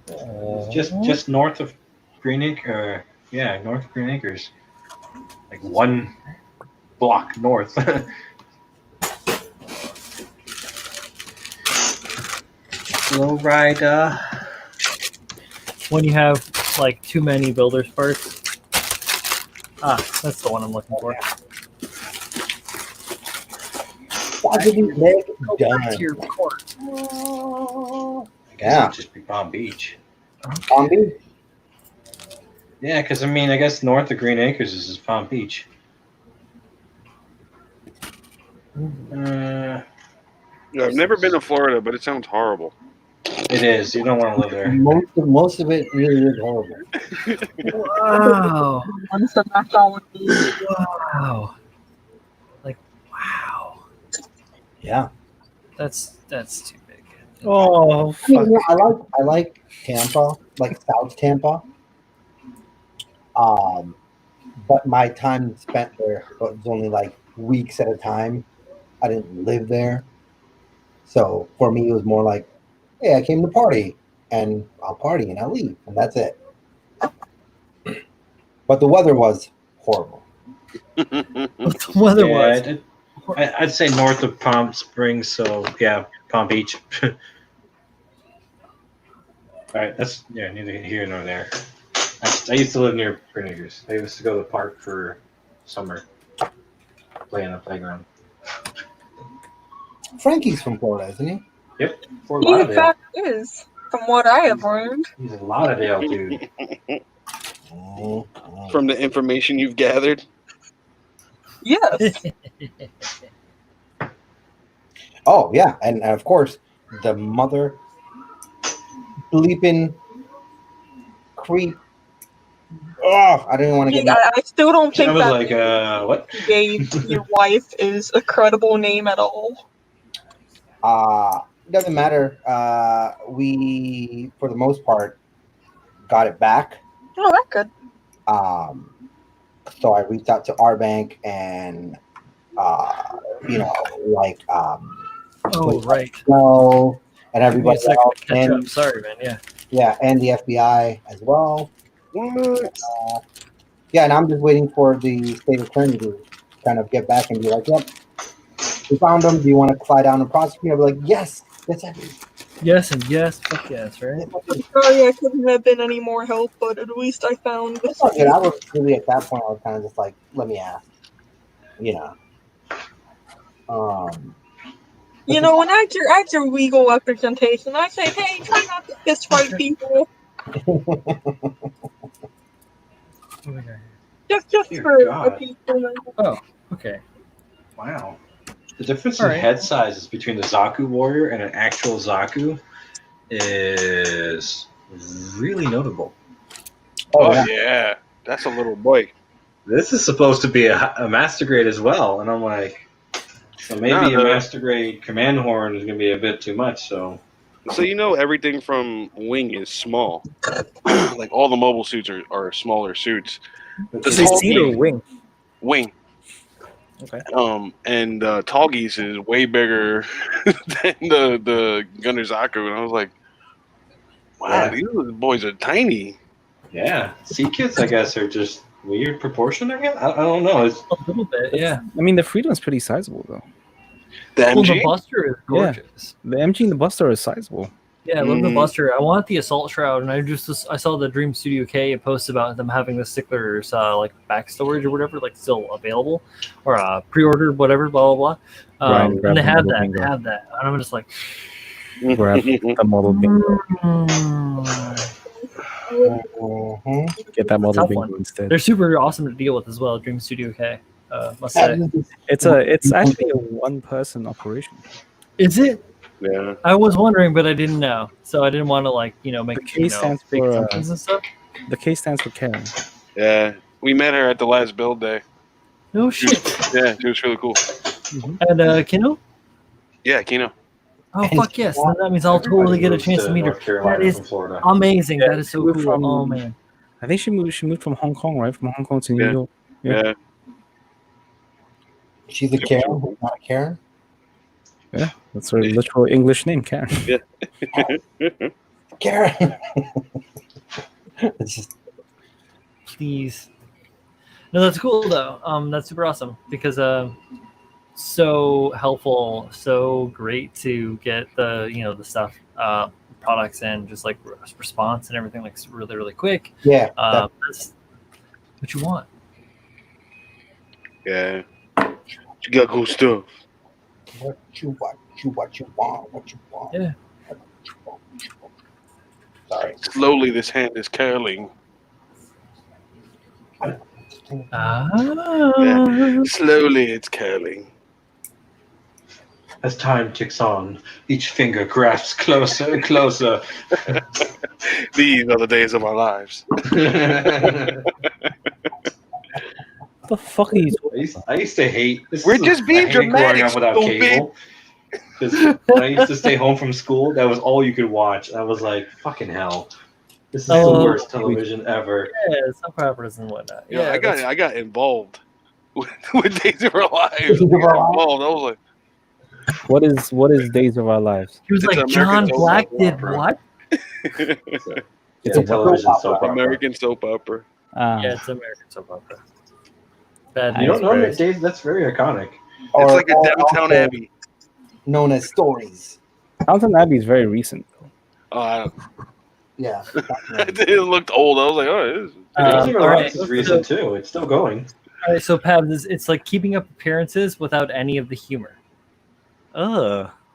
It's just north of Green Acre. Yeah, north of Green Acres, like one block north. Low rider.
when you have like too many builder's parts? That's the one I'm looking for.
Positive leg
Go back to
done.
your court.
I guess
Yeah.
it'd just be Palm Beach.
Palm Beach.
Yeah, because I mean, I guess north of Green Acres is Palm Beach.
Yeah, I've never been to Florida, but it sounds horrible.
It is. You don't want to live there.
Most of it really is horrible.
Wow.
Once the back all would be.
Wow. Like, wow.
Yeah.
That's too big.
Oh,
Yeah, I like Tampa, like South Tampa. But my time spent there was only like weeks at a time. I didn't live there, so for me it was more like, hey, I came to party, and I'll party and I'll leave, and that's it. But the weather was horrible.
The weather was.
I'd say north of Palm Springs. So yeah, Palm Beach. All right, that's neither here nor there. I used to live near Green Acres. I used to go to the park for summer, play on the playground.
Frankie's from Florida, isn't he?
Yep, Fort
He in
Lauderdale.
fact is, from what I have learned.
He's a Lauderdale dude.
From the information you've gathered.
Yes.
Oh yeah, and of course the mother bleeping creep. Oh, I didn't want to get.
I still don't think
I was
that
like, what?
you gave your wife is a credible name at all.
Doesn't matter. We, for the most part, got it back.
Oh, that's good.
So I reached out to our bank and,
Oh, right.
no, and
Give me a
everybody
second
else,
to catch up.
and
Sorry, man.
and the FBI as well.
What?
Yeah, and I'm just waiting for the state attorney to kind of get back and be like, "Yep, we found them. Do you want to fly down and prosecute?" I'll be like, "Yes, yes, I do."
Yes and yes. Fuck yes, right?
Sorry, I couldn't have been any more help, but at least I found
It's all good. I was really at that point. I was kind of just like, "Let me ask," you know.
You know, when I act your legal representation, I say, hey, try not to fist fight people. Just
Dear
for a
God.
peaceful moment.
Oh, okay.
Wow. The difference
All
in
right.
head sizes between the Zaku warrior and an actual Zaku is really notable.
Oh,
yeah.
yeah. That's a little boy.
This is supposed to be a master grade as well, and I'm like, so maybe
Nah,
a
the-
master grade command horn is going to be a bit too much. So
So everything from Wing is small. Like all the mobile suits are smaller suits.
It's
They
all
seat
game.
or
wing?
Wing.
Okay.
And Tall Geese is way bigger than the Gunner Zaku, and I was like, wow,
Yeah.
these boys are tiny.
Yeah, sea kits, I guess, are just weird proportion. I guess I don't know. It's,
A little bit, yeah.
I mean, the Freedom's pretty sizable though.
The
Well, the
MG.
Buster is gorgeous.
The MG and the Buster are sizable.
Yeah, I love the
Mm.
Buster. I want the Assault Shroud, and I saw the Dream Studio K post about them having the sticklers like back storage or whatever, like still available or pre-ordered, whatever, blah blah blah.
Right, grab
And they
the
have
model
that,
bingo.
and I'm just like,
Grab the model bingo.
Mhm.
Get that model
Tough
bingo
one.
instead.
they're super awesome to deal with as well. Dream Studio K, must say.
It's actually a one-person operation.
Is it?
Yeah.
I was wondering, but I didn't know, so I didn't want to make
The K stands
fake
for,
assumptions and stuff.
The K stands for Karen.
Yeah. We met her at the last build day.
No shit.
Yeah, she was really cool.
And Kino?
Yeah, Kino.
Oh fuck yes! Then that means I'll totally get a chance to meet her.
North Carolina
That is
from Florida.
amazing.
Yeah,
That is so
we're
cool.
from-
Oh man.
I think she moved from Hong Kong, right? From Hong Kong to New
Yeah.
York.
Yeah.
She's a Karen, not a Karen.
That's her literal English name, Karen.
Karen. It's just
Please. No, that's cool though. That's super awesome because so helpful, so great to get the the stuff, products and just like response and everything like really really quick.
yeah.
That's what you want.
Yeah. She got cool stuff.
What you want? What you want?
Yeah.
Sorry.
Slowly, this hand is curling. Slowly, it's curling.
As time ticks on, each finger grasps closer and closer.
These are the days of our lives.
What the fuck are you talking
I used to hate.
We're just being
I hated growing
dramatic,
up without
stupid.
cable. Because when I used to stay home from school, that was all you could watch. I was like, "Fucking hell, this is the
Oh.
worst television ever."
Yeah, soap operas and whatnot.
Yeah, I
that's-
got involved with Days of Our Lives.
Days of
I got
Our Lives?
involved. I was like,
What is Days of Our Lives?
He was
It's
like,
an
John
American soap
Black did
opera.
what?
It's a television soap opera.
American soap opera.
Yeah, it's American soap opera. Bad
You don't know
news,
that, Dave? That's very iconic.
It's
Or
like a Downtown
also
Abbey.
known as stories.
Downton Abbey is very recent.
Oh, I
Yeah.
it looked old. I was like, oh, it is.
Days of Our
all
Lives
right,
is recent too. It's still going.
All right, so Pabs, it's like keeping up appearances without any of the humor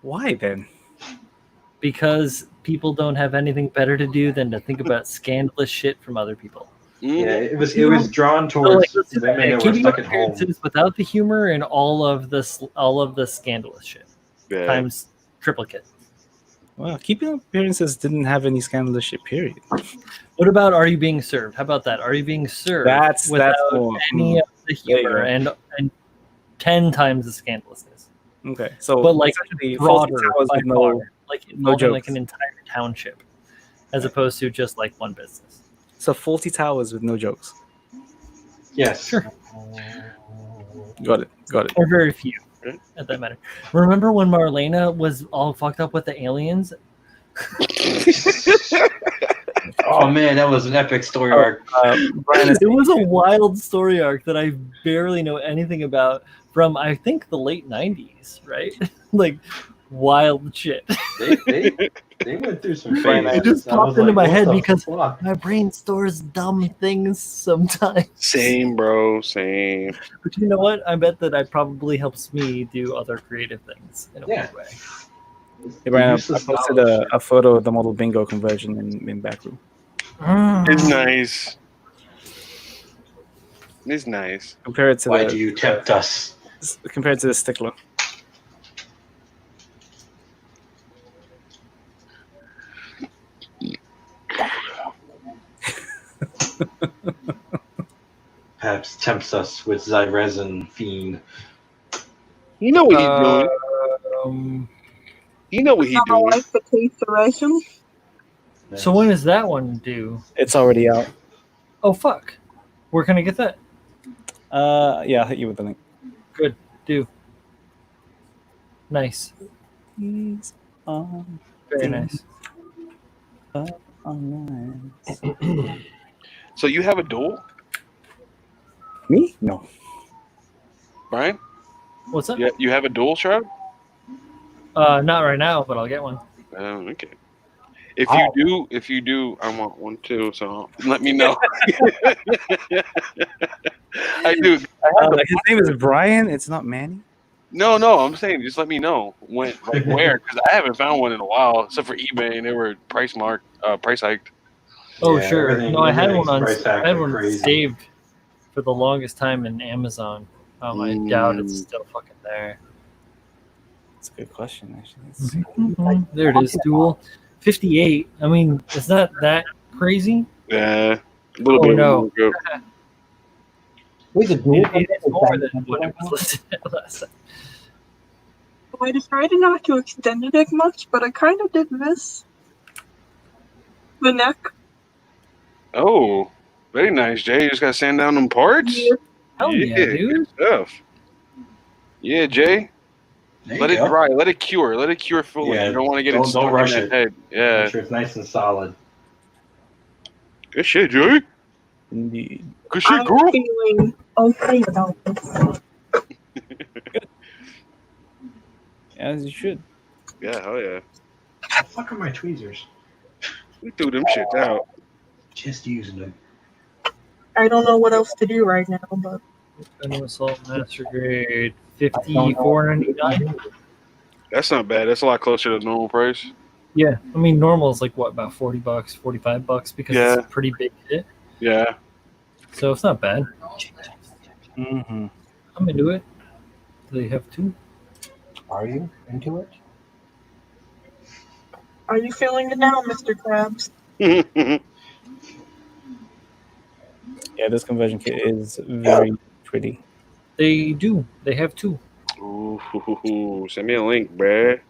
Why then?
because people don't have anything better to do than to think about scandalous shit from other people.
Mm.
Yeah, it was drawn
So,
towards
let's do that.
women that were
Keeping up
stuck at home.
appearances without the humor and all of the scandalous shit
Yeah.
times triplicate.
Well, Keeping Up Appearances didn't have any scandalous shit, period.
What about Are You Being Served? How about that? Are You Being Served
That's
without
more,
any of the
There you
humor
go.
and 10 times the scandalousness?
Okay, so
But like
essentially,
broader,
Fawlty Towers
by
with no,
far, like involving like
jokes.
an entire township, as opposed to just like one business.
so Fawlty Towers with no jokes.
Yes.
Sure.
Got it.
Or very few, at that matter. Remember when Marlena was all fucked up with the aliens?
Oh man, that was an epic story arc.
Brian is
It was a wild story arc that I barely know anything about from I think the late 90s, right? Like wild shit.
They went through some
Brian,
phases.
It just
I was
popped into my
what
head
the
because
fuck?
my brain stores dumb things sometimes.
Same, bro. Same.
But you know what? I bet that it probably helps me do other creative things in a
Yeah.
weird way.
Hey, Brian, I
Useless
posted
knowledge.
a photo of the model bingo conversion in Backroom.
It's nice. It's nice.
Compare it to
Why do you tempt us?
compared to the stickler.
Perhaps tempts us with Zyresin Fiend.
You know what he's doing. You know what he's
I
doing.
like the taste of ration.
So when is that one due?
It's already out.
Oh fuck! Where can I get that?
Yeah, I'll hit you with the link.
Good, do. Nice,
He's on
very nice.
online.
So you have a duel?
Me? No.
Brian,
What's up?
you have a dual shroud?
Not right now, but I'll get one.
Okay. If you do, I want one too. So let me know. I do.
His name is Brian. It's not Manny.
No, I'm saying just let me know when, like where, because I haven't found one in a while, except for eBay, and they were price hiked.
Oh,
Yeah,
sure.
everything-
No, I had
everything's
one on.
price
I
tags
had
are
one
crazy.
saved for the longest time in Amazon. I doubt it's still fucking there.
That's a good question, actually. Let's see.
There it is. Dual 58. I mean, it's not that crazy.
Yeah, a little
Oh,
bit.
no.
Of a
Wait, the dual.
It's more than what it was listed at last time.
I decided not to extend it as much, but I kind of did miss the neck.
Oh, very nice, Jay. You just got to sand down them parts.
Hell yeah, dude.
Good stuff. Yeah, Jay.
There
Let
you
it
go.
dry. Let it cure. Let it cure fully.
Yeah,
You don't want to get
don't
it stuck
rush
in
it.
that head. Yeah.
Make sure it's nice and solid.
Good shit, Jay.
Indeed.
Good shit,
I'm
girl.
feeling okay about this.
As you should.
Yeah, hell yeah.
What the fuck are my tweezers?
We threw them shit out.
Just using them.
I don't know what else to do right now, but
Venom Assault Master Grade 54.99.
That's not bad. That's a lot closer to normal price.
Yeah, I mean normal is like what, about $40, $45 because
Yeah.
it's a pretty big hit.
Yeah.
So it's not bad.
Mm-hmm.
I'm into it. Do they have two?
Are you into it?
are you feeling it now, Mr. Krabs?
Yeah, this conversion kit is very pretty.
They do. They have two.
Ooh, send me a link, bruh.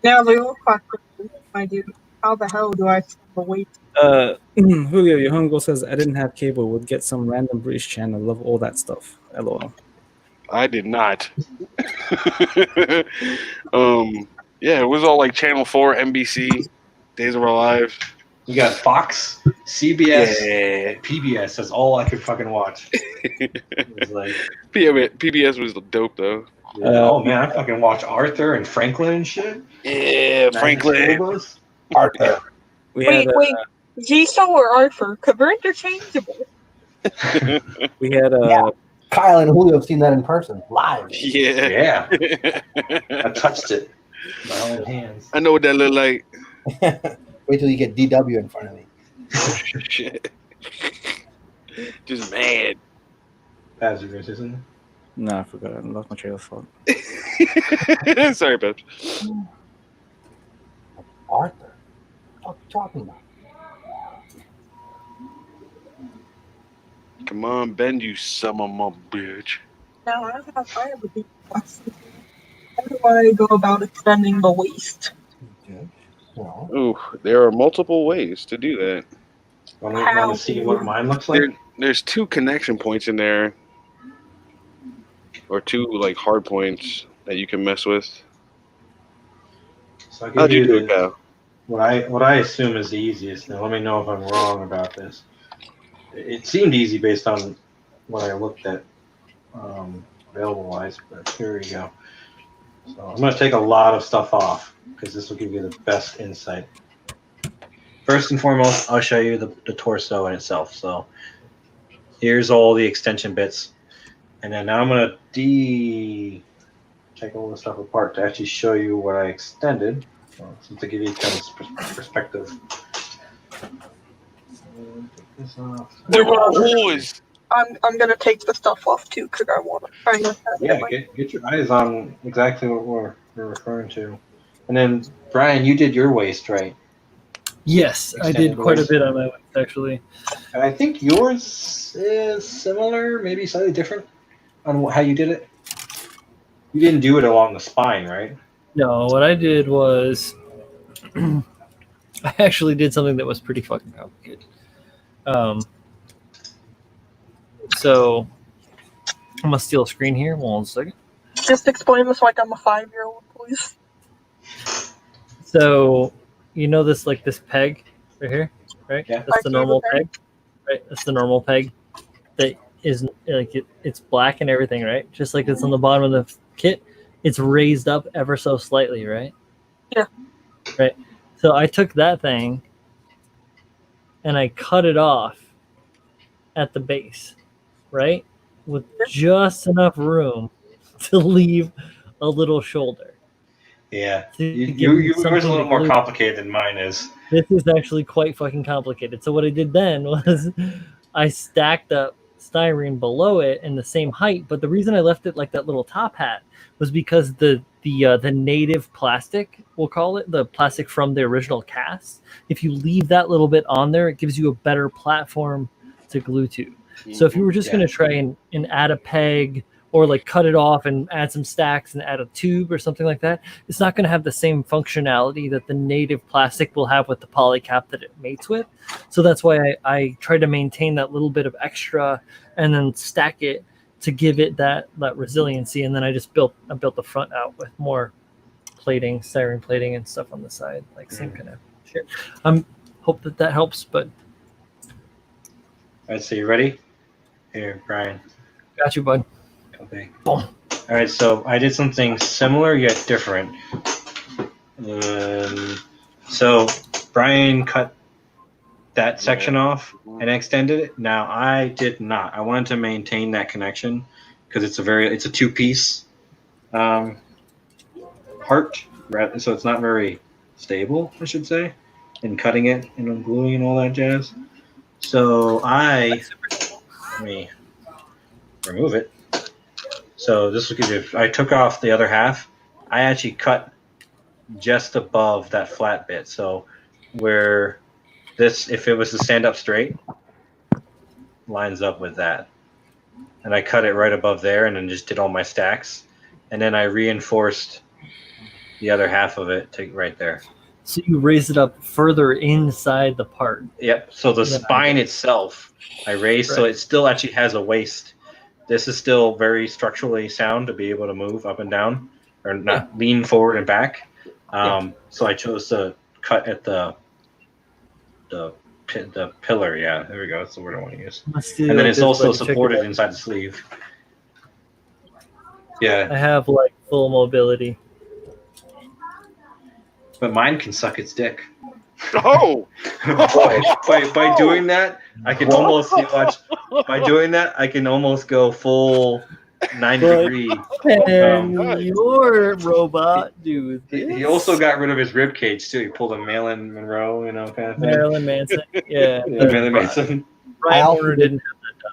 Now the real question, my dude, how the hell do I send the weight?
Julio, your homegirl says I didn't have cable. Would get some random British channel. Love all that stuff. LOL.
I did not. Yeah, it was all like Channel 4, NBC, Days of Our Lives.
You got Fox, CBS,
Yeah.
and PBS. That's all I could fucking watch. It was like,
PBS was dope though.
oh man, I fucking watch Arthur and Franklin and shit.
Yeah, Franklin.
Phobos.
Arthur.
We had
Wait, Jisoo or Arthur? Because they're interchangeable.
we had
Yeah. Kyle and Julio have seen that in person, live.
Yeah.
Yeah, I touched it with my own hands.
I know what that look like.
Wait till you get DW in front of me.
Shit. Just mad.
That's yours, isn't it?
No, I forgot. I lost my trail of thought.
Sorry, Pep.
Arthur? What are you talking about?
Come on, Ben, you son of a bitch.
Now I have a deep question. How do I go about extending the waist?
Okay. Well,
Ooh, there are multiple ways to do that.
Want
How?
to see what mine looks like?
There's two connection points in there, or two like hard points that you can mess with.
So I'll
How'd
give
you do
you
it, Cal?
what I assume is the easiest. Now let me know if I'm wrong about this. It seemed easy based on what I looked at available wise, but here we go. So I'm going to take a lot of stuff off because this will give you the best insight. First and foremost, I'll show you the torso in itself. So here's all the extension bits. And then now I'm going to take all the stuff apart to actually show you what I extended. So to give you kind of perspective. Take this off.
There were holes.
I'm gonna take the stuff off too because I want to kind of have it in my
Get your eyes on exactly what we're referring to. And then, Brian, you did your waist, right?
Yes, I
Extended
did quite a
waist.
bit on my waist actually.
And I think yours is similar, maybe slightly different on how you did it. You didn't do it along the spine, right?
No, what I did was I actually did something that was pretty fucking complicated. So I'm gonna steal a screen here. One second.
Just explain this like I'm a 5-year-old, please.
So you know this peg right here, right?
Yeah.
That's the normal
My
peg, right? That's the normal peg that is like it's black and everything, right? Just like it's on the bottom of the kit, it's raised up ever so slightly, right?
Yeah.
Right. So I took that thing and I cut it off at the base, right? With just enough room to leave a little shoulder.
Yeah,
To give me
yours is a
something
little
to
more
glue.
complicated than mine is.
This is actually quite fucking complicated. So what I did then was I stacked up styrene below it in the same height, but the reason I left it like that little top hat was because the native plastic, we'll call it, the plastic from the original cast, if you leave that little bit on there, it gives you a better platform to glue to. So if you were just
Yeah.
going to try and add a peg or like cut it off and add some stacks and add a tube or something like that, it's not going to have the same functionality that the native plastic will have with the poly cap that it mates with. So that's why I try to maintain that little bit of extra and then stack it to give it that resiliency. And then I built the front out with more plating, styrene plating and stuff on the side, like same kind of shit. Hope that helps, but
All right, so you ready? Here, Brian.
got you, bud.
Okay.
Boom.
All right, so I did something similar yet different. So Brian cut that section off and extended it. Now I did not. I wanted to maintain that connection because it's a two-piece heart, so it's not very stable, I should say, in cutting it and gluing and all that jazz. So let me remove it. So this will give you. I took off the other half. I actually cut just above that flat bit. So where this, if it was to stand up straight, lines up with that. And I cut it right above there, and then just did all my stacks. And then I reinforced the other half of it to right there.
So you raise it up further inside the part.
Yep. So the spine itself, I raised so it still actually has a waist. This is still very structurally sound to be able to move up and down, or not lean forward and back. So I chose to cut at the pillar. Yeah, there we go. That's the word I want to use. And then it's also supported inside the sleeve. Yeah.
I have like full mobility.
But mine can suck its dick.
Oh,
by doing that, I can almost by doing that, I can almost go full 90 degree.
And your robot, dude.
He also got rid of his rib cage too. He pulled a Marilyn Monroe, kind of thing.
Marilyn Manson. Yeah.
Marilyn Manson.
Ryan Horner didn't have that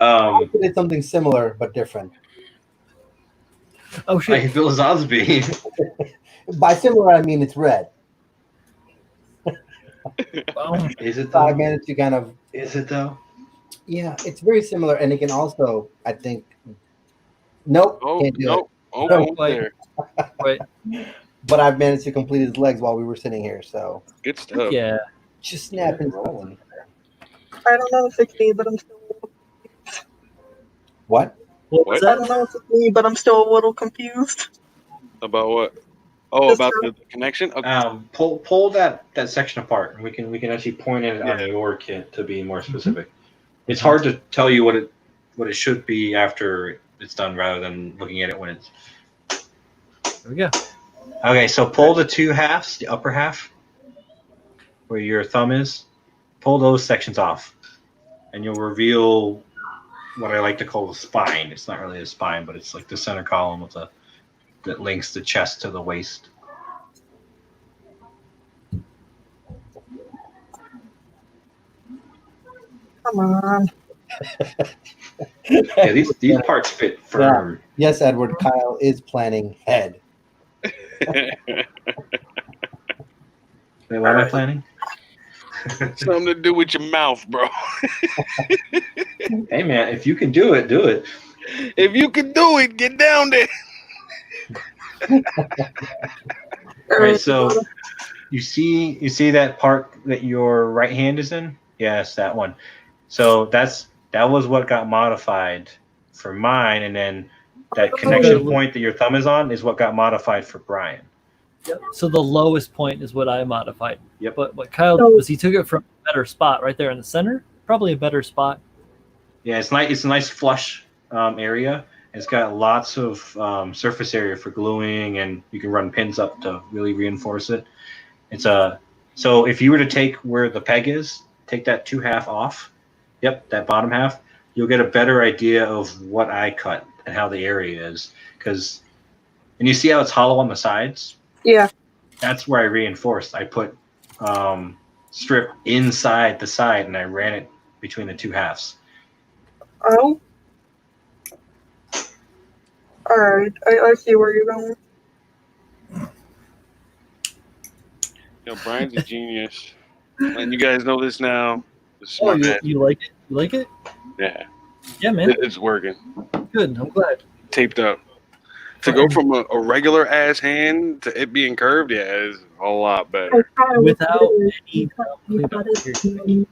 done.
I did something similar but different.
Oh shit!
Like Bill Cosby.
By similar, I mean it's red.
Is it
So I
though?
managed to kind of.
Is it though?
Yeah, it's very similar, and it can also, I think. Nope, can't do
no. Oh,
No,
there.
Wait.
it. But I've managed to complete his legs while we were sitting here, so
Good stuff.
Yeah.
just snapping, rolling.
I don't know if it's me, but I'm still.
What?
What was
I
that?
don't know if it's me, but I'm still a little confused.
About what? Oh, about the connection? Okay.
Pull that section apart, and we can actually point it on your kit to be more specific. It's hard to tell you what it should be after it's done, rather than looking at it when it's.
There we go.
Okay, so pull the two halves, the upper half, where your thumb is. Pull those sections off, and you'll reveal what I like to call the spine. It's not really a spine, but it's like the center column with that links the chest to the waist.
Come on.
Yeah, these parts fit firm.
Yes, Edward. Kyle is planning head.
Wait, what am I planning?
Something to do with your mouth, bro.
Hey man, if you can do it, do it.
If you can do it, get down there.
All right, so you see that part that your right hand is in? Yes, that one. So that was what got modified for mine, and then that connection point that your thumb is on is what got modified for Brian.
Yep. So the lowest point is what I modified.
Yep.
But what Kyle did was he took it from a better spot right there in the center. Probably a better spot.
Yeah, it's nice. It's a nice flush area. It's got lots of surface area for gluing, and you can run pins up to really reinforce it. So if you were to take where the peg is, take that 2/2 off. Yep, that bottom half. You'll get a better idea of what I cut and how the area is. And you see how it's hollow on the sides?
Yeah.
That's where I reinforced. I put strip inside the side, and I ran it between the two halves.
Oh. Alright, I see where you're going.
Brian's a genius, and you guys know this now.
Oh,
Smart man.
you like it? You like it?
Yeah,
Yeah, man.
it's working.
Good. I'm glad.
Taped up. To go from a regular ass hand to it being curved, yeah, is a lot better.
Without any cleanup here.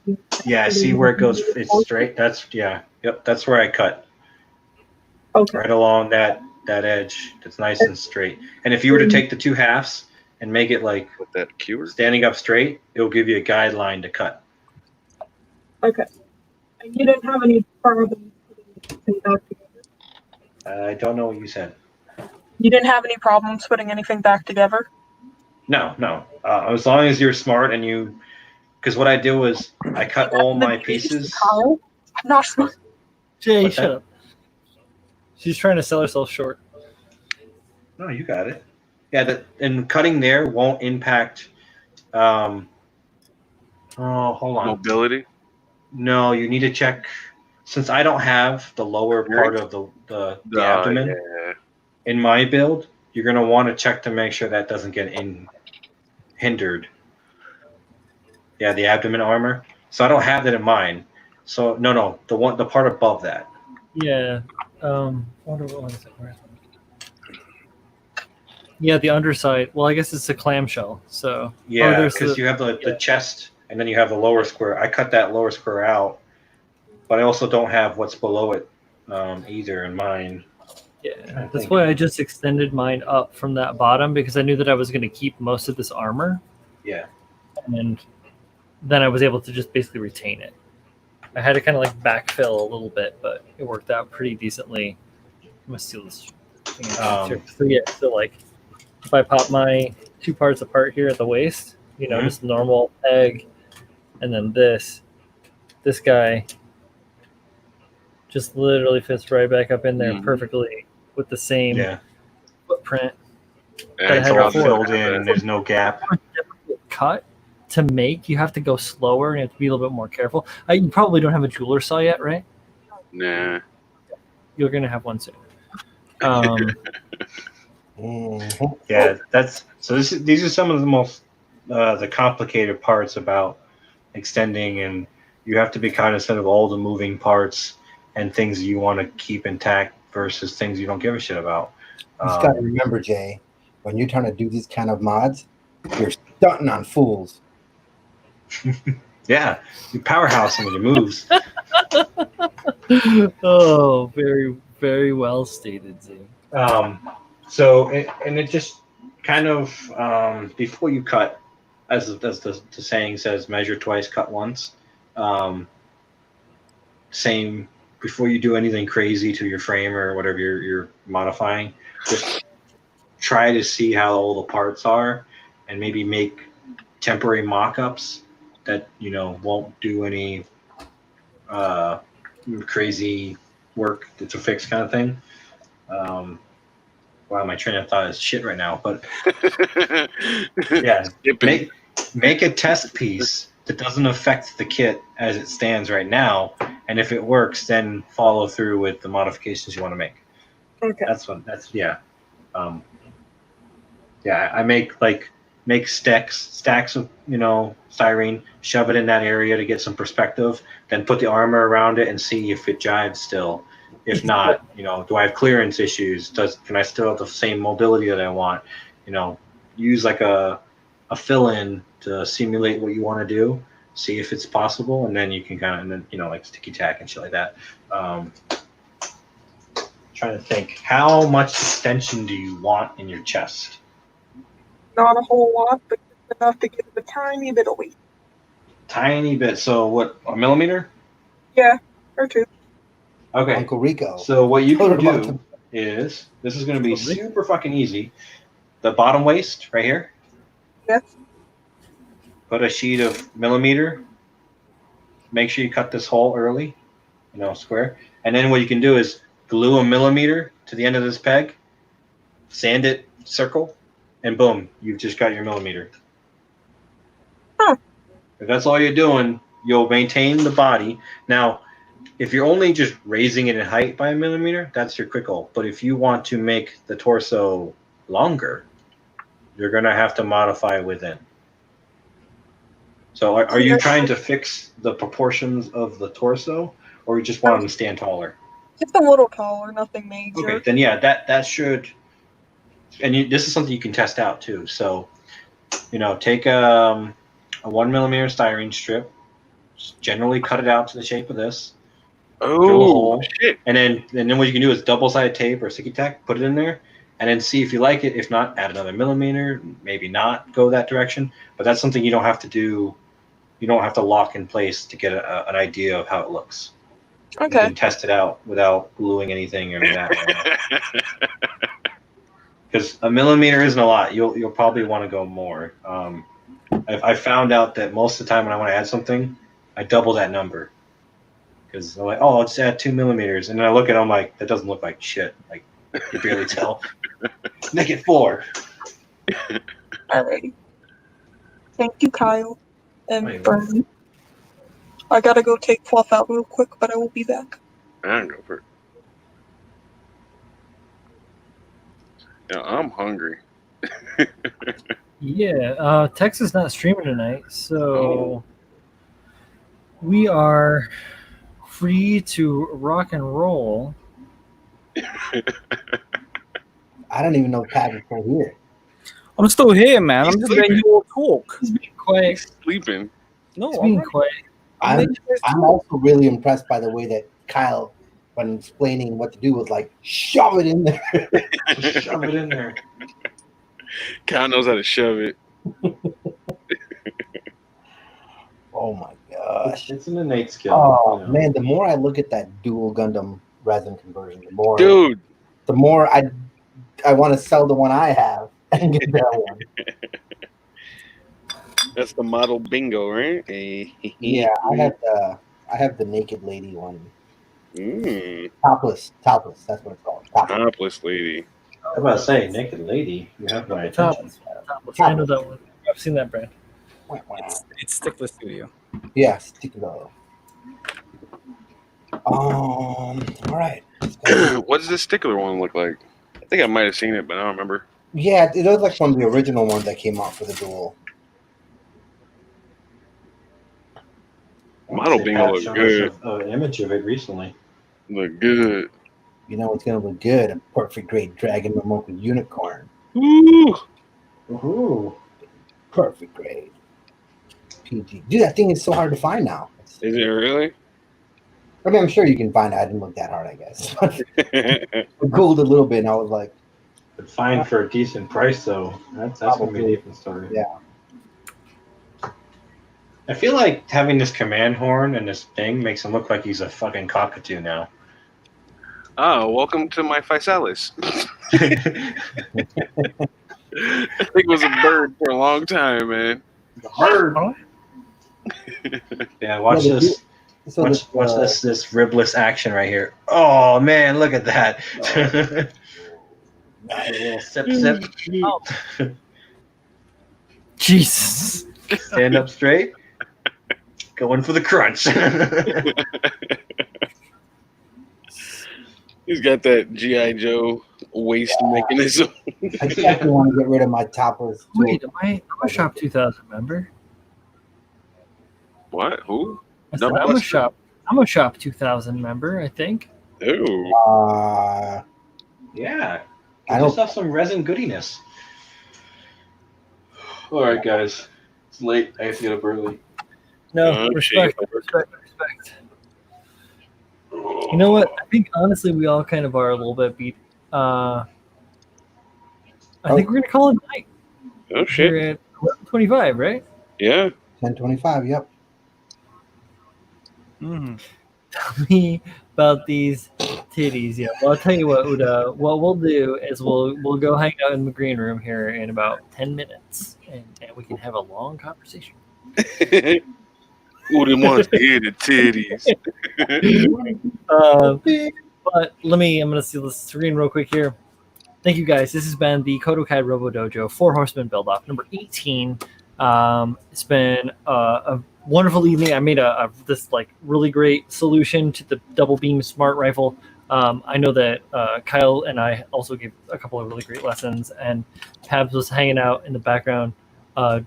Yeah, see where it goes? It's straight. That's where I cut.
Okay.
Right along that edge. That's nice and straight. And if you were to take the two halves and make it like
With that cure.
standing up straight, it'll give you a guideline to cut.
Okay. And you didn't have any problems putting back together?
I don't know what you said.
You didn't have any problems putting anything back together?
No. As long as you're smart and you, because what I do is I cut all my pieces.
Kyle? Not smart.
Jay,
What's
shut
that?
up. She's trying to sell herself short.
No, you got it. Yeah, and cutting there won't impact. Hold on.
Mobility.
No, you need to check. Since I don't have the lower part of the abdomen
Yeah.
in my build, you're gonna want to check to make sure that doesn't get hindered. Yeah, the abdomen armor. So I don't have that in mine. So no, the part above that.
Yeah. What is it? Where is it? Yeah, the underside. Well, I guess it's a clamshell. So
Yeah,
there's
because you have the chest and then you have the lower square. I cut that lower square out, but I also don't have what's below it either in mine.
Yeah, that's why I just extended mine up from that bottom because I knew that I was going to keep most of this armor.
Yeah.
And then I was able to just basically retain it. I had to kind of like backfill a little bit, but it worked out pretty decently. I'm gonna steal this thing. So like, if I pop my two parts apart here at the waist, just normal peg, and then this guy just literally fits right back up in there perfectly with the same footprint.
It's all filled in. There's no gap.
Cut to make, you have to go slower and you have to be a little bit more careful. You probably don't have a jeweler saw yet, right?
Nah.
You're gonna have one soon.
Yeah, these are some of the most the complicated parts about extending, and you have to be cognizant of all the moving parts and things you want to keep intact versus things you don't give a shit about.
You just got to remember, Jay, when you're trying to do these kind of mods, you're stunting on fools.
Yeah, you powerhouse with your moves.
Oh, very, very well stated, Z.
It just kind of before you cut, as the saying says, measure twice, cut once. Same before you do anything crazy to your frame or whatever you're modifying. Just try to see how all the parts are, and maybe make temporary mock-ups that won't do any crazy work to fix kind of thing. Wow, my train of thought is shit right now. But yeah, make a test piece that doesn't affect the kit as it stands right now, and if it works, then follow through with the modifications you want to make.
Okay.
I make stacks of styrene, shove it in that area to get some perspective, then put the armor around it and see if it jives still. If not, do I have clearance issues? Can I still have the same mobility that I want? Use like a fill-in to simulate what you want to do, see if it's possible, and then you can like sticky tack and shit like that. Trying to think, how much extension do you want in your chest?
Not a whole lot, but just enough to give it a tiny bit of weight.
Tiny bit. So what? A millimeter?
Yeah, or two.
Okay.
Uncle Rico.
So what you
Told
can
her about
do is this is going to be
Uncle Rico.
super fucking easy. The bottom waist right here.
Yes.
Put a sheet of millimeter. Make sure you cut this hole early, square. And then what you can do is glue a millimeter to the end of this peg, sand it, circle, and boom, you've just got your millimeter.
Huh.
If that's all you're doing, you'll maintain the body. Now, if you're only just raising it in height by a millimeter, that's your quick hole. But if you want to make the torso longer, you're going to have to modify within. So are you trying to fix the proportions of the torso, or you just want them to stand taller?
Just a little taller, nothing major.
Okay, then yeah, that should, and this is something you can test out too. So, take a 1 millimeter styrene strip, generally cut it out to the shape of this, drill a
Oh
hole,
shit!
and then what you can do is double-sided tape or sticky tack, put it in there, and then see if you like it. If not, add another millimeter. Maybe not go that direction, but that's something you don't have to do. You don't have to lock in place to get an idea of how it looks. You
Okay.
can test it out without gluing anything or any of that. Because a millimeter isn't a lot. You'll probably want to go more. I found out that most of the time when I want to add something, I double that number. Because I'm like, oh, I'll just add 2 millimeters, and then I look at it, I'm like, that doesn't look like shit. Like you barely tell. Make it 4.
Alrighty. Thank you, Kyle and
Wait,
Bernie. I gotta go take fluff out real quick, but I will be back.
I don't go for it. Yeah, I'm hungry.
Yeah, Tex is not streaming tonight, so we are free to rock and roll.
I don't even know if Pat is still here.
I'm still here, man.
He's
I'm just
sleeping.
letting you all talk.
He's being quiet.
He's sleeping.
No,
He's
I'm
being
not.
quiet.
I'm also really impressed by the way that Kyle, when explaining what to do, was like, shove it in there.
Just shove it in there.
Kyle knows how to shove it.
Oh my gosh.
It's an innate skill.
Oh man, the more I look at that dual Gundam resin conversion,
Dude,
the more I want to sell the one I have and get that one.
that's the model bingo, right?
Yeah, I have the naked lady one.
Mm,
Topless. That's what it's called. Topless.
topless lady.
I was about to say, naked lady, you have my attention.
Topless. I know that one. I've seen that brand.
It's Stickler Studio.
Yeah, stickler. All right.
What does this stickler one look like? I think I might have seen it, but I don't remember.
Yeah, it looks like one of the original ones that came out for the duel.
Model bingo look good.
An image of it recently.
Look good.
You know what's gonna look good? A perfect grade dragon remote with unicorn.
Ooh.
Ooh.
Perfect grade. PG. Dude, that thing is so hard to find now.
Is it really?
I mean, I'm sure you can find it. I didn't look that hard, I guess. I Googled a little bit, and I was like,
But fine for a decent price, though. That's gonna be a different story.
Yeah.
I feel like having this command horn and this thing makes him look like he's a fucking cockatoo now.
Oh, welcome to my Physalis. I think it was a bird for a long time, man.
Bird. Yeah, watch
Yeah,
this.
So
Watch this ribless action right here. Oh man, look at that! A little sip.
Oh. Jesus.
Stand up straight. Going for the crunch.
He's got that G.I. Joe waist mechanism.
I definitely want to get rid of my topless.
Wait, I'm a Shop 2000 member.
What? Who?
I said, I'm a Shop 2000 member, I think.
Ooh.
Yeah.
I
I
don't-
just have some resin goodiness. All right, guys. It's late. I have to get up early.
No,
Oh,
respect. You know what? I think honestly we all kind of are a little bit beat. I think we're gonna call it a night.
Oh shit.
We're at 11:25, right?
Yeah.
10:25. Yep.
Mm-hmm.
tell me about these titties. Yeah, well, I'll tell you what, Uda. What we'll do is we'll go hang out in the green room here in about 10 minutes, and we can have a long conversation.
Who wants to hear the titties?
But I'm going to see the screen real quick here. Thank you guys. This has been the KotoKai Robo-Dojo 4 Horsemen Buildoff number 18. It's been a wonderful evening. I made this like really great solution to the double beam smart rifle. I know that Kyle and I also gave a couple of really great lessons, and Pabs was hanging out in the background,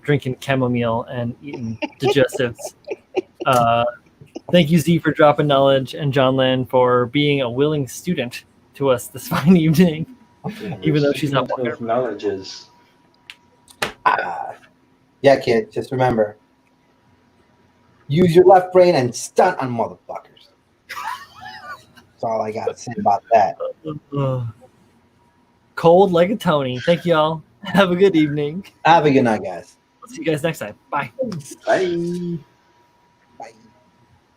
drinking chamomile and eating digestives. Thank you, Z, for dropping knowledge, and John Lynn for being a willing student to us this fine evening, even though she's not walking around.
Knowledge is.
Yeah, kid, just remember, use your left brain and stunt on motherfuckers. That's all I got to say about that.
Cold like a Tony. Thank you all. Have a good evening.
Have a good night, guys.
See you guys next time. Bye.
Bye.
Bye.